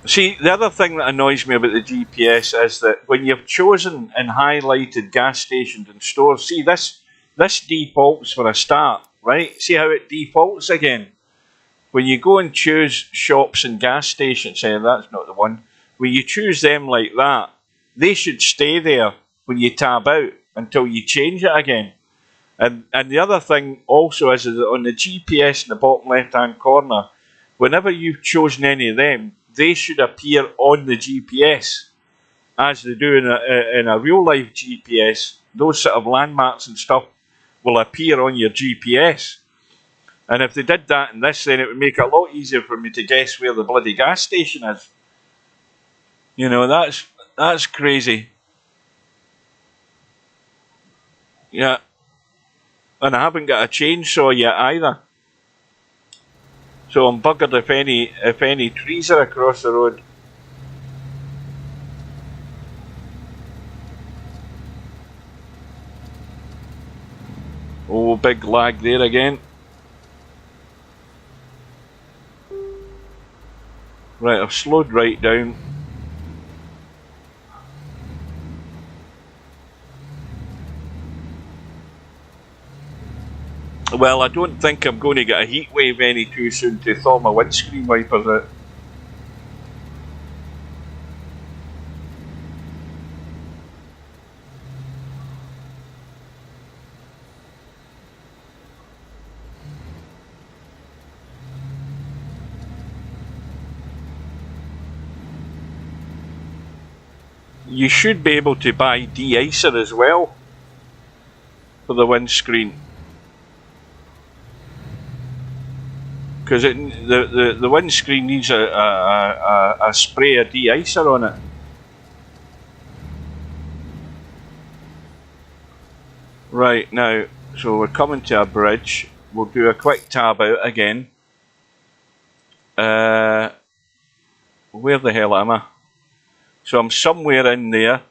See, the other thing that annoys me about the GPS is that when you've chosen and highlighted gas stations and stores, see this defaults for a start, right? See how it defaults again? When you go and choose shops and gas stations, saying that's not the one, when you choose them like that, they should stay there when you tab out until you change it again. And the other thing also is that on the GPS in the bottom left hand corner, whenever you've chosen any of them, they should appear on the GPS as they do in a real life GPS. Those sort of landmarks and stuff will appear on your GPS. And if they did that in this, then it would make it a lot easier for me to guess where the bloody gas station is. You know, that's crazy. Yeah. And I haven't got a chainsaw yet either. So I'm buggered if any trees are across the road. Oh, big lag there again. Right, I've slowed right down. Well, I don't think I'm going to get a heat wave any too soon to thaw my windscreen wipers out. You should be able to buy de-icer as well for the windscreen, because the windscreen needs a spray of de-icer on it. Right, now, so we're coming to a bridge. We'll do a quick tab out again. Where the hell am I? So I'm somewhere in there.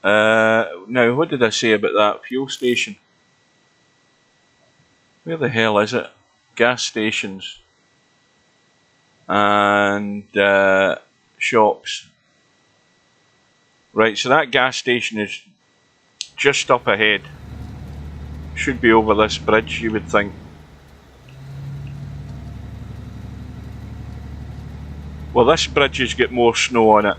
Now, what did I say about that fuel station? Where the hell is it? Gas stations. And shops. Right, so that gas station is just up ahead. Should be over this bridge, you would think. Well, this bridge has got more snow on it.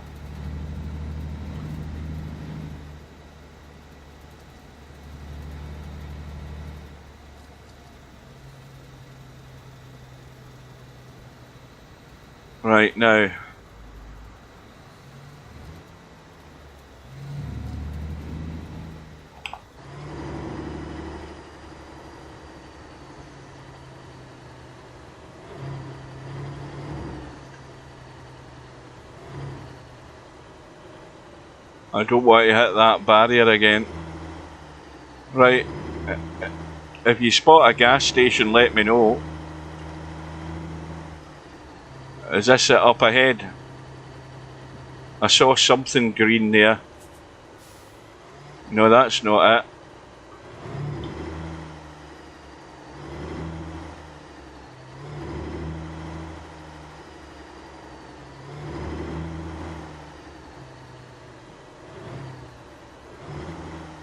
Right, now. I don't want to hit that barrier again. Right, if you spot a gas station, let me know. Is this it up ahead? I saw something green there. No, that's not it.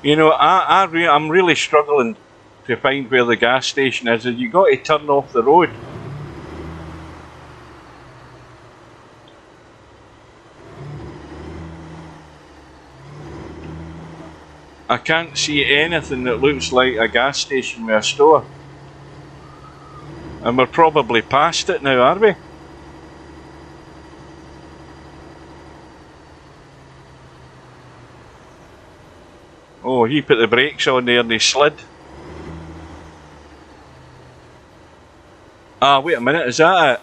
You know, I'm really struggling to find where the gas station is. You got to turn off the road. I can't see anything that looks like a gas station with a store. And we're probably past it now, are we? Oh, he put the brakes on there and he slid. Ah, wait a minute, is that it?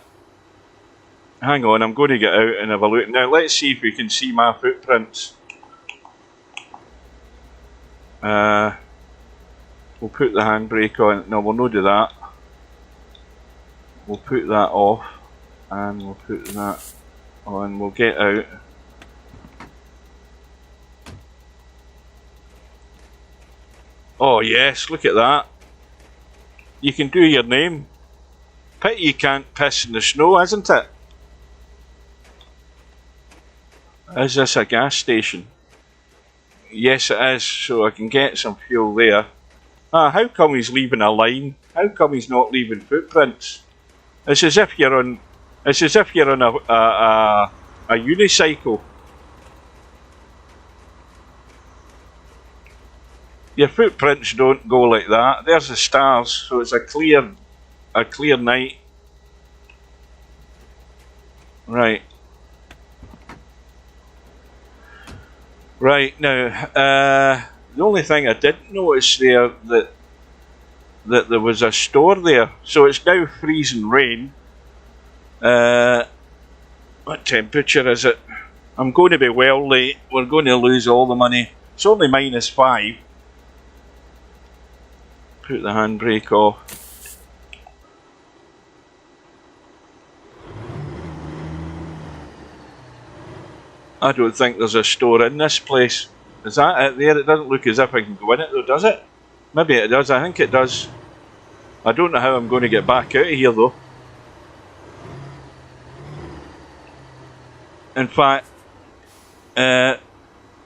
Hang on, I'm going to get out and have a look. Now, let's see if we can see my footprints. We'll put the handbrake on. No, we'll not do that. We'll put that off. And we'll put that on. We'll get out. Oh yes, look at that. You can do your name. Pity you can't piss in the snow, isn't it? Is this a gas station? Yes it is, so I can get some fuel there. Ah, how come he's leaving a line? How come he's not leaving footprints? It's as if you're on a unicycle. Your footprints don't go like that. There's the stars, so it's a clear night. Right. Right, now, the only thing I didn't notice there that there was a store there. So it's now freezing rain. What temperature is it? I'm going to be well late. We're going to lose all the money. It's only -5. Put the handbrake off. I don't think there's a store in this place. Is that it there? It doesn't look as if I can go in it though, does it? Maybe it does, I think it does. I don't know how I'm going to get back out of here though. In fact,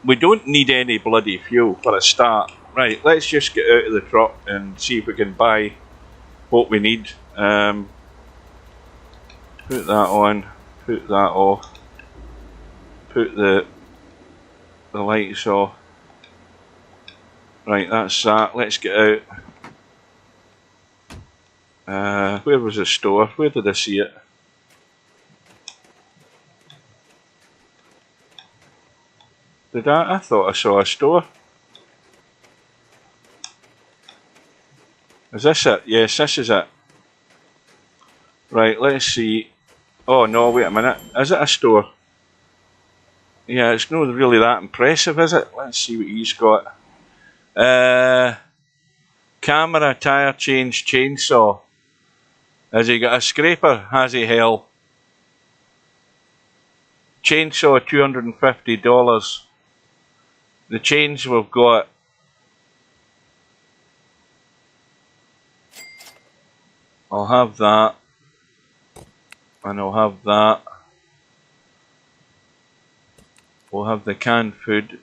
we don't need any bloody fuel for a start. Right, let's just get out of the truck and see if we can buy what we need. Put that on, put that off, put the lights off. Right, that's that. Let's get out. Where was the store? Where did I see it? Did I? I thought I saw a store. Is this it? Yes, this is it. Right, let's see. Oh no, wait a minute. Is it a store? Yeah, it's not really that impressive, is it? Let's see what he's got. Camera, tyre change, chainsaw. Has he got a scraper? Has he, hell? Chainsaw, $250. The chains we've got. I'll have that. And I'll have that. We'll have the canned food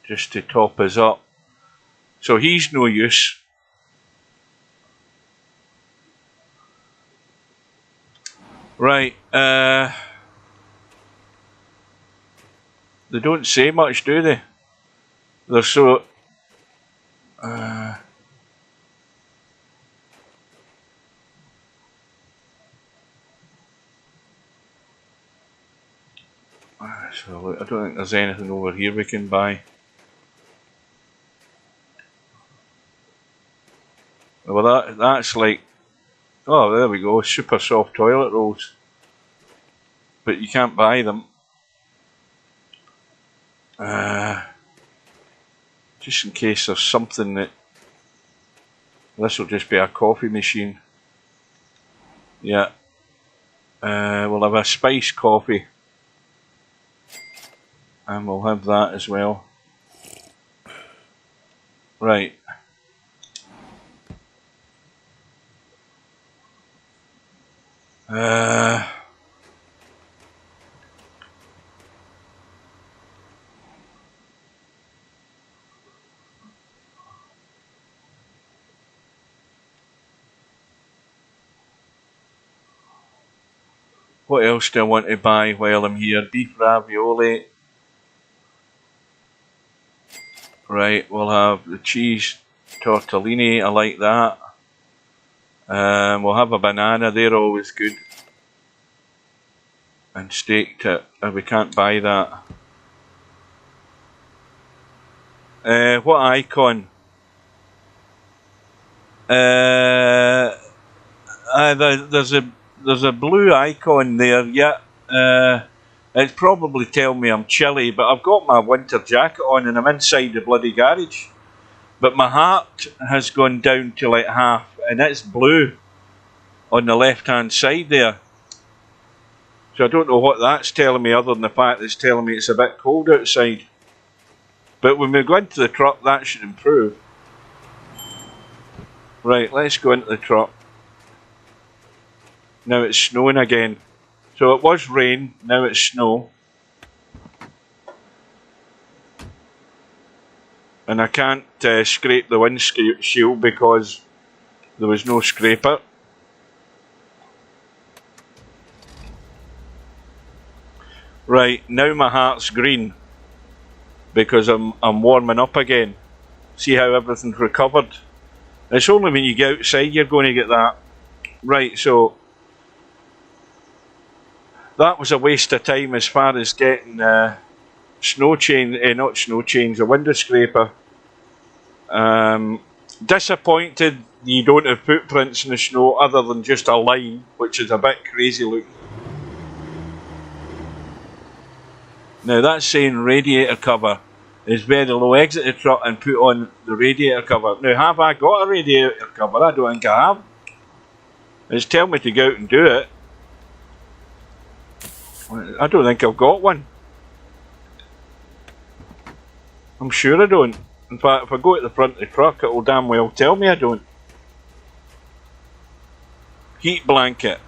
just to top us up. So he's no use. Right, they don't say much, do they? They're so... so I don't think there's anything over here we can buy. Well, that's like... Oh, there we go, super soft toilet rolls. But you can't buy them. Just in case there's something that... This will just be a coffee machine. Yeah. We'll have a spice coffee. And we'll have that as well. Right. What else do I want to buy while I'm here? Beef ravioli. Right, we'll have the cheese tortellini, I like that. We'll have a banana, they're always good. And steak tip, we can't buy that. What icon? There's a blue icon there, yeah. It's probably telling me I'm chilly, but I've got my winter jacket on and I'm inside the bloody garage. But my heart has gone down to like half, and it's blue on the left hand side there. So I don't know what that's telling me other than the fact that it's telling me it's a bit cold outside. But when we go into the truck, that should improve. Right, let's go into the truck. Now it's snowing again. So it was rain, now it's snow. And I can't scrape the windshield because there was no scraper. Right, now my heart's green because I'm warming up again. See how everything's recovered? It's only when you get outside you're going to get that. Right, so that was a waste of time as far as getting snow chain, not snow chains, a window scraper. Disappointed you don't have footprints in the snow other than just a line, which is a bit crazy looking. Now that's saying radiator cover is very low. Exit the truck and put on the radiator cover. Now have I got a radiator cover? I don't think I have. It's telling me to go out and do it. I don't think I've got one. I'm sure I don't. In fact, if I go to the front of the truck, it will damn well tell me I don't. Heat blanket.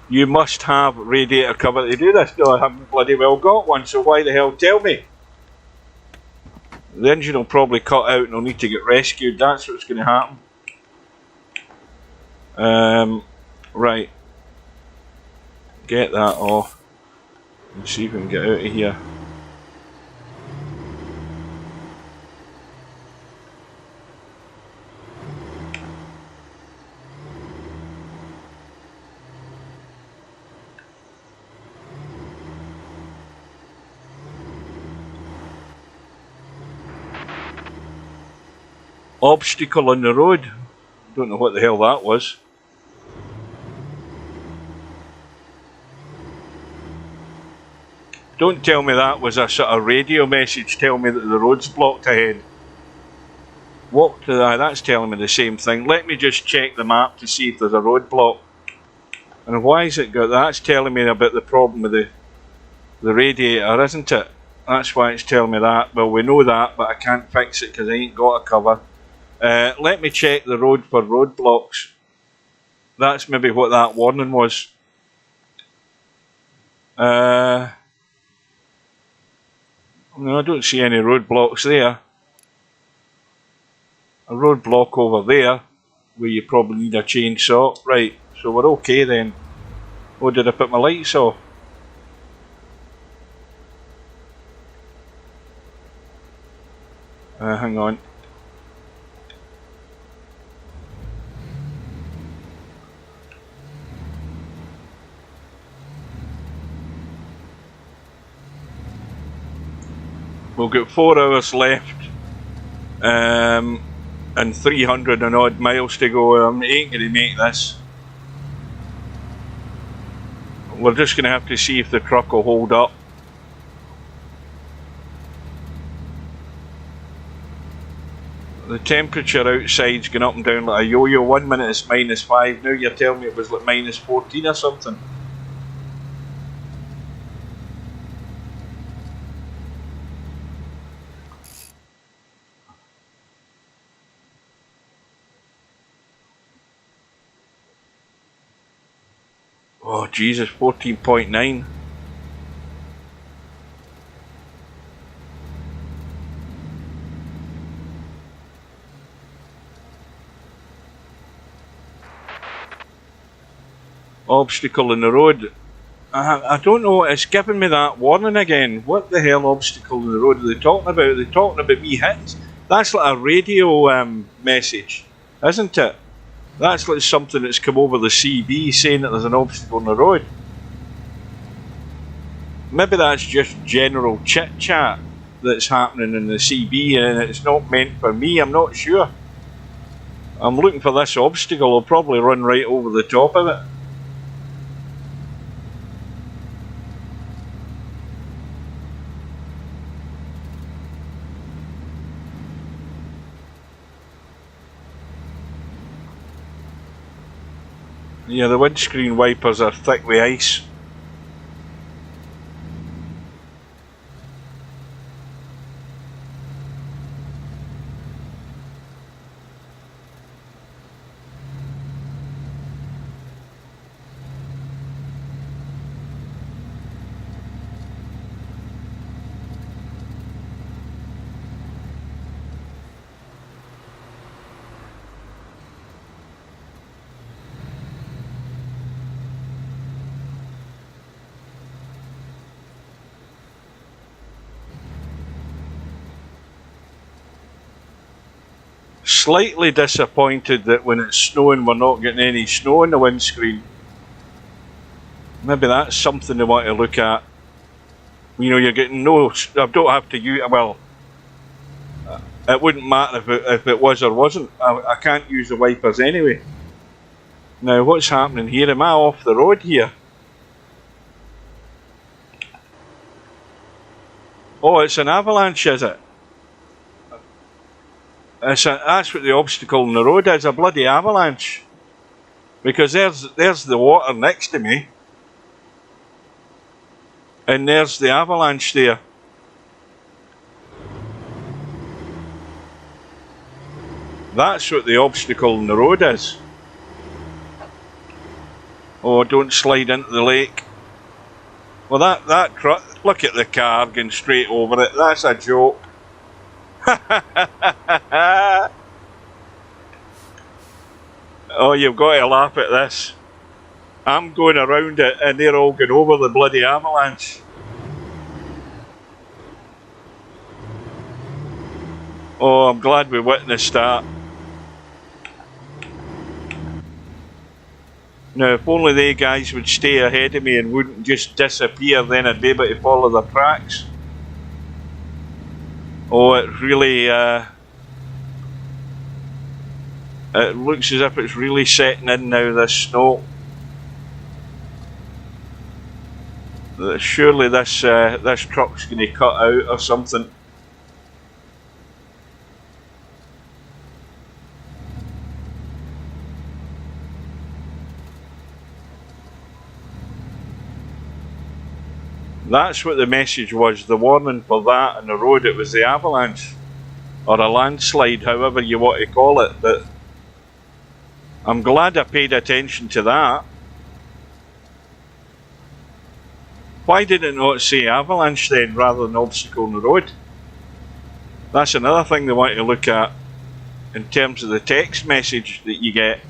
You must have radiator cover to do this. No, I haven't bloody well got one, so why the hell tell me? The engine will probably cut out and will need to get rescued. That's what's going to happen. Right. Get that off. And see if we can get out of here. Obstacle on the road. Don't know what the hell that was. Don't tell me that was a sort of radio message telling me that the road's blocked ahead. Walk to that, that's telling me the same thing. Let me just check the map to see if there's a roadblock. And why is it got that? That's telling me about the problem with the radiator, isn't it? That's why it's telling me that. Well, we know that, but I can't fix it because I ain't got a cover. Let me check the road for roadblocks. That's maybe what that warning was. No, I don't see any roadblocks there. A roadblock over there, where you probably need a chainsaw. Right, so we're okay then. Oh, did I put my lights off? Hang on. We've got 4 hours left, and 300 and odd miles to go. I ain't going to make this. We're just going to have to see if the truck will hold up. The temperature outside's going up and down like a yo-yo. 1 minute it's -5, now you're telling me it was like -14 or something. Oh Jesus, 14.9. Obstacle in the road. I don't know, it's giving me that warning again. What the hell obstacle in the road are they talking about? Are they talking about me hit? That's like a radio message, isn't it? That's like something that's come over the CB saying that there's an obstacle in the road. Maybe that's just general chit chat that's happening in the CB and it's not meant for me, I'm not sure. I'm looking for this obstacle, I'll probably run right over the top of it. Yeah, the windscreen wipers are thick with ice. Slightly disappointed that when it's snowing we're not getting any snow on the windscreen. Maybe that's something they want to look at. You know, you're getting no... I don't have to use... Well, it wouldn't matter if it was or wasn't. I can't use the wipers anyway. Now, what's happening here? Am I off the road here? Oh, it's an avalanche, is it? That's what the obstacle in the road is, a bloody avalanche. Because there's the water next to me. And there's the avalanche there. That's what the obstacle in the road is. Oh, don't slide into the lake. Well, that truck, look at the car going straight over it. That's a joke. Oh, you've got to laugh at this. I'm going around it and they're all going over the bloody avalanche. Oh, I'm glad we witnessed that. Now, if only they guys would stay ahead of me and wouldn't just disappear, then I'd be able to follow their tracks. Oh, it really, it looks as if it's really setting in now, this snow. Surely this truck's going to cut out or something. That's what the message was, the warning for that on the road. It was the avalanche, or a landslide, however you want to call it. But I'm glad I paid attention to that. Why did it not say avalanche then, rather than obstacle on the road? That's another thing they want to look at in terms of the text message that you get.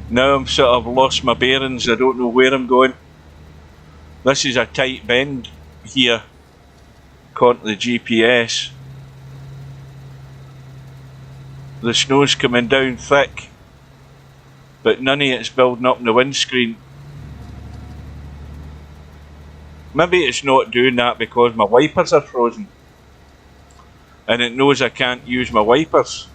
Now I'm sort of lost my bearings, I don't know where I'm going. This is a tight bend here, according to the GPS. The snow's coming down thick, but none of it's building up in the windscreen. Maybe it's not doing that because my wipers are frozen, and it knows I can't use my wipers.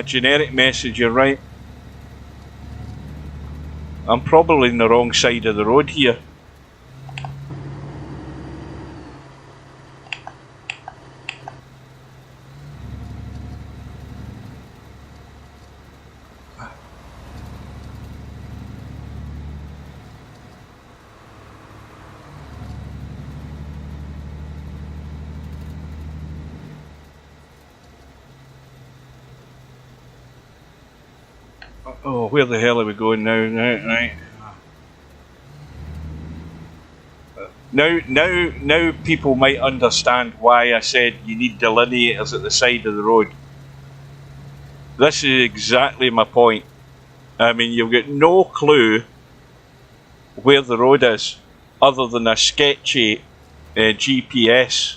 Generic message, you're right. I'm probably on the wrong side of the road here. Oh, where the hell are we going now? Right. Now people might understand why I said you need delineators at the side of the road. This is exactly my point. I mean, you've got no clue where the road is, other than a sketchy GPS.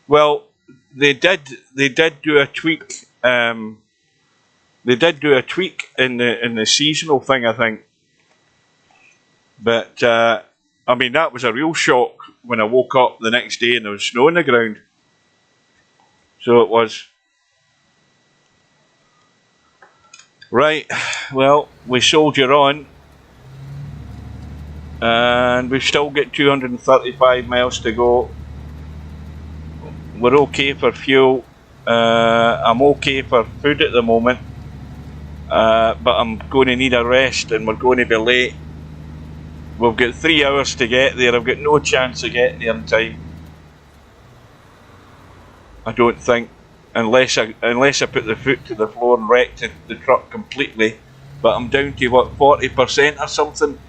Well, they did do a tweak. They did do a tweak in the seasonal thing, I think. But I mean, that was a real shock when I woke up the next day and there was snow on the ground. So it was. Right. Well, we soldier on, and we've still got 235 miles to go. We're okay for fuel. I'm okay for food at the moment, but I'm going to need a rest and we're going to be late. We've got 3 hours to get there. I've got no chance of getting there in time, I don't think, unless I put the foot to the floor and wrecked the truck completely. But I'm down to what, 40% or something.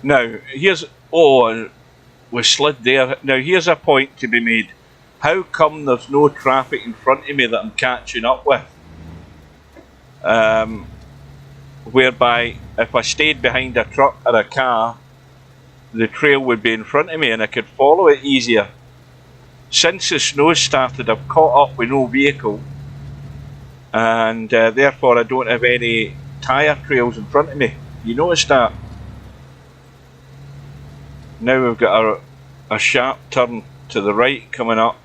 Now, we slid there. Now, here's a point to be made. How come there's no traffic in front of me that I'm catching up with? Whereby, if I stayed behind a truck or a car, the trail would be in front of me and I could follow it easier. Since the snow started, I've caught up with no vehicle, and therefore I don't have any tyre trails in front of me. You notice that? Now we've got a sharp turn to the right coming up.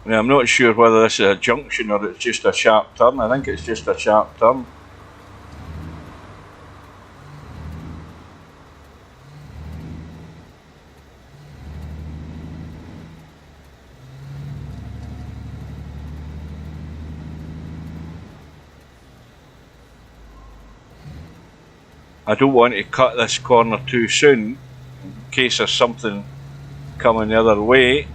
Now I'm not sure whether this is a junction or it's just a sharp turn. I think it's just a sharp turn. I don't want to cut this corner too soon in case there's something coming the other way.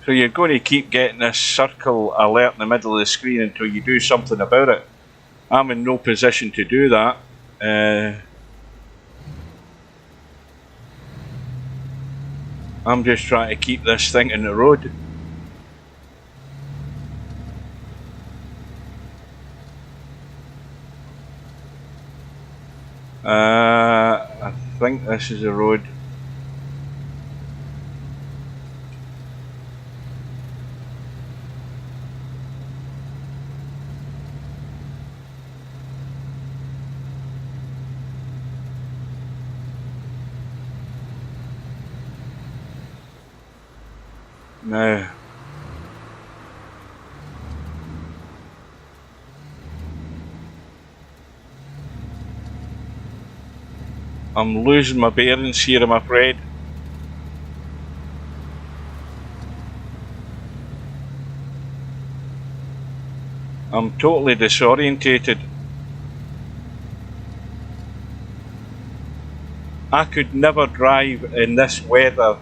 So you're going to keep getting this circle alert in the middle of the screen until you do something about it. I'm in no position to do that. I'm just trying to keep this thing in the road. I think this is a road. Now, I'm losing my bearings here, I'm afraid. I'm totally disorientated. I could never drive in this weather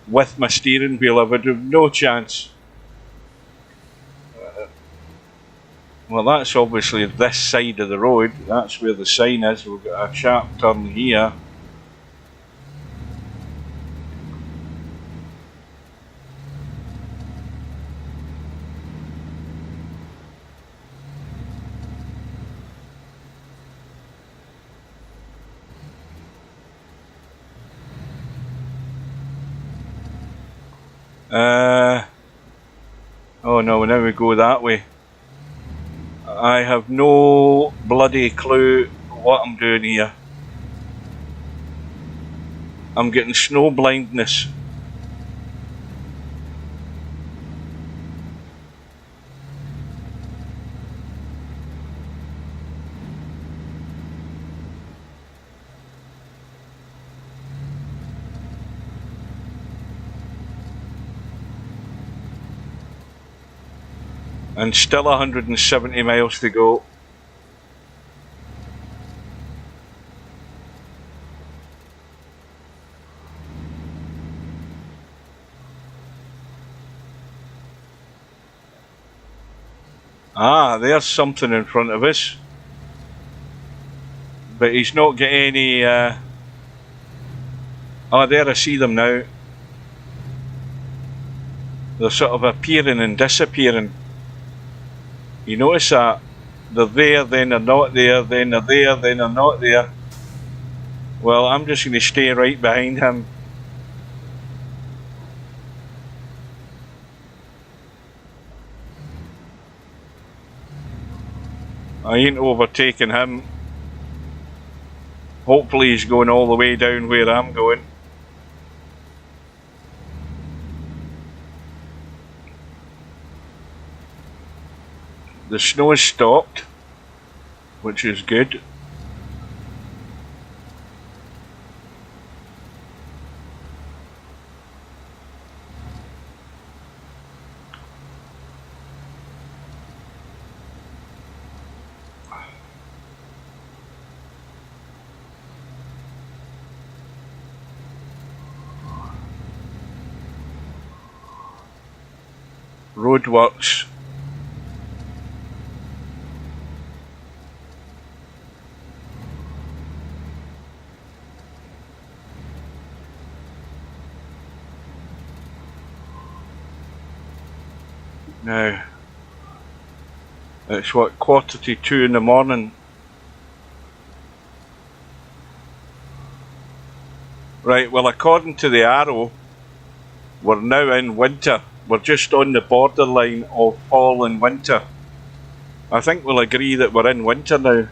with my steering wheel. I would have no chance. Well, that's obviously this side of the road. That's where the sign is. We've got a sharp turn here. Oh no, now we go that way. I have no bloody clue what I'm doing here. I'm getting snow blindness. And still 170 miles to go. Ah, there's something in front of us. But he's not got any... Oh, there, I see them now. They're sort of appearing and disappearing. You notice that? They're there, then they're not there, then they're there, then they're not there. Well, I'm just going to stay right behind him. I ain't overtaking him. Hopefully he's going all the way down where I'm going. The snow has stopped, which is good. Roadworks. Now, it's what, 1:45 in the morning. Right, well, according to the arrow, we're now in winter. We're just on the borderline of fall and winter. I think we'll agree that we're in winter now.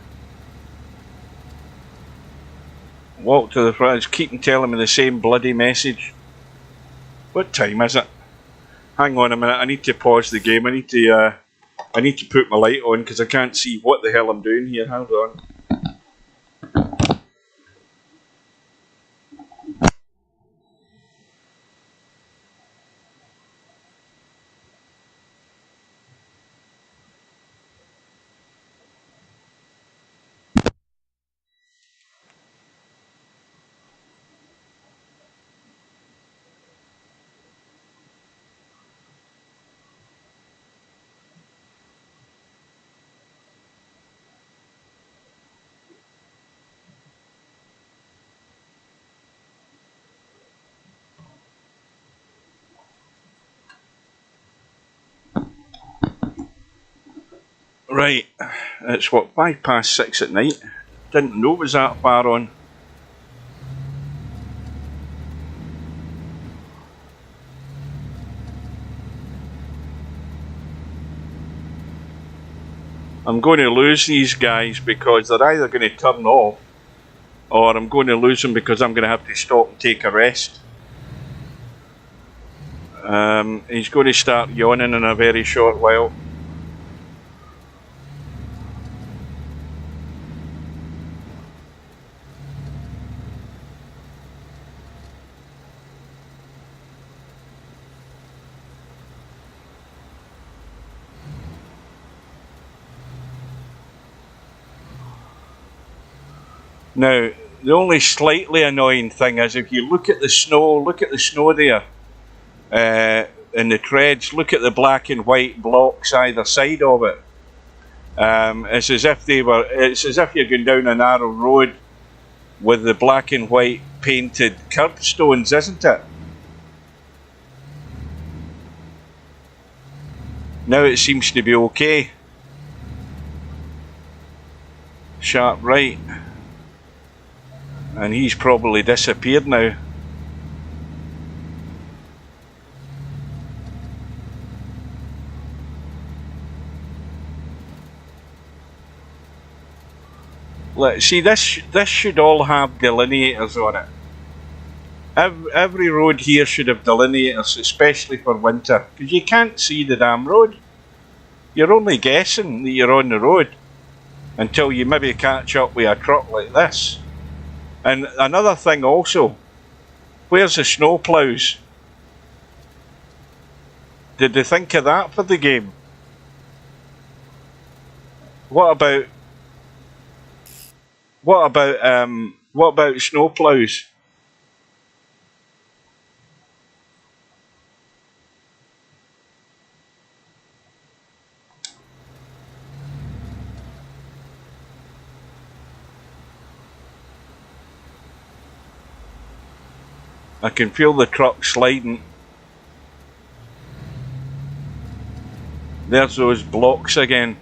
Walk to the front, keep telling me the same bloody message. What time is it? Hang on a minute, I need to pause the game. I need to put my light on because I can't see what the hell I'm doing here. Hold on. Right, it's what, 6:05 at night. Didn't know it was that far on. I'm going to lose these guys because they're either going to turn off or I'm going to lose them because I'm going to have to stop and take a rest. He's going to start yawning in a very short while. Now, the only slightly annoying thing is if you look at the snow there, in the treads, look at the black and white blocks either side of it. It's as if you're going down a narrow road with the black and white painted curbstones, isn't it? Now it seems to be okay. Sharp right. And he's probably disappeared now. Let's see, this should all have delineators on it. Every road here should have delineators, especially for winter, because you can't see the damn road. You're only guessing that you're on the road until you maybe catch up with a truck like this. And another thing also, where's the snow ploughs? Did they think of that for the game? What about snow ploughs? I can feel the truck sliding. There's those blocks again.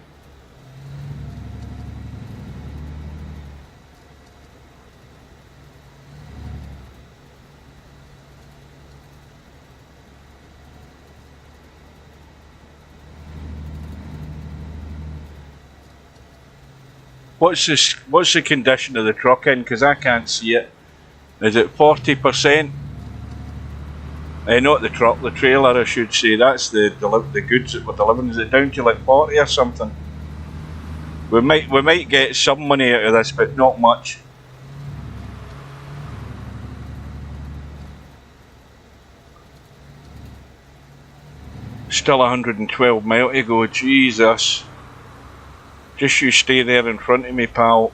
What's the condition of the truck in? Because I can't see it. Is it 40%? Not the truck, the trailer I should say. That's the goods that we're delivering. Is it down to like 40 or something? We might get some money out of this, but not much. Still 112 miles to go, Jesus. Just you stay there in front of me, pal.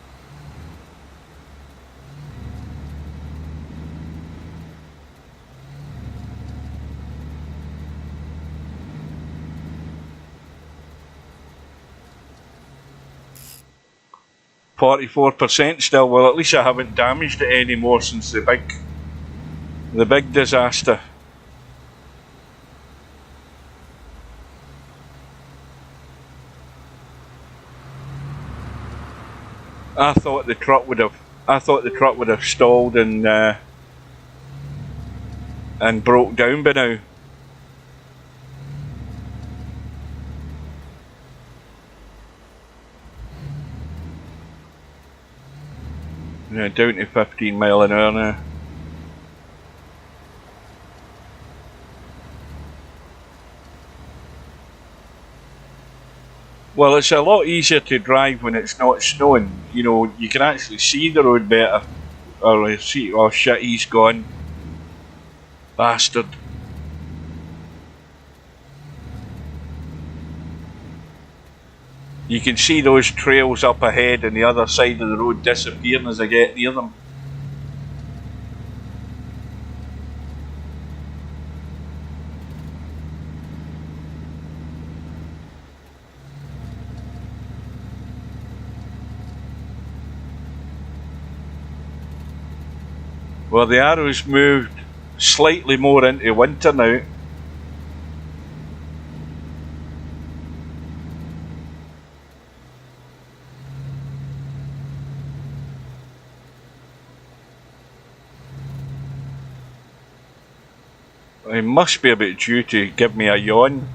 %, still. Well, at least I haven't damaged it anymore since the big disaster. I thought the truck would have stalled and broke down by now. Yeah, down to 15 mile an hour now. Well, it's a lot easier to drive when it's not snowing. You know, you can actually see the road better. Or see, oh shit, he's gone. Bastard. You can see those trails up ahead and the other side of the road disappearing as I get near them. Well, the arrow's moved slightly more into winter now. He must be about due to give me a yawn.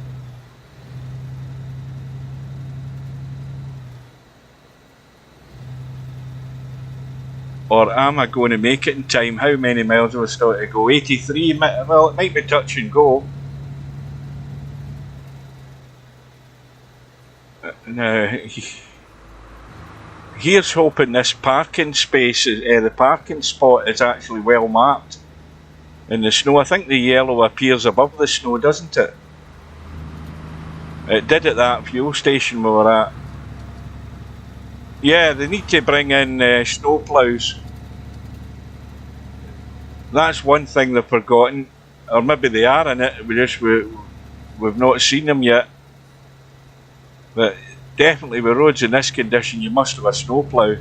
Or am I going to make it in time? How many miles do I still to go? 83? Well, it might be touch and go. Now, here's hoping this parking space, the parking spot is actually well mapped in the snow. I think the yellow appears above the snow, doesn't it? It did at that fuel station we were at. Yeah, they need to bring in snow ploughs. That's one thing they've forgotten, or maybe they are in it. We've not seen them yet. But definitely, with roads in this condition, you must have a snow plough.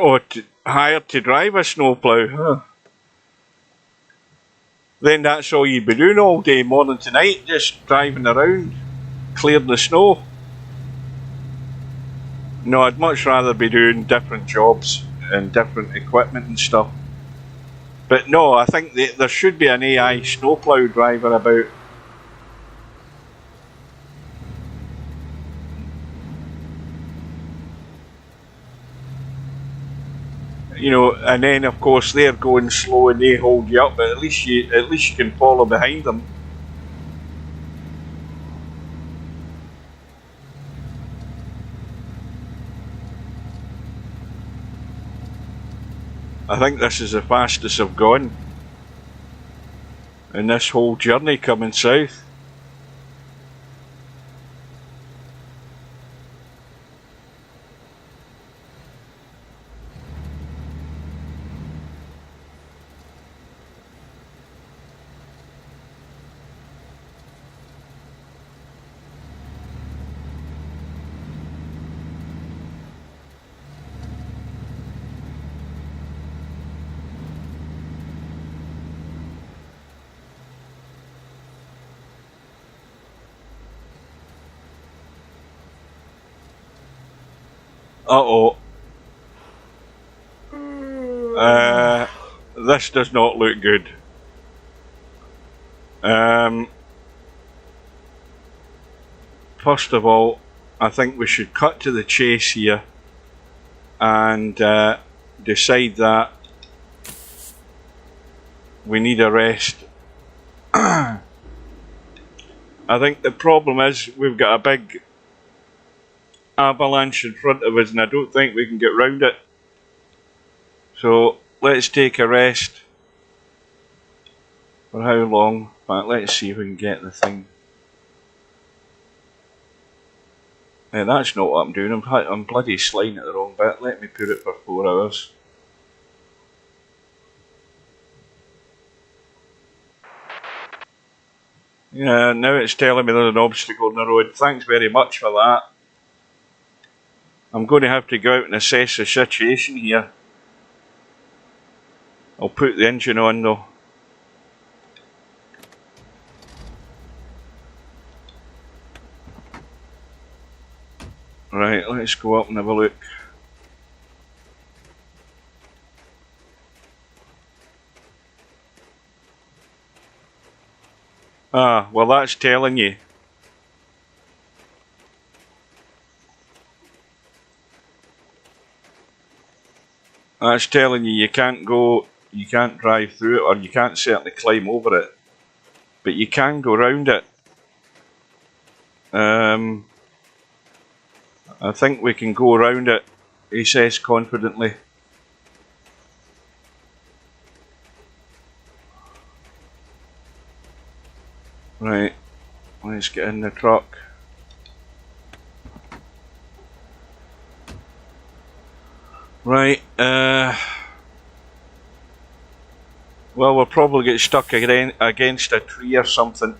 Oh, hired to drive a snowplough, huh? Then that's all you'd be doing all day, morning to night, just driving around, clearing the snow. No, I'd much rather be doing different jobs and different equipment and stuff. But no, I think there should be an AI snowplough driver about. You know, and then of course they're going slow and they hold you up, but at least you can follow behind them. I think this is the fastest I've gone in this whole journey coming south. Uh-oh. This does not look good. First of all, I think we should cut to the chase here and decide that we need a rest. I think the problem is we've got a big avalanche in front of us and I don't think we can get round it. So let's take a rest. For how long? But let's see if we can get the thing. That's not what I'm doing. I'm bloody sliding at the wrong bit. Let me put it for 4 hours. Yeah, now it's telling me there's an obstacle in the road. Thanks very much for that. I'm going to have to go out and assess the situation here. I'll put the engine on though. Right, let's go up and have a look. Ah, well that's telling you. That's telling you can't go, you can't drive through it, or you can't certainly climb over it. But you can go round it. I think we can go around it, he says confidently. Right, let's get in the truck. Right, well we'll probably get stuck against a tree or something.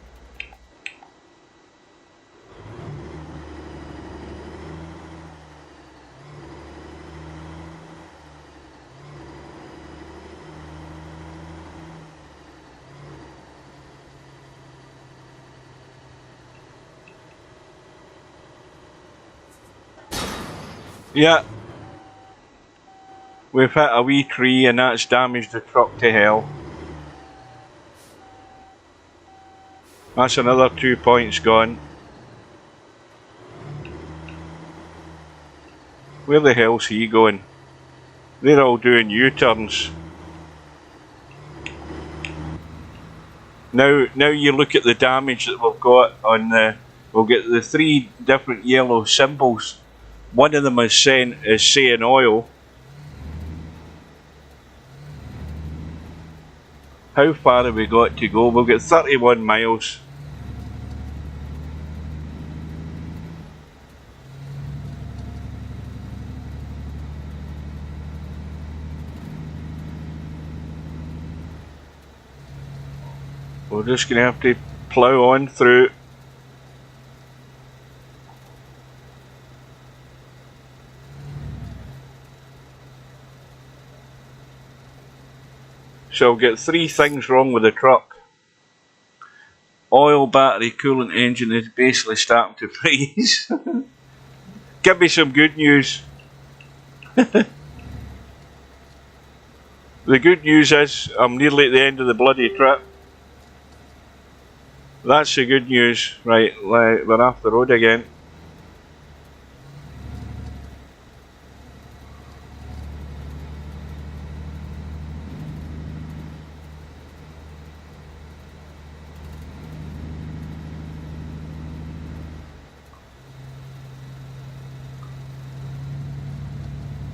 Yeah, we've hit a wee tree and that's damaged the truck to hell. That's another 2 points gone. Where the hell's he going? They're all doing U-turns. Now you look at the damage that we've got on the... We'll get the 3 different yellow symbols. One of them is saying oil. How far have we got to go? We'll get 31 miles. We're just going to have to plough on through. So we'll get 3 things wrong with the truck. Oil, battery, coolant, engine is basically starting to freeze. Give me some good news. The good news is I'm nearly at the end of the bloody trip. That's the good news. Right, we're off the road again.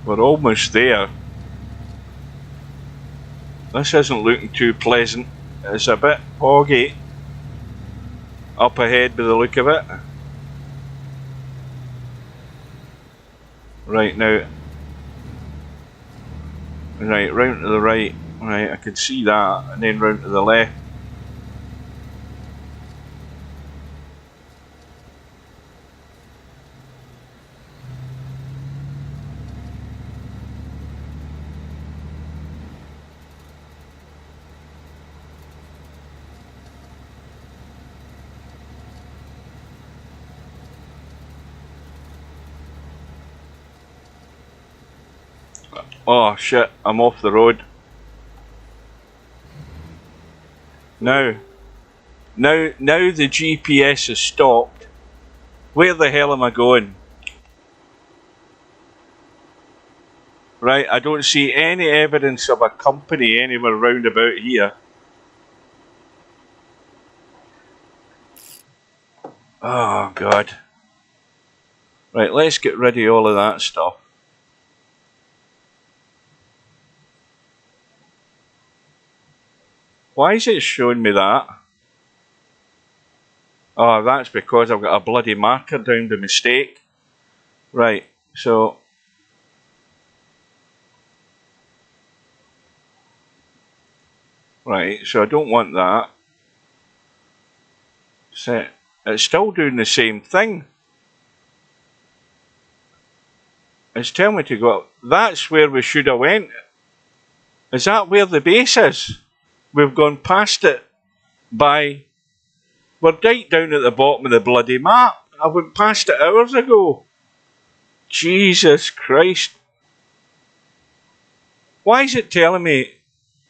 We're almost there. This isn't looking too pleasant. It's a bit foggy up ahead by the look of it. Right now. Right, round to the right. Right, I can see that. And then round to the left. Oh shit, I'm off the road. Now the GPS has stopped. Where the hell am I going? Right, I don't see any evidence of a company anywhere round about here. Oh god. Right, let's get rid of all of that stuff. Why is it showing me that? Oh, that's because I've got a bloody marker down by mistake. Right, so... Right, so I don't want that. Set. It's still doing the same thing. It's telling me to go... That's where we should have went. Is that where the base is? We've gone past it by... We're right down at the bottom of the bloody map. I went past it hours ago. Jesus Christ. Why is it telling me...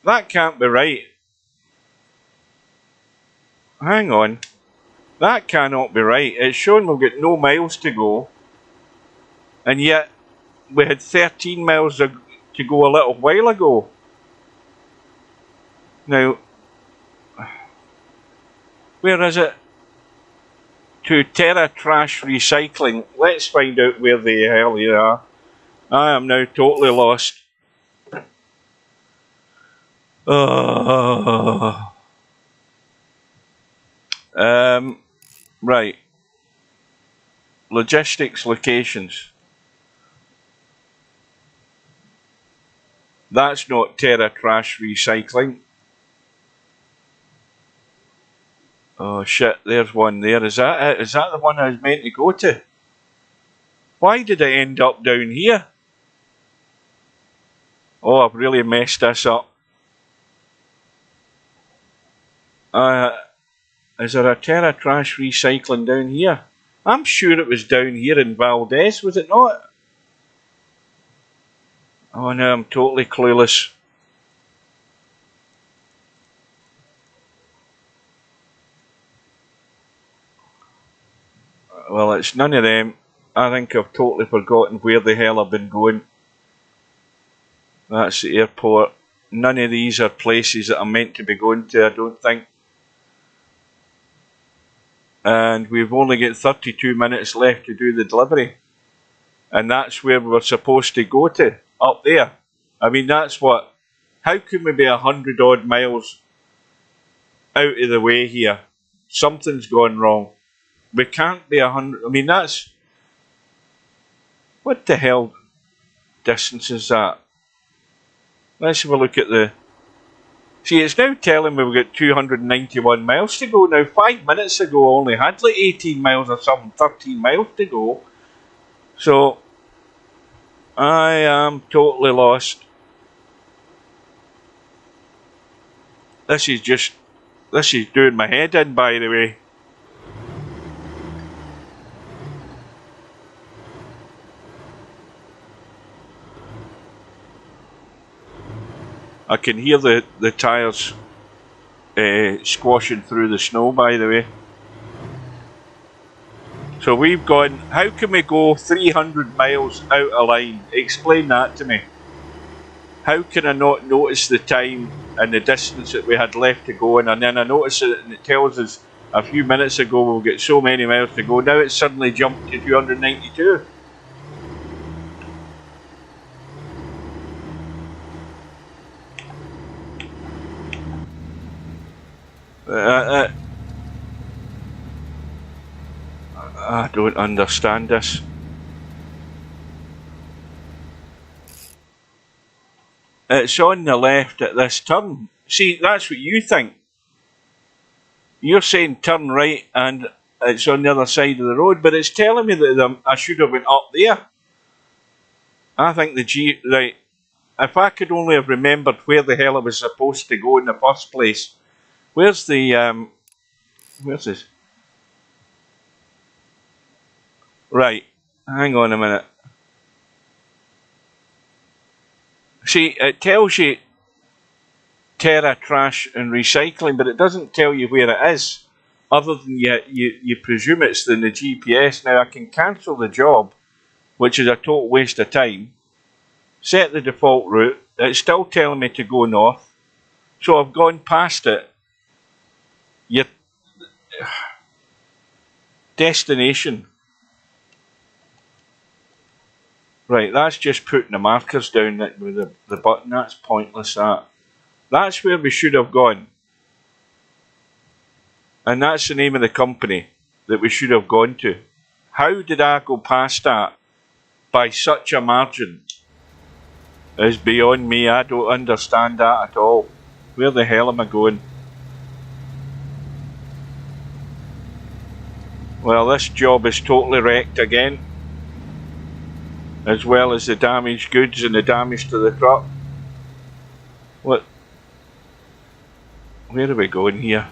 That can't be right. Hang on. That cannot be right. It's showing we've got no miles to go. And yet, we had 13 miles to go a little while ago. Now, where is it? To Terra Trash Recycling. Let's find out where the hell you are. I am now totally lost. Right. Logistics locations. That's not Terra Trash Recycling. Oh shit, there's one there. Is that it? Is that the one I was meant to go to? Why did I end up down here? Oh, I've really messed this up. Is there a Terra Trash Recycling down here? I'm sure it was down here in Valdez, was it not? Oh no, I'm totally clueless. Well, it's none of them. I think I've totally forgotten where the hell I've been going. That's the airport. None of these are places that I'm meant to be going to, I don't think. And we've only got 32 minutes left to do the delivery. And that's where we're supposed to go to, up there. I mean, that's what... How can we be 100 odd miles out of the way here? Something's gone wrong. We can't be 100... I mean, that's... What the hell distance is that? Let's have a look at the... See, it's now telling me we've got 291 miles to go. Now, 5 minutes ago, I only had like 18 miles or something, 13 miles to go. So, I am totally lost. This is doing my head in, by the way. I can hear the tyres squashing through the snow, by the way. So we've gone... How can we go 300 miles out of line? Explain that to me. How can I not notice the time and the distance that we had left to go, and then I notice it and it tells us a few minutes ago we'll get so many miles to go. Now it's suddenly jumped to 292. I don't understand this. It's on the left at this turn. See, that's what you think. You're saying turn right and it's on the other side of the road, but it's telling me that I should have went up there. I think right, if I could only have remembered where the hell I was supposed to go in the first place. Where's the, where's this? Right, hang on a minute. See, it tells you Terra Trash and Recycling, but it doesn't tell you where it is, other than you presume it's in the GPS. Now, I can cancel the job, which is a total waste of time, set the default route. It's still telling me to go north, so I've gone past it. Your destination. Right, that's just putting the markers down with the button. That's pointless, that. That's where we should have gone. And that's the name of the company that we should have gone to. How did I go past that by such a margin? Is beyond me. I don't understand that at all. Where the hell am I going? Well, this job is totally wrecked again, as well as the damaged goods and the damage to the truck. What? Where are we going here?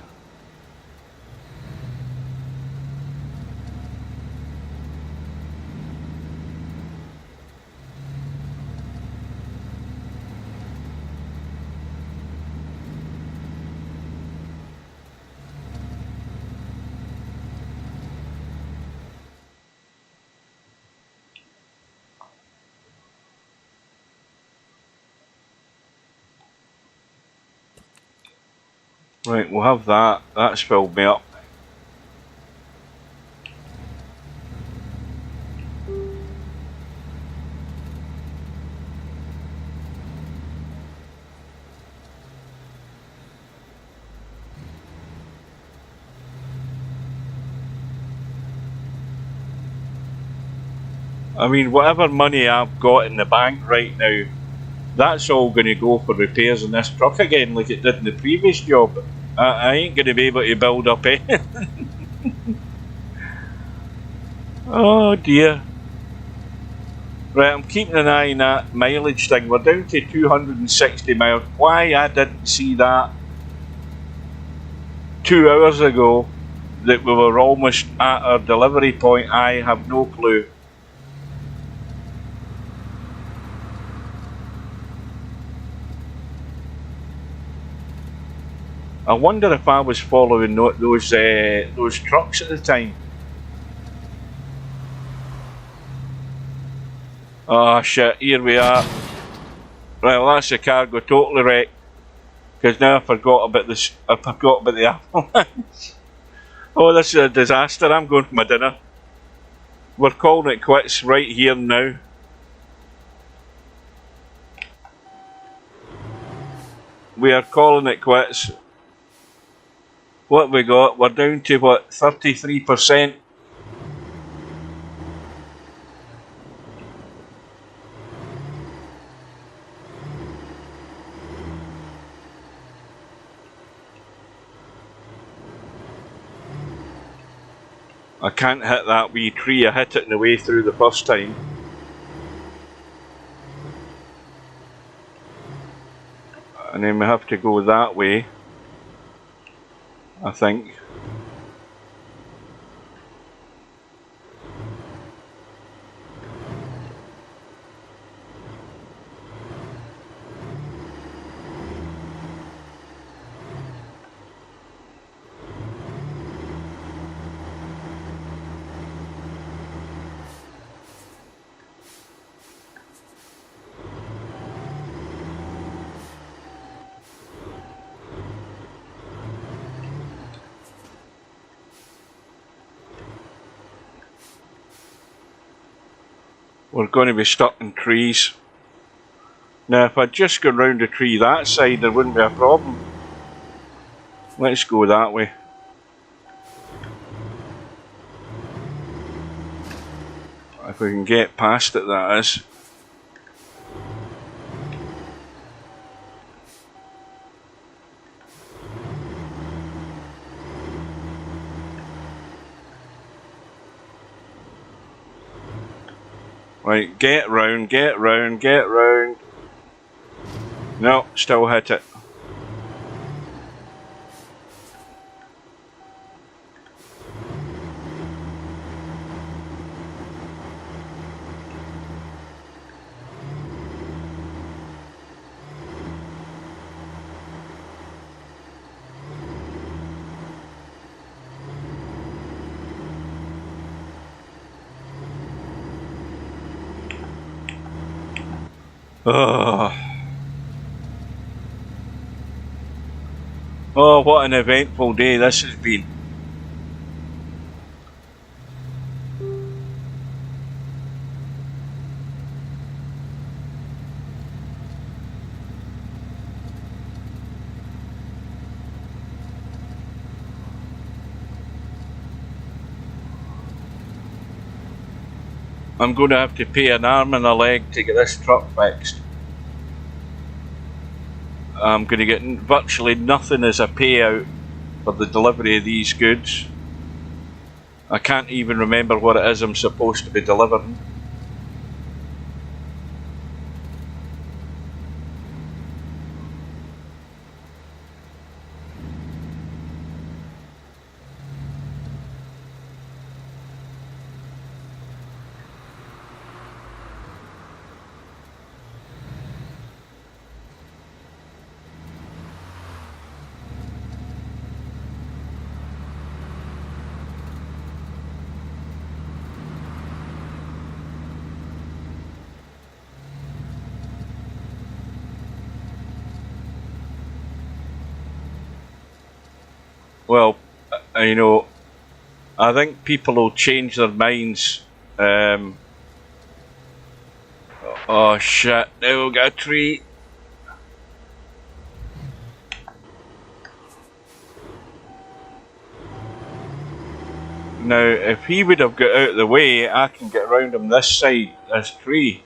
Right, we'll have that. That's filled me up. I mean, whatever money I've got in the bank right now, that's all going to go for repairs on this truck again, like it did in the previous job. I ain't going to be able to build up anything. Oh dear. Right, I'm keeping an eye on that mileage thing. We're down to 260 miles. Why I didn't see that 2 hours ago, that we were almost at our delivery point, I have no clue. I wonder if I was following those trucks at the time. Oh shit, here we are. Right, well that's the cargo totally wrecked. Because now I forgot about this. I forgot about the avalanche. Oh, this is a disaster. I'm going for my dinner. We're calling it quits right here now. We are calling it quits. What we got? We're down to what, 33%? I can't hit that wee tree. I hit it on the way through the first time. And then we have to go that way, I think. We're going to be stuck in trees. Now if I'd just gone round the tree that side, there wouldn't be a problem. Let's go that way. If we can get past it, that is. Right, get round, get round, get round. No, still hit it. Oh. Oh, what an eventful day this has been. I'm going to have to pay an arm and a leg to get this truck fixed. I'm going to get virtually nothing as a payout for the delivery of these goods. I can't even remember what it is I'm supposed to be delivering. Well, you know, I think people will change their minds. Oh shit, now we've got a tree. Now, if he would have got out of the way, I can get around him this side, this tree.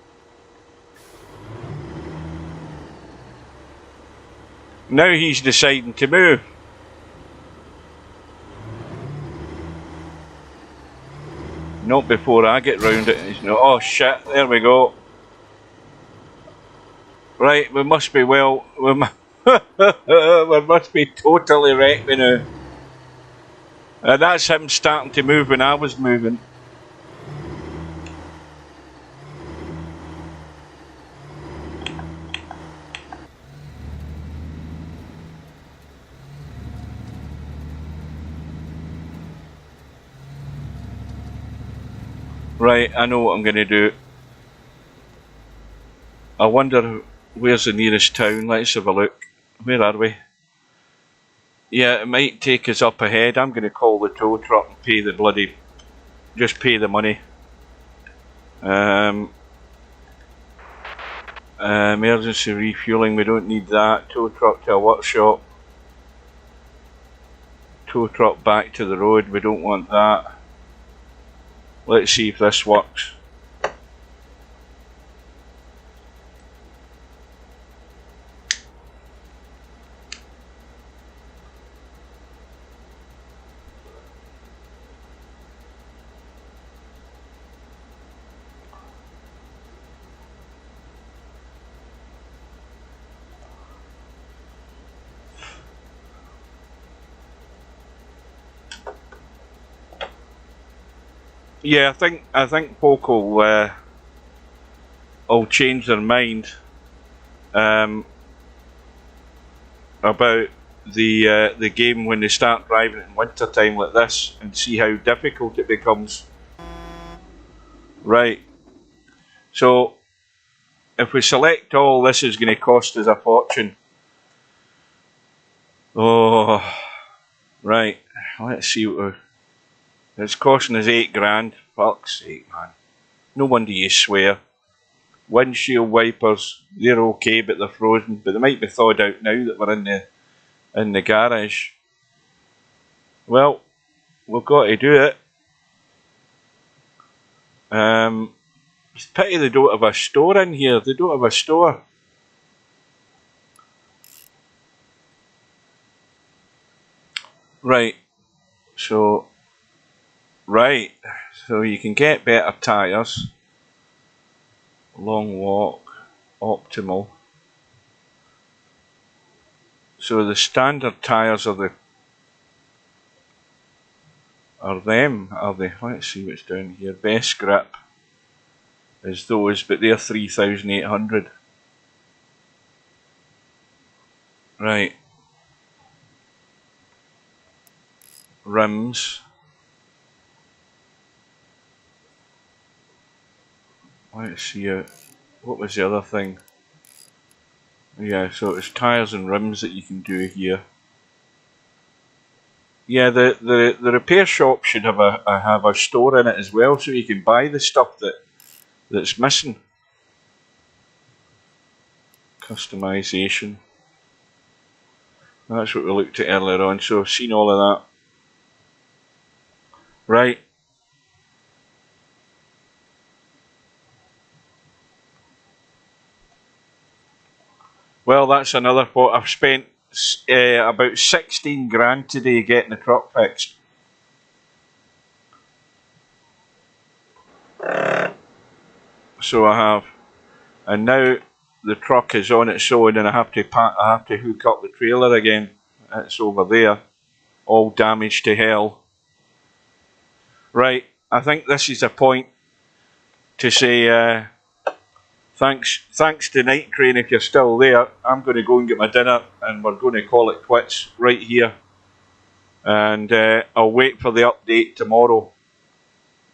Now he's deciding to move. Not before I get round it. He's not. Oh shit, there we go. Right, we must be well. We must be totally wrecked now. That's him starting to move when I was moving. Right, I know what I'm going to do. I wonder where's the nearest town. Let's have a look. Where are we? Yeah, it might take us up ahead. I'm going to call the tow truck and pay the bloody... just pay the money. Emergency refueling, we don't need that. Tow truck to a workshop. Tow truck back to the road, we don't want that. Let's see if this works. Yeah, I think folk will change their mind about the game when they start driving in winter time like this and see how difficult it becomes. Right. So if we select all, this is going to cost us a fortune. Oh, right. Let's see what it's costing us £8,000. Fuck's sake, man. No wonder you swear. Windshield wipers, they're okay, but they're frozen. But they might be thawed out now that we're in the garage. Well, we've got to do it. It's a pity they don't have a store in here. They don't have a store. Right. So you can get better tyres. Long walk, optimal. So the standard tyres are them, are they? Let's see what's down here. Best grip is those, but they're 3,800. Right. Rims. Let's see what was the other thing? Yeah, so it's tyres and rims that you can do here. Yeah, the repair shop should have a store in it as well, so you can buy the stuff that's missing. Customization. That's what we looked at earlier on, so I've seen all of that. Right. Well, that's another point. I've spent about 16 grand today getting the truck fixed. So I have, and now the truck is on its own, and I have to hook up the trailer again. It's over there, all damaged to hell. Right, I think this is a point to say thanks to Night Crane if you're still there. I'm going to go and get my dinner, and we're going to call it quits right here. And I'll wait for the update tomorrow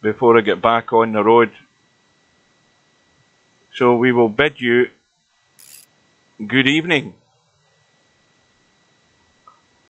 before I get back on the road. So we will bid you good evening.